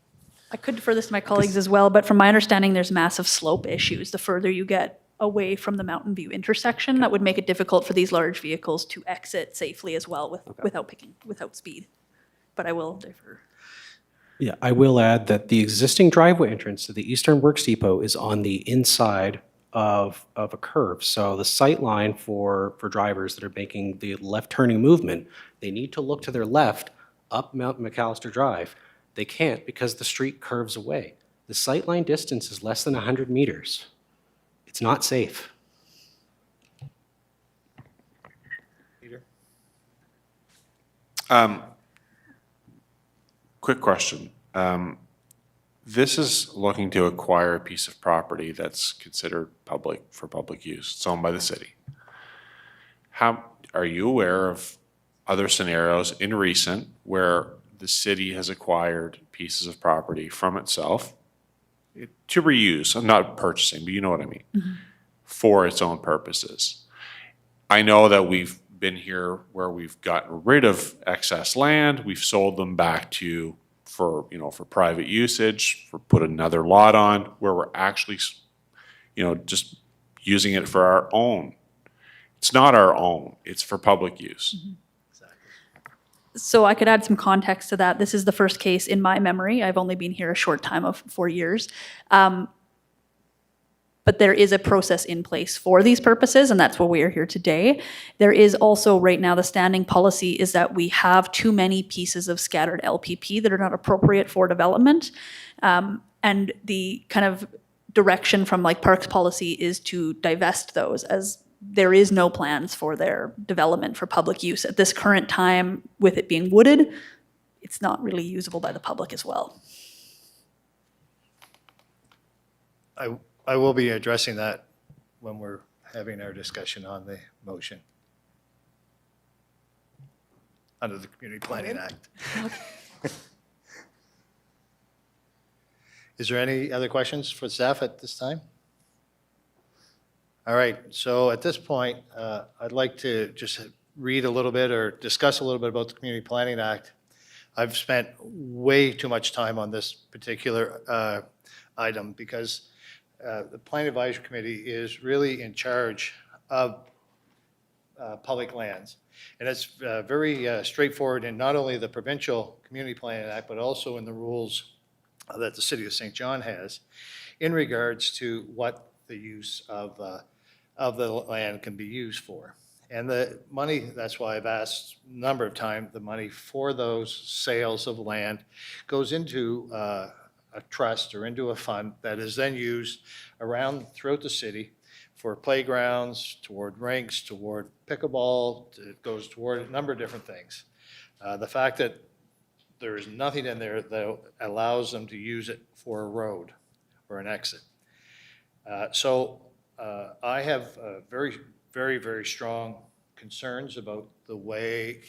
I could defer this to my colleagues as well, but from my understanding, there's massive slope issues. The further you get away from the Mountain View intersection, that would make it difficult for these large vehicles to exit safely as well without speed. But I will defer. Yeah, I will add that the existing driveway entrance to the Eastern Works Depot is on the inside of a curve. So the sight line for drivers that are making the left turning movement, they need to look to their left up Mount McAllister Drive. They can't because the street curves away. The sight line distance is less than 100 meters. It's not safe. Peter? Quick question. This is looking to acquire a piece of property that's considered for public use. It's owned by the city. Are you aware of other scenarios in recent where the city has acquired pieces of property from itself to reuse? I'm not purchasing, but you know what I mean, for its own purposes. I know that we've been here where we've gotten rid of excess land, we've sold them back for private usage, put another lot on, where we're actually, just using it for our own. It's not our own, it's for public use. So I could add some context to that. This is the first case in my memory. I've only been here a short time of 4 years. But there is a process in place for these purposes, and that's why we are here today. There is also right now the standing policy is that we have too many pieces of scattered LPP that are not appropriate for development. And the kind of direction from like Parks policy is to divest those, as there is no plans for their development for public use. At this current time, with it being wooded, it's not really usable by the public as well. I will be addressing that when we're having our discussion on the motion under the Community Planning Act. Is there any other questions for staff at this time? All right, so at this point, I'd like to just read a little bit or discuss a little bit about the Community Planning Act. I've spent way too much time on this particular item because the Planning Advisory Committee is really in charge of public lands. And it's very straightforward in not only the Provincial Community Planning Act, but also in the rules that the City of St. John has in regards to what the use of the land can be used for. And the money, that's why I've asked a number of times, the money for those sales of land goes into a trust or into a fund that is then used throughout the city for playgrounds, toward rinks, toward pickleball. It goes toward a number of different things. The fact that there is nothing in there that allows them to use it for a road or an exit. So I have very, very, very strong concerns about the way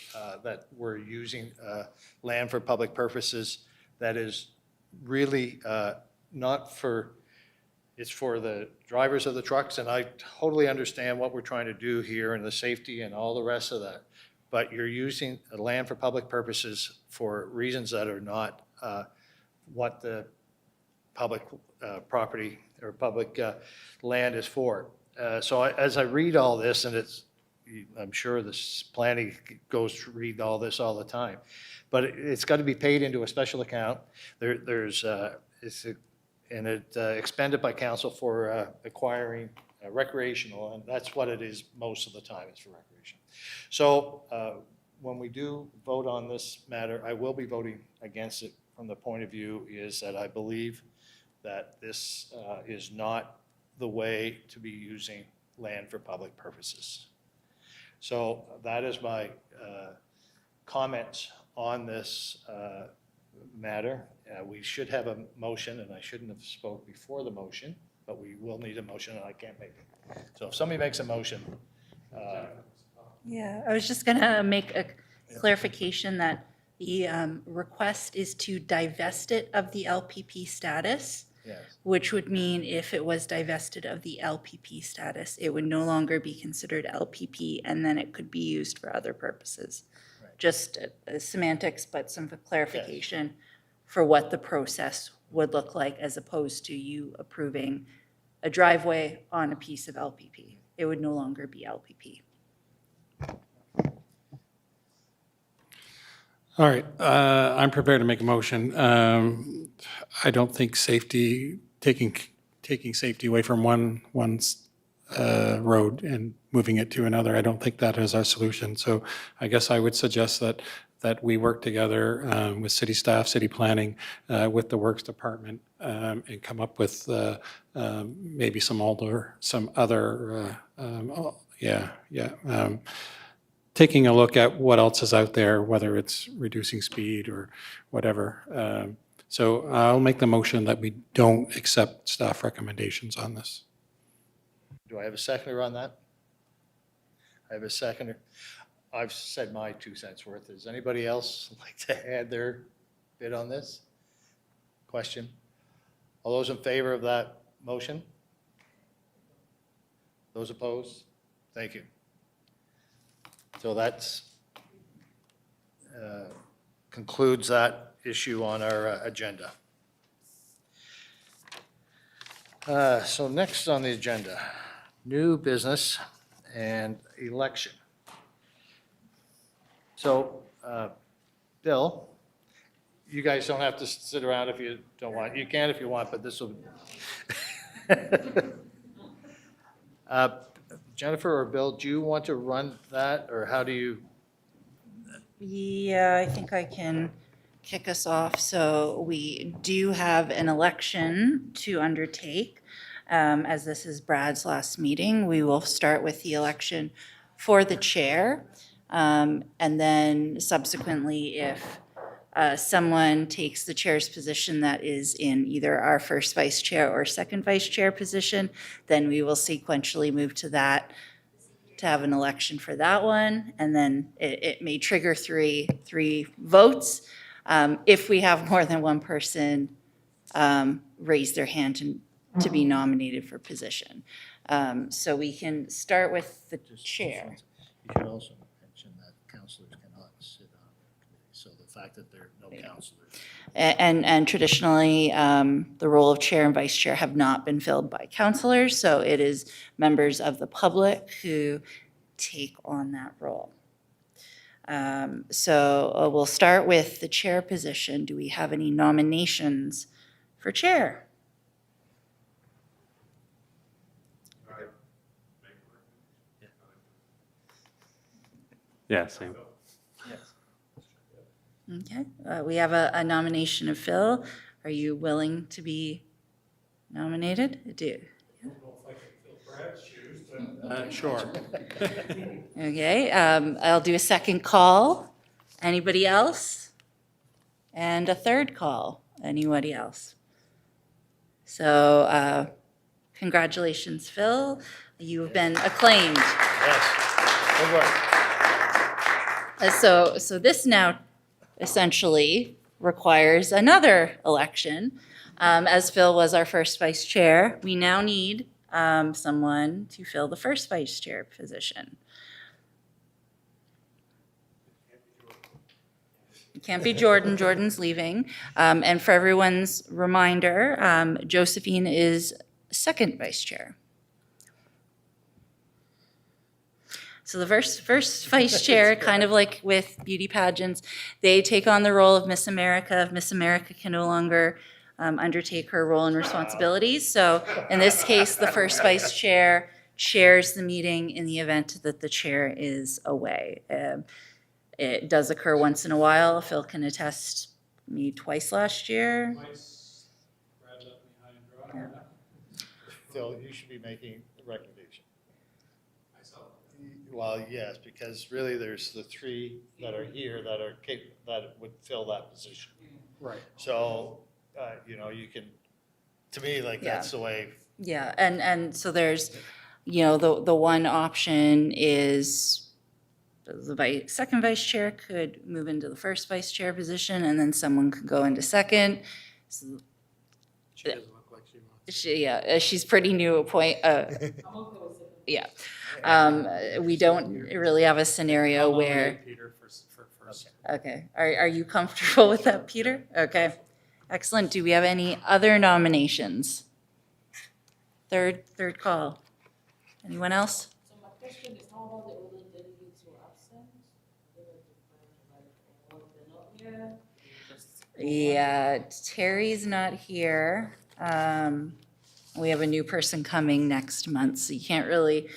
that we're using land for public purposes that is really not for, it's for the drivers of the trucks, and I totally understand what we're trying to do here and the safety and all the rest of that. But you're using land for public purposes for reasons that are not what the public property or public land is for. So as I read all this, and I'm sure this planning goes to read all this all the time, but it's got to be paid into a special account. And it's expended by council for acquiring recreational, and that's what it is most of the time, is for recreation. So when we do vote on this matter, I will be voting against it from the point of view is that I believe that this is not the way to be using land for public purposes. So that is my comments on this matter. We should have a motion, and I shouldn't have spoke before the motion, but we will need a motion, and I can't make it. So if somebody makes a motion. Yeah, I was just going to make a clarification that the request is to divest it of the LPP status, Yes. which would mean if it was divested of the LPP status, it would no longer be considered LPP, and then it could be used for other purposes. Right. Just semantics, but some clarification for what the process would look like as opposed to you approving a driveway on a piece of LPP. It would no longer be LPP. All right, I'm prepared to make a motion. I don't think safety, taking safety away from one road and moving it to another, I don't think that is our solution. So I guess I would suggest that we work together with city staff, city planning, with the Works Department, and come up with maybe some other, taking a look at what else is out there, whether it's reducing speed or whatever. So I'll make the motion that we don't accept staff recommendations on this. Do I have a seconder on that? I have a seconder. I've said my 2 cents worth. Does anybody else like to add their bit on this? Question? All those in favor of that motion? Those opposed? Thank you. So that's concludes that issue on our agenda. So next on the agenda, new business and election. So, Bill, you guys don't have to sit around if you don't want. You can if you want, but this will. Jennifer or Bill, do you want to run that, or how do you? Yeah, I think I can kick us off. So we do have an election to undertake. As this is Brad's last meeting, we will start with the election for the chair. And then subsequently, if someone takes the chair's position that is in either our first vice chair or second vice chair position, then we will sequentially move to that to have an election for that one. And then it may trigger three votes. If we have more than one person raise their hand to be nominated for position. So we can start with the chair. You should also mention that councilors cannot sit on the committee, so the fact that there are no councilors. And traditionally, the role of chair and vice chair have not been filled by councilors, so it is members of the public who take on that role. So we'll start with the chair position. Do we have any nominations for chair? Yeah, same. Okay, we have a nomination of Phil. Are you willing to be nominated? I do. Sure. Okay, I'll do a second call. Anybody else? And a third call. Anybody else? So, congratulations, Phil. You've been acclaimed. Yes, good work. So this now essentially requires another election. As Phil was our first vice chair, we now need someone to fill the first vice chair position. It can't be Jordan. Jordan's leaving. And for everyone's reminder, Josephine is second vice chair. So the first vice chair, kind of like with beauty pageants, they take on the role of Miss America. If Miss America can no longer undertake her role and responsibilities. So in this case, the first vice chair chairs the meeting in the event that the chair is away. It does occur once in a while. Phil can attest me twice last year. Phil, you should be making a recommendation. Well, yes, because really there's the three that are here that are that would fill that position. Right. So, you can, to me, like, that's the way. Yeah, and so there's, the one option is the second vice chair could move into the first vice chair position, and then someone could go into second. So, She doesn't look like she wants. she's pretty new yeah. We don't really have a scenario I'll where. nominate Peter for first. Okay, are you comfortable with that, Peter? Okay, excellent. Do we have any other nominations? Third call. Anyone else? So my question is, how about the other delegates who are absent? They're not here. Yeah, Terry's not here. We have a new person coming next month, so you can't really,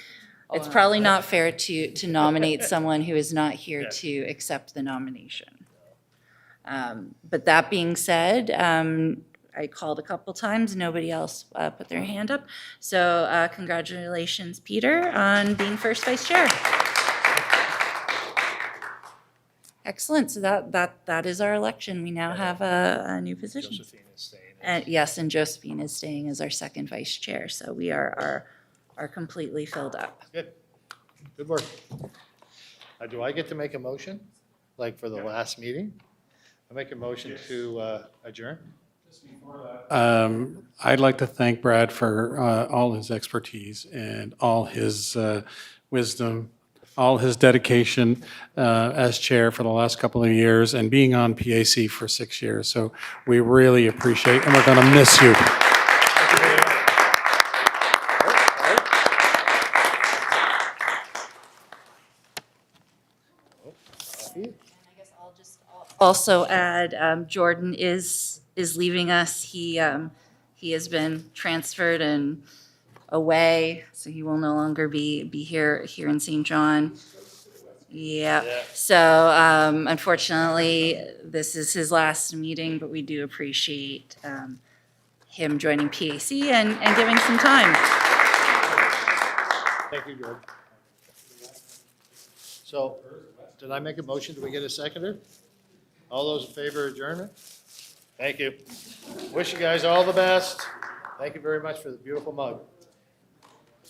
it's probably not fair to nominate someone who is not here to accept the nomination. But that being said, I called a couple times, nobody else put their hand up. So congratulations, Peter, on being first vice chair. Excellent, so that is our election. We now have a new position. Josephine is staying. Yes, and Josephine is staying as our second vice chair, so we are completely filled up. Good work. Do I get to make a motion, like for the last meeting? I make a motion to adjourn? I'd like to thank Brad for all his expertise and all his wisdom, all his dedication as chair for the last couple of years and being on PAC for 6 years. So we really appreciate, and we're going to miss you. Also add, Jordan is leaving us. He has been transferred and away, so he will no longer be here in St. John. Yeah. So unfortunately, this is his last meeting, but we do appreciate him joining PAC and giving some time. Thank you, George. So, did I make a motion? Did we get a seconder? All those in favor of adjournment? Thank you. Wish you guys all the best. Thank you very much for the beautiful mug.